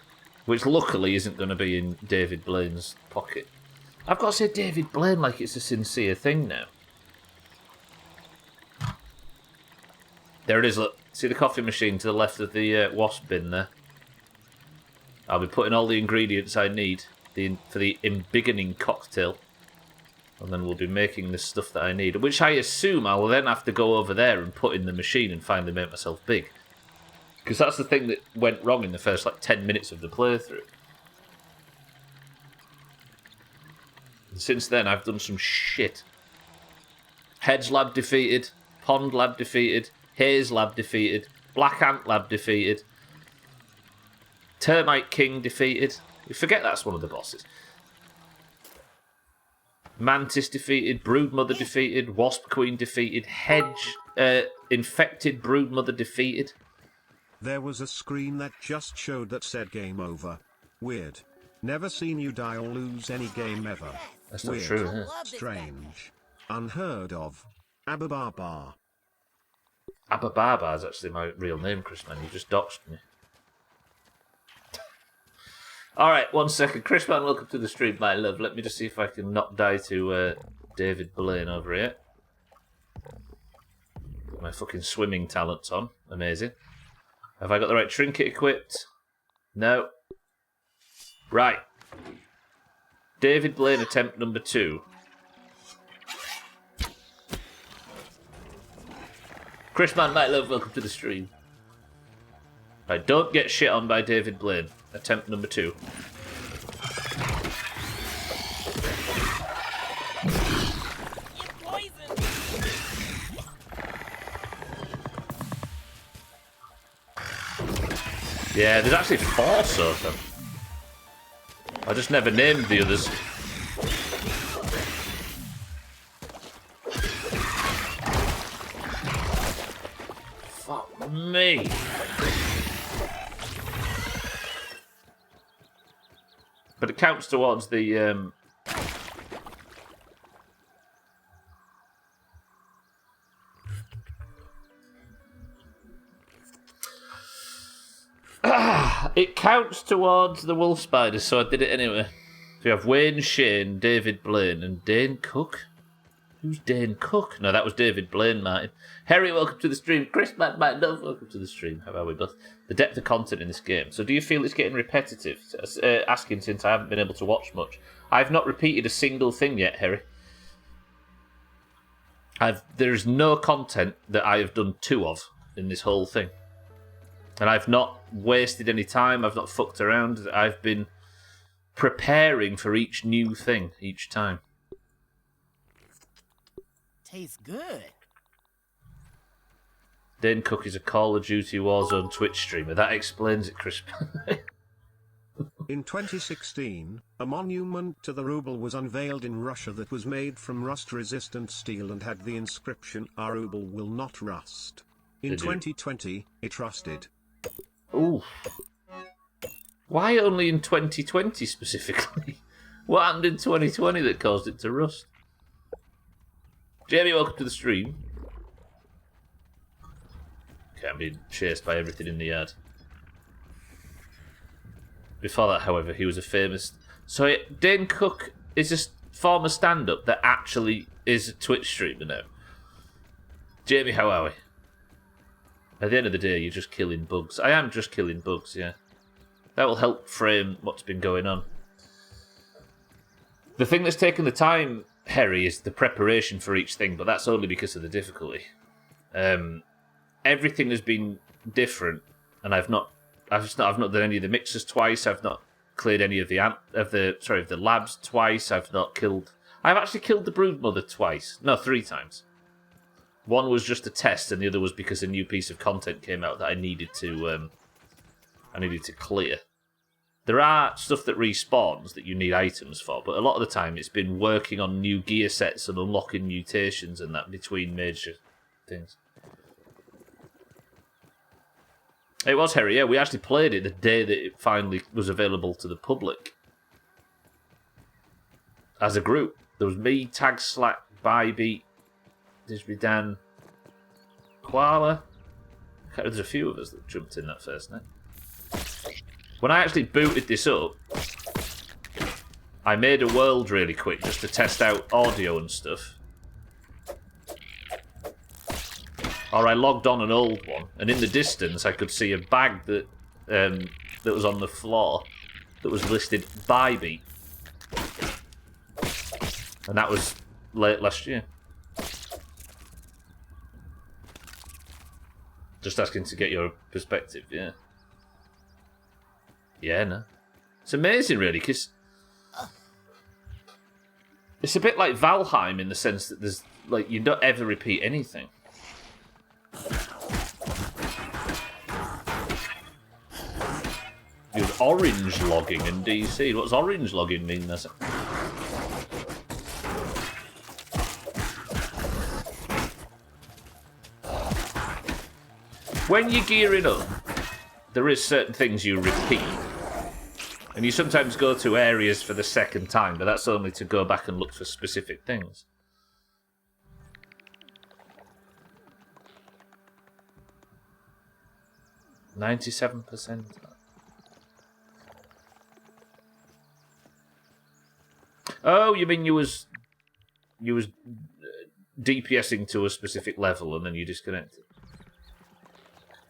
Which luckily isn't going to be in David Blaine's pocket. I've got to say David Blaine like it's a sincere thing now. There it is, look. See the coffee machine to the left of the wasp bin there? I'll be putting all the ingredients I need for the embiggening cocktail. And then we'll be making the stuff that I need. Which I assume I will then have to go over there and put in the machine and finally make myself big. Because that's the thing that went wrong in the first, 10 minutes of the playthrough. And since then, I've done some shit. Hedge Lab defeated. Pond Lab defeated. Haze Lab defeated. Black Ant Lab defeated. Termite King defeated. We forget that's one of the bosses. Mantis defeated. Broodmother defeated. Wasp Queen defeated. Infected Broodmother defeated. There was a screen that just showed that said game over. Weird. Never seen you die or lose any game ever. That's not Weird. true, huh? Strange. Unheard of. Abababa. Abba is actually my real name, Chris, man. You just doxed me. Alright, 1 second. Chris, man, welcome to the stream, my love. Let me just see if I can not die to David Blaine over here. Got my fucking swimming talents on. Amazing. Have I got the right trinket equipped? No. Right. David Blaine attempt number 2. Chris, man, my love, welcome to the stream. Right, don't get shit on by David Blaine. Attempt number 2. Yeah, there's actually 4 so far. I just never named the others. Fuck me. But it counts towards the it counts towards the wolf spiders, so I did it anyway. So you have Wayne Shane, David Blaine, and Dane Cook. Who's Dane Cook? No, that was David Blaine, Martin. Harry, welcome to the stream. Chris, Matt, Dove, welcome to the stream. How are we both? The depth of content in this game. So do you feel it's getting repetitive? Asking since I haven't been able to watch much. I've not repeated a single thing yet, Harry. There's no content that I have done 2 of in this whole thing. And I've not wasted any time. I've not fucked around. I've been preparing for each new thing each time. Tastes good. Dane Cook is a Call of Duty Warzone Twitch streamer. That explains it, Chris. In 2016, a monument to the ruble was unveiled in Russia that was made from rust-resistant steel and had the inscription, "Our ruble will not rust." In 2020, it rusted. Ooh. Why only in 2020 specifically? What happened in 2020 that caused it to rust? Jamie, welcome to the stream. Can't be chased by everything in the yard. Before that, however, he was a famous... So Dane Cook is a former stand-up that actually is a Twitch streamer now. Jamie, how are we? At the end of the day, you're just killing bugs. I am just killing bugs, yeah. That will help frame what's been going on. The thing that's taken the time, Harry, is the preparation for each thing, but that's only because of the difficulty. Everything has been different, and I've not done any of the mixers twice. I've not cleared any of the labs twice. I've actually killed the broodmother twice. No, 3 times. One was just a test, and the other was because a new piece of content came out that I needed to clear. There are stuff that respawns that you need items for, but a lot of the time it's been working on new gear sets and unlocking mutations and that between major things. It was Harry, yeah. We actually played it the day that it finally was available to the public. As a group. There was me, Tag Slack, Bybeat, Disby Dan, Koala. There's a few of us that jumped in that first night. When I actually booted this up, I made a world really quick just to test out audio and stuff. Or I logged on an old one, and in the distance I could see a bag that was on the floor that was listed Bybeat. And that was late last year. Just asking to get your perspective, yeah. Yeah, no. It's amazing, really, because it's a bit like Valheim in the sense that there's, like, you don't ever repeat anything. You're orange logging in DC. What does orange logging mean? That's when you're gearing up, there is certain things you repeat. And you sometimes go to areas for the second time, but that's only to go back and look for specific things. 97%. Oh, you mean you was DPSing to a specific level and then you disconnected?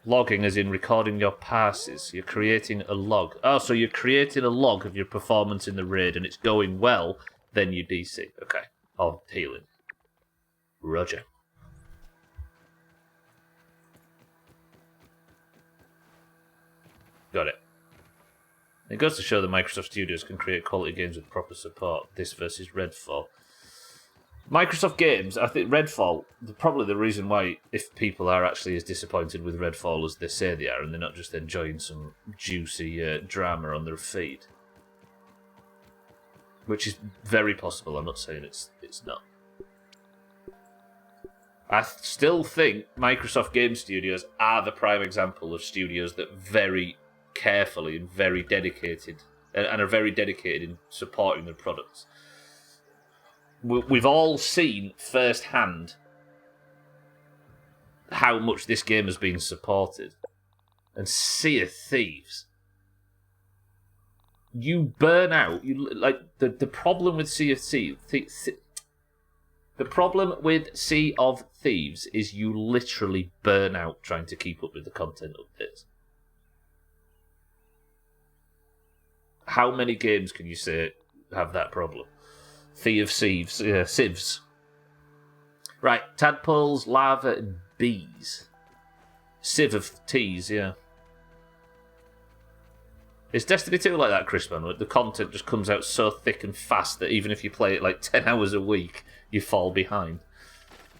Logging as in recording your passes. You're creating a log. Oh, so you're creating a log of your performance in the raid and it's going well, then you DC. Okay. Or healing. Roger. Got it. It goes to show that Microsoft Studios can create quality games with proper support. This versus Redfall. Microsoft games, I think Redfall, probably the reason why, if people are actually as disappointed with Redfall as they say they are, and they're not just enjoying some juicy drama on their feed. Which is very possible, I'm not saying it's not. I still think Microsoft Game Studios are the prime example of studios that very carefully and very dedicated, and are very dedicated in supporting their products. We've all seen firsthand how much this game has been supported. And Sea of Thieves, you burn out. The problem with Sea of Thieves, the problem with Sea of Thieves is you literally burn out trying to keep up with the content updates. How many games can you say have that problem? Sieves. Right, tadpoles, lava, and bees. Sieve of teas, yeah. Is Destiny 2 like that, Chris, man? The content just comes out so thick and fast that even if you play it like 10 hours a week, you fall behind.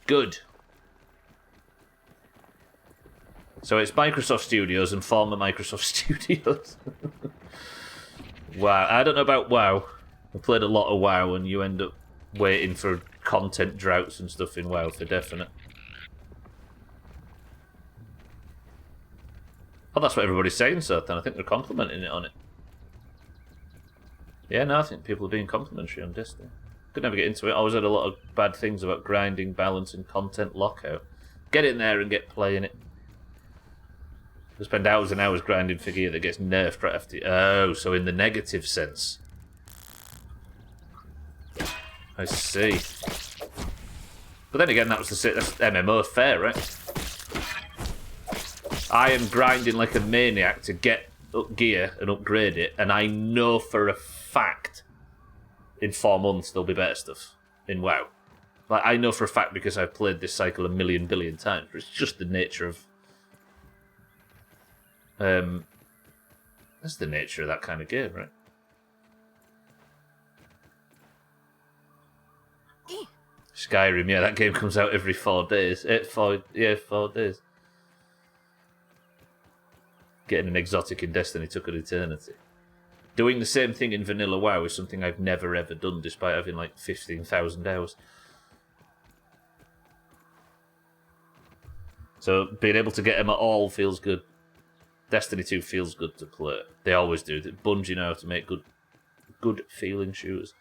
Good. So it's Microsoft Studios and former Microsoft Studios. Wow, I don't know about WoW. I played a lot of WoW and you end up waiting for content droughts and stuff in WoW for definite. Oh, that's what everybody's saying, so then I think they're complimenting it on it. Yeah, no, I think people are being complimentary on Destiny. Could never get into it. I always heard a lot of bad things about grinding, balance, and content lockout. Get in there and get playing it. I spend hours and hours grinding for gear that gets nerfed right after. Oh, so in the negative sense. I see. But then again, that's MMO fair, right? I am grinding like a maniac to get up gear and upgrade it, and I know for a fact in 4 months there'll be better stuff in WoW. Like, I know for a fact because I've played this cycle a million billion times. It's just the nature of that's the nature of that kind of game, right? Skyrim, yeah, that game comes out every 4 days. 4 days. Getting an exotic in Destiny took an eternity. Doing the same thing in vanilla WoW is something I've never ever done, despite having like 15,000 hours. So being able to get them at all feels good. Destiny 2 feels good to play. They always do. Bungie know how to make good feeling shooters.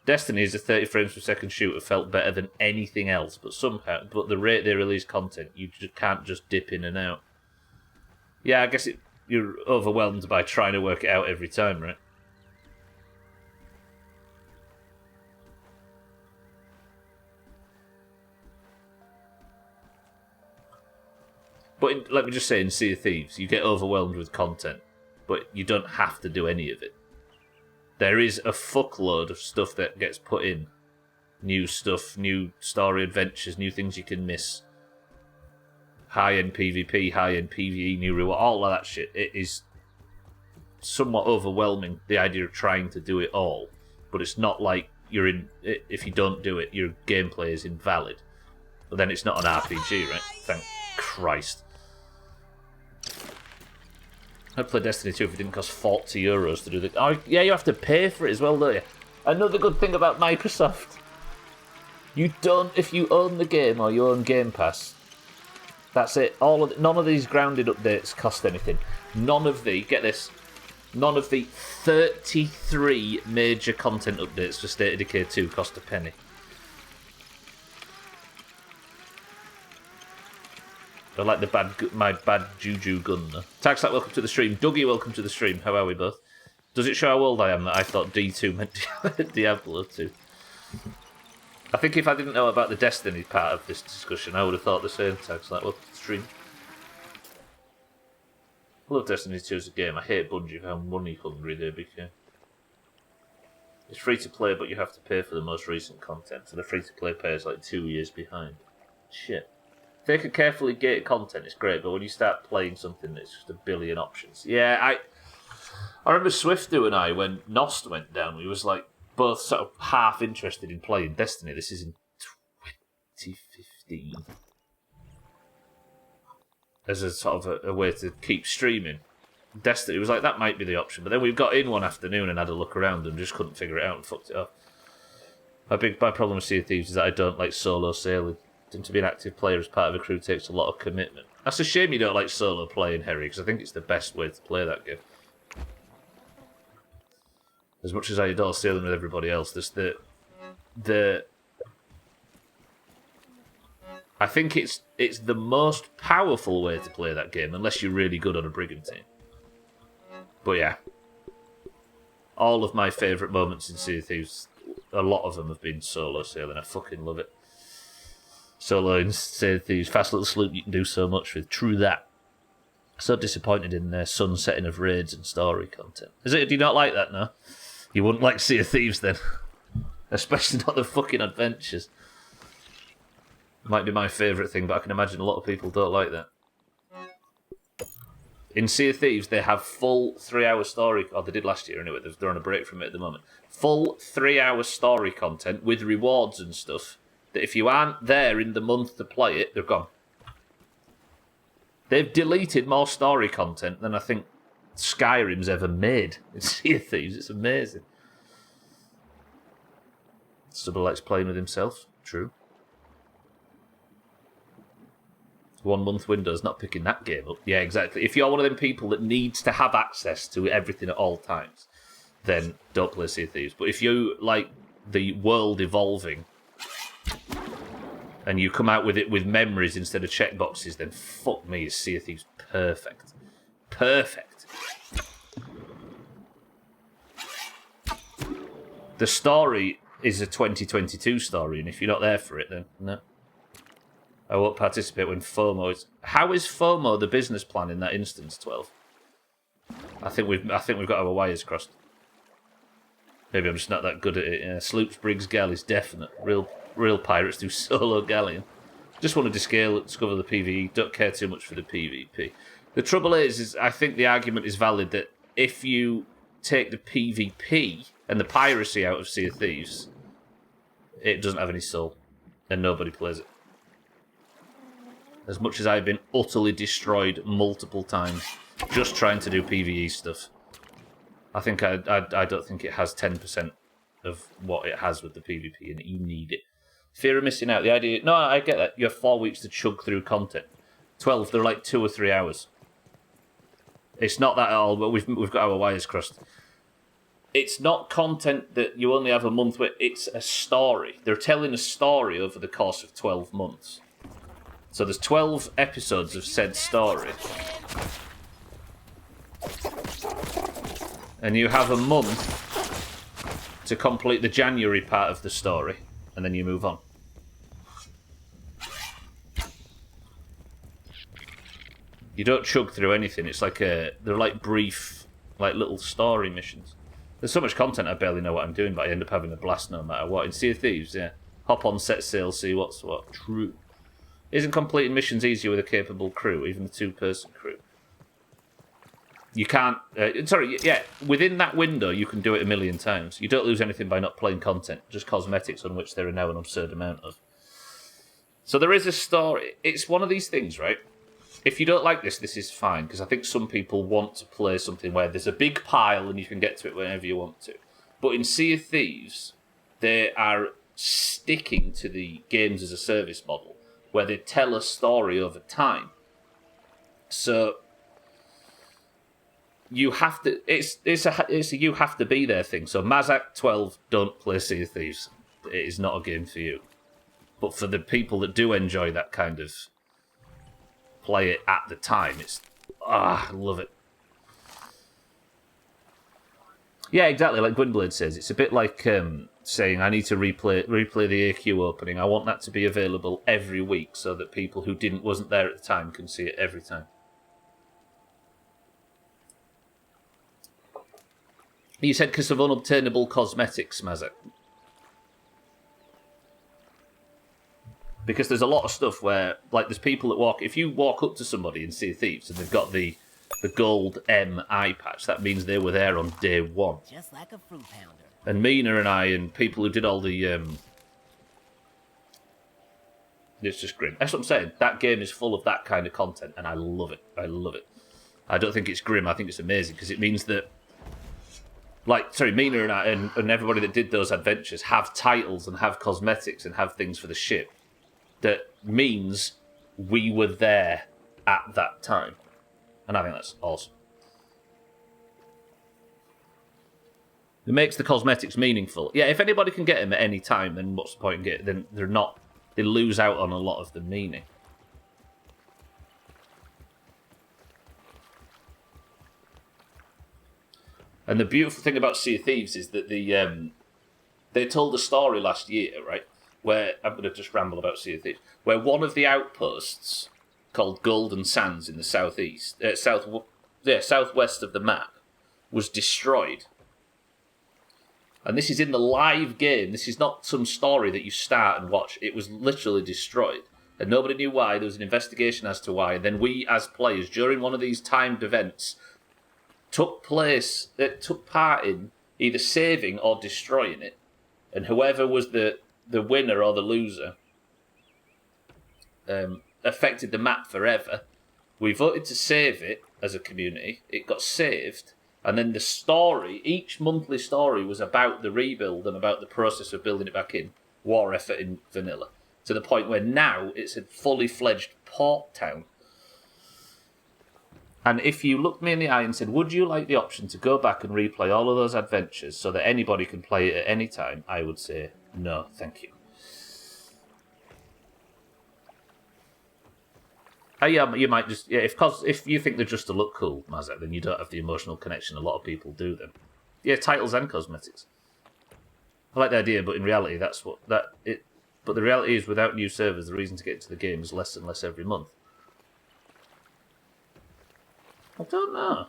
Destiny is a 30 frames per second shooter, felt better than anything else, but the rate they release content, you just can't just dip in and out. Yeah, I guess you're overwhelmed by trying to work it out every time, right? But let me just say, in Sea of Thieves, you get overwhelmed with content, but you don't have to do any of it. There is a fuckload of stuff that gets put in. New stuff, new story adventures, new things you can miss. High-end PvP, high-end PvE, new reward, all of that shit. It is somewhat overwhelming, the idea of trying to do it all. But it's not like if you don't do it, your gameplay is invalid. But then it's not an RPG, right? Thank Christ. I'd play Destiny 2 if it didn't cost €40 to do the... Oh, yeah, you have to pay for it as well, don't you? Another good thing about Microsoft. You don't... If you own the game or you own Game Pass, that's it. None of these grounded updates cost anything. Get this, none of the 33 major content updates for State of Decay 2 cost a penny. I like my bad juju gun, though. Taxlat, welcome to the stream. Dougie, welcome to the stream. How are we both? Does it show how old I am that I thought D2 meant Diablo 2? I think if I didn't know about the Destiny part of this discussion, I would have thought the same. Taxlat, welcome to the stream. I love Destiny 2 as a game. I hate Bungie for how money hungry they became. It's free to play, but you have to pay for the most recent content. So the free to play player is like 2 years behind. Shit. If they could carefully gate content, it's great, but when you start playing something that's just a billion options. Yeah, I remember Swifto and I, when Nost went down, we was like both sort of half interested in playing Destiny. This is in 2015. As a sort of a way to keep streaming. Destiny was like, that might be the option. But then we got in one afternoon and had a look around and just couldn't figure it out and fucked it up. My problem with Sea of Thieves is that I don't like solo sailing. And to be an active player as part of a crew takes a lot of commitment. That's a shame you don't like solo playing, Harry, because I think it's the best way to play that game. As much as I adore sailing with everybody else, there's I think it's the most powerful way to play that game, unless you're really good on a brigantine. But yeah, all of my favourite moments in Sea of Thieves, a lot of them have been solo sailing. I fucking love it. Solo in Sea of Thieves, fast little sloop you can do so much with. True that. So disappointed in their sunsetting of raids and story content. Do you not like that, no? You wouldn't like Sea of Thieves then? Especially not the fucking adventures. Might be my favourite thing, but I can imagine a lot of people don't like that. In Sea of Thieves, they have full 3-hour story... Oh, they did last year anyway. They're on a break from it at the moment. Full 3-hour story content with rewards and stuff that if you aren't there in the month to play it, they're gone. They've deleted more story content than I think Skyrim's ever made in Sea of Thieves. It's amazing. Stubbler likes playing with himself. True. 1 month Windows, not picking that game up. Yeah, exactly. If you're one of them people that needs to have access to everything at all times, then don't play Sea of Thieves. But if you like the world evolving and you come out with it with memories instead of checkboxes, then fuck me, is Sea of Thieves perfect. Perfect. The story is a 2022 story, and if you're not there for it, then no. I won't participate when FOMO is... How is FOMO the business plan in that instance, 12? I think we've got our wires crossed. Maybe I'm just not that good at it. Yeah, Sloops, Briggs, Gal is definite. Real pirates do solo galleon. Just want to discover the PvE. Don't care too much for the PvP. The trouble is I think the argument is valid that if you take the PvP and the piracy out of Sea of Thieves, it doesn't have any soul, and nobody plays it. As much as I've been utterly destroyed multiple times just trying to do PvE stuff, I think I don't think it has 10% of what it has with the PvP, and you need it. Fear of missing out. The idea... No, I get that. You have 4 weeks to chug through content. 12, they're like 2 or 3 hours. It's not that at all, but we've got our wires crossed. It's not content that you only have a month with. It's a story. They're telling a story over the course of 12 months. So there's 12 episodes of said story. And you have a month to complete the January part of the story, and then you move on. You don't chug through anything. It's like they're like brief, like little story missions. There's so much content I barely know what I'm doing, but I end up having a blast no matter what. In Sea of Thieves, yeah. Hop on, set sail, see what's what. True. Isn't completing missions easier with a capable crew, even the 2-person crew? You can't... within that window, you can do it a million times. You don't lose anything by not playing content, just cosmetics on which there are now an absurd amount of. So there is a story. It's one of these things, right? If you don't like this is fine, because I think some people want to play something where there's a big pile and you can get to it whenever you want to. But in Sea of Thieves, they are sticking to the games as a service model, where they tell a story over time. So you have to. It's a you have to be there thing. So Mazak 12, don't play Sea of Thieves. It is not a game for you. But for the people that do enjoy that kind of play it at the time. I love it. Yeah, exactly. Like Gwynblade says, it's a bit like saying I need to replay the AQ opening. I want that to be available every week so that people who wasn't there at the time can see it every time. You said because of unobtainable cosmetics, Mazak. Because there's a lot of stuff where, like, there's people that if you walk up to somebody in Sea of Thieves and they've got the gold M eye patch, that means they were there on day one. Just like a fruit pounder. And Mina and I and people who did all the... it's just grim. That's what I'm saying. That game is full of that kind of content, and I love it. I love it. I don't think it's grim. I think it's amazing, because it means that... Mina and I and everybody that did those adventures have titles and have cosmetics and have things for the ship. That means we were there at that time. And I think that's awesome. It makes the cosmetics meaningful. Yeah, if anybody can get them at any time, then what's the point in getting them? Then they lose out on a lot of the meaning. And the beautiful thing about Sea of Thieves is that they told a story last year, right? Where, I'm going to just ramble about Sea of Thieves, where one of the outposts, called Golden Sands in the southwest of the map, was destroyed. And this is in the live game. This is not some story that you start and watch. It was literally destroyed. And nobody knew why. There was an investigation as to why. And then we, as players, during one of these timed events, took part in either saving or destroying it. And whoever was the winner or the loser affected the map forever. We voted to save it as a community. It got saved. And then the story, each monthly story, was about the rebuild and about the process of building it back in. War effort in vanilla. To the point where now it's a fully fledged port town. And if you looked me in the eye and said, would you like the option to go back and replay all of those adventures so that anybody can play it at any time, I would say, no, thank you. Yeah, you might just... Yeah, if you think they're just to look cool, Mazak, then you don't have the emotional connection. A lot of people do them. Yeah, titles and cosmetics. I like the idea, but in reality, that's what... But the reality is, without new servers, the reason to get into the game is less and less every month. I don't know.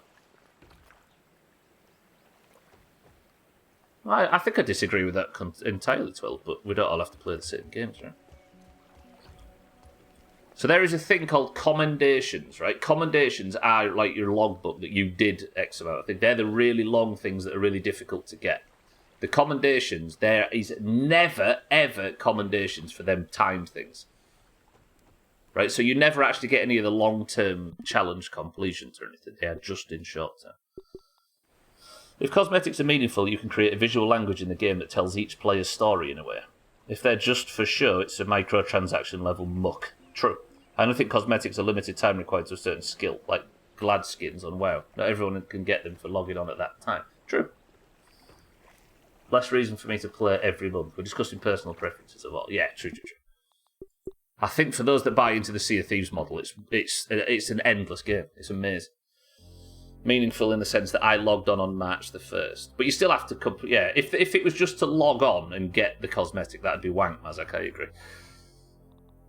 I think I disagree with that entirely, 12, but we don't all have to play the same games, right? So there is a thing called commendations, right? Commendations are like your logbook that you did X amount. I think they're the really long things that are really difficult to get. The commendations, there is never, ever commendations for them timed things. Right? So you never actually get any of the long-term challenge completions or anything. They are just in short term. If cosmetics are meaningful, you can create a visual language in the game that tells each player's story in a way. If they're just for show, it's a microtransaction level muck. True. I don't think cosmetics are limited time required to a certain skill, like glad skins on WoW. Not everyone can get them for logging on at that time. True. Less reason for me to play every month. We're discussing personal preferences of all. Yeah, true. I think for those that buy into the Sea of Thieves model, it's an endless game. It's amazing. Meaningful in the sense that I logged on March the 1st. But you still have to... Yeah, if it was just to log on and get the cosmetic, that'd be wank, Mazak, I agree.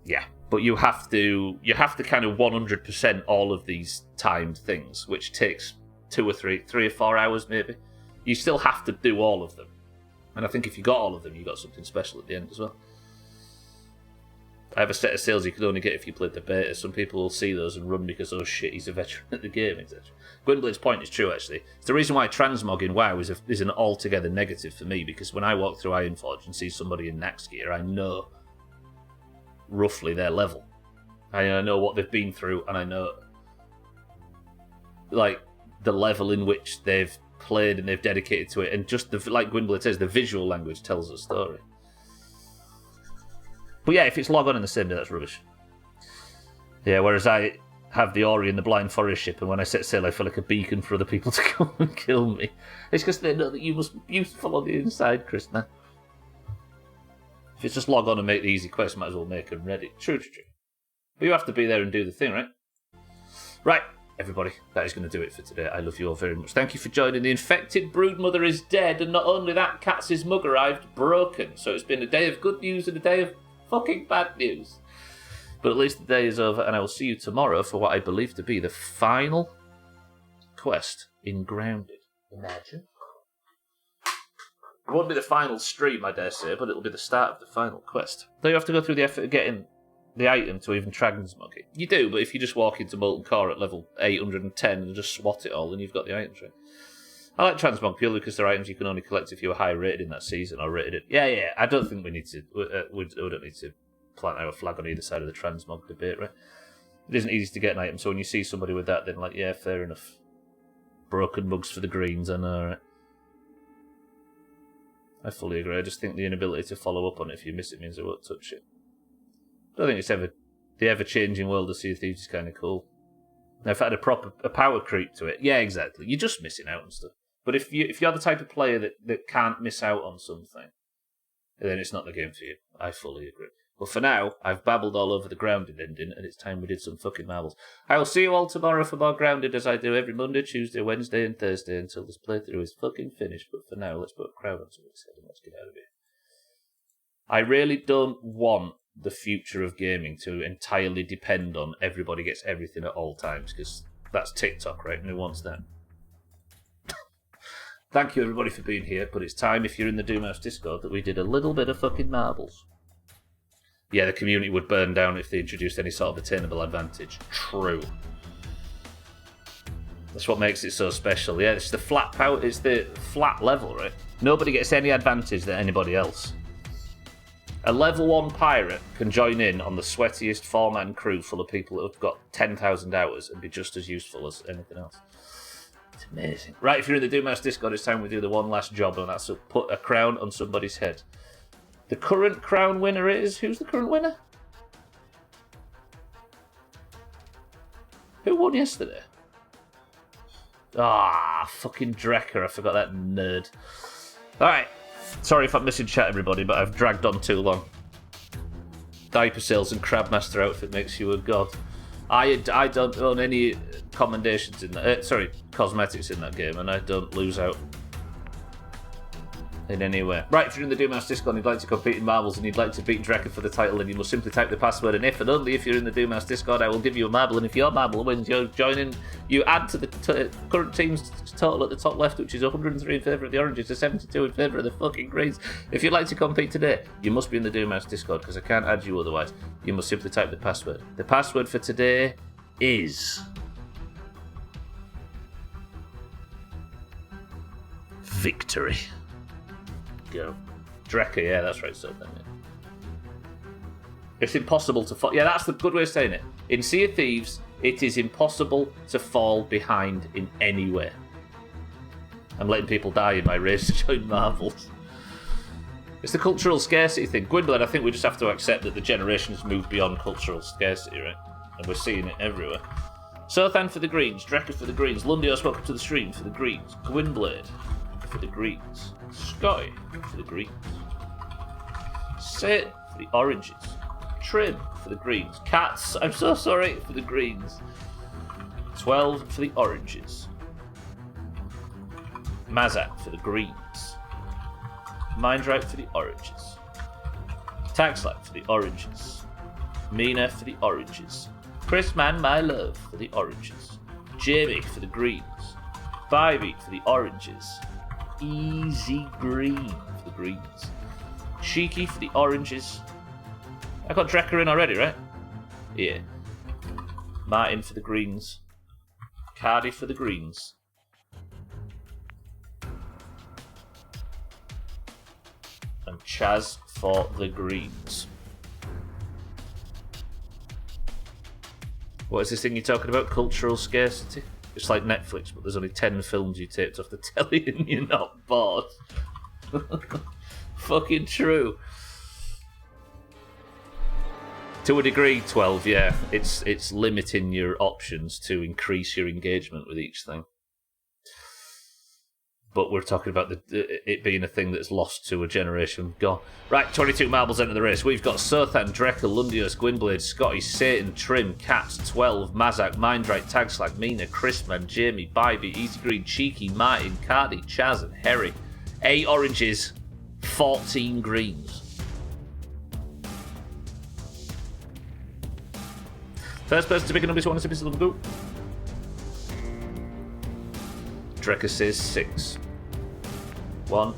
Yeah, but you have to kind of 100% all of these timed things, which takes 2 or 3 or 4 hours maybe. You still have to do all of them. And I think if you got all of them, you got something special at the end as well. I have a set of sales you could only get if you played the beta. Some people will see those and run because, oh shit, he's a veteran at the game, etc. Gwynblade's point is true, actually. It's the reason why transmog in WoW is an altogether negative for me, because when I walk through Ironforge and see somebody in Nax gear, I know roughly their level. I know what they've been through, and I know like the level in which they've played and they've dedicated to it, and just like Gwynblade says, the visual language tells a story. But yeah, if it's log on in the same day, that's rubbish. Yeah, whereas I have the Ori and the Blind Forest ship, and when I set sail, I feel like a beacon for other people to come and kill me. It's because they know that you must be useful on the inside, Chris, man. If it's just log on and make the easy quest, might as well make them ready. True. But you have to be there and do the thing, right? Right, everybody, that is going to do it for today. I love you all very much. Thank you for joining. The infected broodmother is dead, and not only that, Katz's mug arrived broken. So it's been a day of good news and a day of fucking bad news. But at least the day is over, and I will see you tomorrow for what I believe to be the final quest in Grounded. Imagine. It won't be the final stream, I dare say, but it'll be the start of the final quest. Though you have to go through the effort of getting the item to even transmog it. You do, but if you just walk into Molten Core at level 810 and just swat it all, then you've got the items, right? I like transmog purely because they're items you can only collect if you were high rated in that season or rated it. Yeah, I don't think we need to. We don't need to plant our flag on either side of the transmog debate, right? It isn't easy to get an item, so when you see somebody with that, then like, yeah, fair enough. Broken mugs for the greens, I know, right? I fully agree. I just think the inability to follow up on it if you miss it means I won't touch it. I don't think it's ever... The ever-changing world of Sea of Thieves is kind of cool. Now, if I had a power creep to it, yeah, exactly. You're just missing out on stuff. But if you're the type of player that can't miss out on something, then it's not the game for you. I fully agree. But for now, I've babbled all over the Grounded ending, and it's time we did some fucking marbles. I will see you all tomorrow for more Grounded, as I do every Monday, Tuesday, Wednesday, and Thursday until this playthrough is fucking finished. But for now, let's put a crowd on somebody's head and let's get out of here. I really don't want the future of gaming to entirely depend on everybody gets everything at all times, because that's TikTok, right? And who wants that? Thank you, everybody, for being here, but it's time, if you're in the Doomhaus Discord, that we did a little bit of fucking marbles. Yeah, the community would burn down if they introduced any sort of attainable advantage. True. That's what makes it so special. Yeah, it's the flat power. It's the flat level, right? Nobody gets any advantage than anybody else. A level 1 pirate can join in on the sweatiest 4-man crew full of people that have got 10,000 hours and be just as useful as anything else. It's amazing. Right, if you're in the Doomhaus Discord, it's time we do the one last job, and that's to put a crown on somebody's head. The current crown winner is... Who's the current winner? Who won yesterday? Fucking Drecker. I forgot that nerd. Alright. Sorry if I'm missing chat, everybody, but I've dragged on too long. Diaper sales and Crabmaster outfit makes you a god. I don't own any commendations in that... cosmetics in that game, and I don't lose out in any way. Right, if you're in the Doomhaus Discord and you'd like to compete in marbles and you'd like to beat Drecker for the title, then you must simply type the password, and if and only if you're in the Doomhaus Discord, I will give you a marble, and if your marble wins, you add to the current team's total at the top left, which is 103 in favour of the oranges to 72 in favour of the fucking greens. If you'd like to compete today, you must be in the Doomhaus Discord, because I can't add you otherwise. You must simply type the password. The password for today is... victory. Go. Drecker, yeah, that's right, so then. Yeah. It's impossible to fall. Yeah, that's the good way of saying it. In Sea of Thieves, it is impossible to fall behind in any way. I'm letting people die in my race to join marbles. It's the cultural scarcity thing. Gwynplaine, I think we just have to accept that the generations move beyond cultural scarcity, right? And we're seeing it everywhere. Sothan for the greens, Drecker for the greens, Lundios, welcome to the stream for the greens, Gwynblade for the greens, Scotty for the greens, Satan for the oranges, Trim for the greens, Cats, I'm so sorry, for the greens, 12 for the oranges, Mazak for the greens, Mindripe for the oranges, Taxlap for the oranges, Mina for the oranges, Chris Man My Love for the oranges, Jamie for the greens, Bybeat for the oranges, Easy Green for the greens, Cheeky for the oranges. I got Drecker in already, right? Yeah. Martin for the greens, Cardi for the greens, and Chaz for the greens. What is this thing you're talking about? Cultural scarcity? It's like Netflix, but there's only 10 films you taped off the telly and you're not bored. Fucking true. To a degree, 12, yeah. It's limiting your options to increase your engagement with each thing. But we're talking about it being a thing that's lost to a generation gone. Right, 22 marbles enter the race. We've got Sothan, Drecker, Lundios, Gwynblade, Scotty, Satan, Trim, Cats, 12, Mazak, Mindrite, Tagslag, Mina, Chrisman, Jamie, Bybee, Easy Green, Cheeky, Martin, Cardi, Chaz, and Harry. 8 oranges, 14 greens. First person to pick a number 1 is a piece of the boot. Drecker says 6. 1,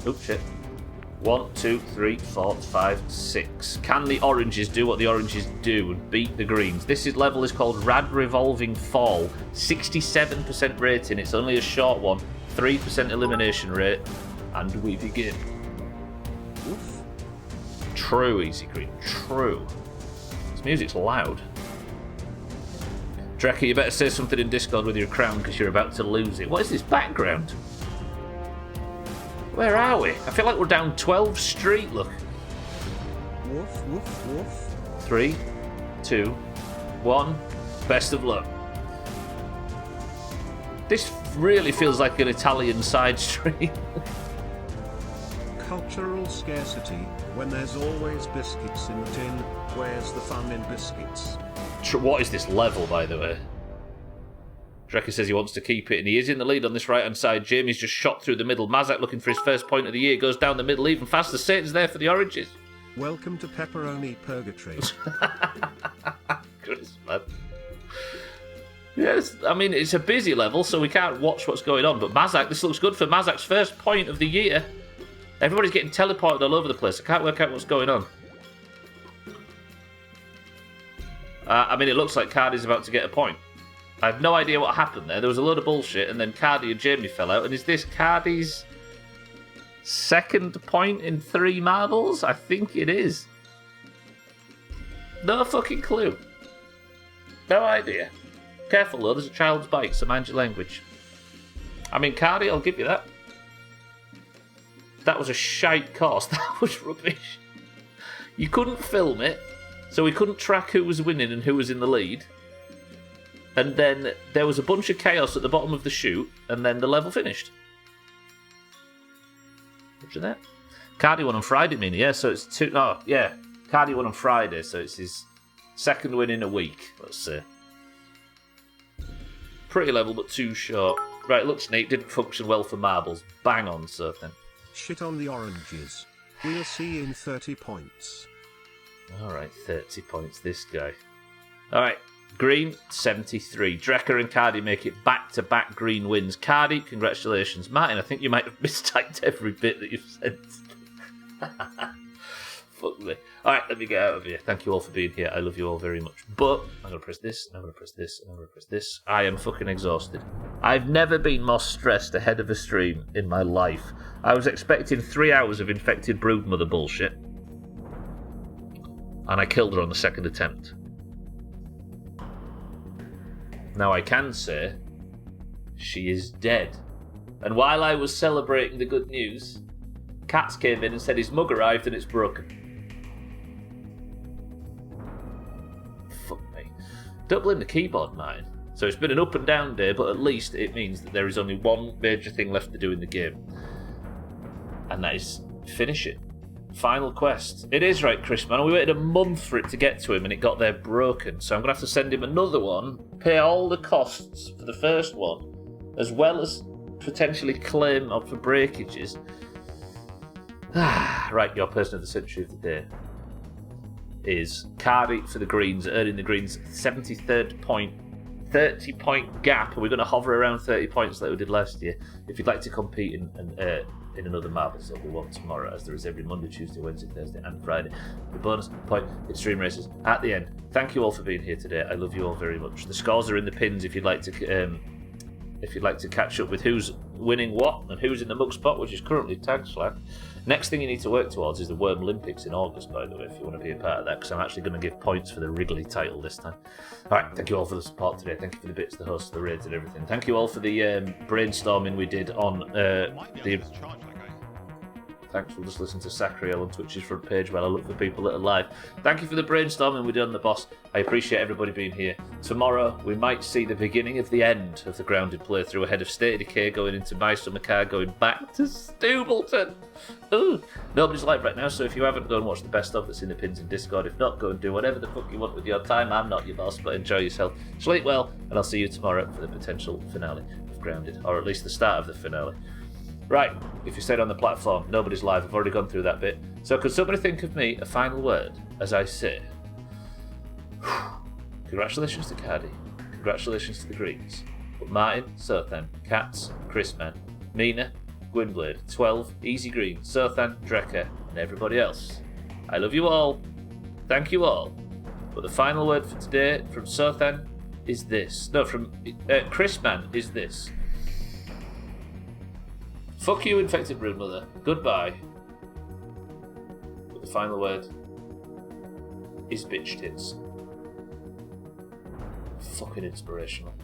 2, 3, 4, 5, 6. Can the oranges do what the oranges do and beat the greens? This level is called Rad Revolving Fall. 67% rating. It's only a short one. 3% elimination rate. And we begin. Oof. True, Easy Green. True. This music's loud. Drecker, you better say something in Discord with your crown because you're about to lose it. What is this background? Where are we? I feel like we're down 12th Street, look. Woof, woof, woof. 3, 2, 1. Best of luck. This really feels like an Italian side street. Cultural scarcity. When there's always biscuits in the tin, where's the fun in biscuits? What is this level, by the way? Drecker says he wants to keep it, and he is in the lead on this right-hand side. Jamie's just shot through the middle. Mazak looking for his first point of the year. Goes down the middle even faster. Satan's there for the oranges. Welcome to pepperoni purgatory. Goodness, man. Yes, I mean, it's a busy level, so we can't watch what's going on. But Mazak, this looks good for Mazak's first point of the year. Everybody's getting teleported all over the place. I can't work out what's going on. I mean, it looks like Cardi's about to get a point. I have no idea what happened there. There was a load of bullshit, and then Cardi and Jamie fell out. And is this Cardi's second point in 3 marbles? I think it is. No fucking clue. No idea. Careful, though. There's a child's bike, so mind your language. I mean, Cardi, I'll give you that. That was a shite course. That was rubbish. You couldn't film it. So we couldn't track who was winning and who was in the lead. And then there was a bunch of chaos at the bottom of the chute, and then the level finished. Imagine that. Cardi won on Friday, Mina. Yeah, so it's 2... Oh, yeah. Cardi won on Friday, so it's his second win in a week, let's say. Pretty level, but too short. Right, looks neat. Didn't function well for marbles. Bang on, so then. Shit on the oranges. We'll see in 30 points. Alright, 30 points, this guy. Alright, green, 73. Drecker and Cardi make it back-to-back green wins. Cardi, congratulations. Martin, I think you might have mistyped every bit that you've said. Fuck me. Alright, let me get out of here. Thank you all for being here. I love you all very much. But, I'm going to press this, and I'm going to press this, and I'm going to press this. I am fucking exhausted. I've never been more stressed ahead of a stream in my life. I was expecting 3 hours of infected broodmother bullshit. And I killed her on the second attempt. Now I can say, she is dead. And while I was celebrating the good news, Cats came in and said his mug arrived and it's broken. Fuck me. Doubling the keyboard, mine. So it's been an up and down day, but at least it means that there is only one major thing left to do in the game. And that is finish it. Final quest. It is right, Chris, man. We waited a month for it to get to him and it got there broken. So I'm going to have to send him another one, pay all the costs for the first one, as well as potentially claim for breakages. Right, your person of the century of the day is Cardi for the greens, earning the greens 73rd point, 30 point gap. We're going to hover around 30 points like we did last year. If you'd like to compete in another marbles, there'll be one tomorrow, as there is every Monday, Tuesday, Wednesday, Thursday and Friday. The bonus point extreme races at the end. Thank you all for being here today. I love you all very much. The scores are in the pins if you'd like to catch up with who's winning what and who's in the mug spot, which is currently Tag Slack. Next thing you need to work towards is the Worm Olympics in August, by the way, if you want to be a part of that, because I'm actually going to give points for the Wrigley title this time. Alright, thank you all for the support today. Thank you for the bits, the hosts, the raids and everything. Thank you all for the brainstorming we did on the... Thanks for just listening to Sacriel on Twitch's front page while I look for people that are live. Thank you for the brainstorming we did on the boss. I appreciate everybody being here. Tomorrow, we might see the beginning of the end of the Grounded playthrough ahead of State of Decay going into My Summer Car, going back to Stubleton. Ooh. Nobody's live right now, so if you haven't, go and watch the best of that's in the pins in Discord. If not, go and do whatever the fuck you want with your time. I'm not your boss, but enjoy yourself. Sleep well, and I'll see you tomorrow for the potential finale of Grounded, or at least the start of the finale. Right, if you stayed on the platform, nobody's live. I've already gone through that bit. So could somebody think of me a final word as I say, congratulations to Cardi, congratulations to the Greens, but Martin, Sothan, Katz, Chrisman, Mina, Gwynblade, 12, Easy Green, Sothan, Drecker, and everybody else. I love you all. Thank you all. But the final word for today from Sothan is this. No, from Chrisman is this. Fuck you, infected broodmother. Goodbye. But the final word is bitch tits. Fucking inspirational.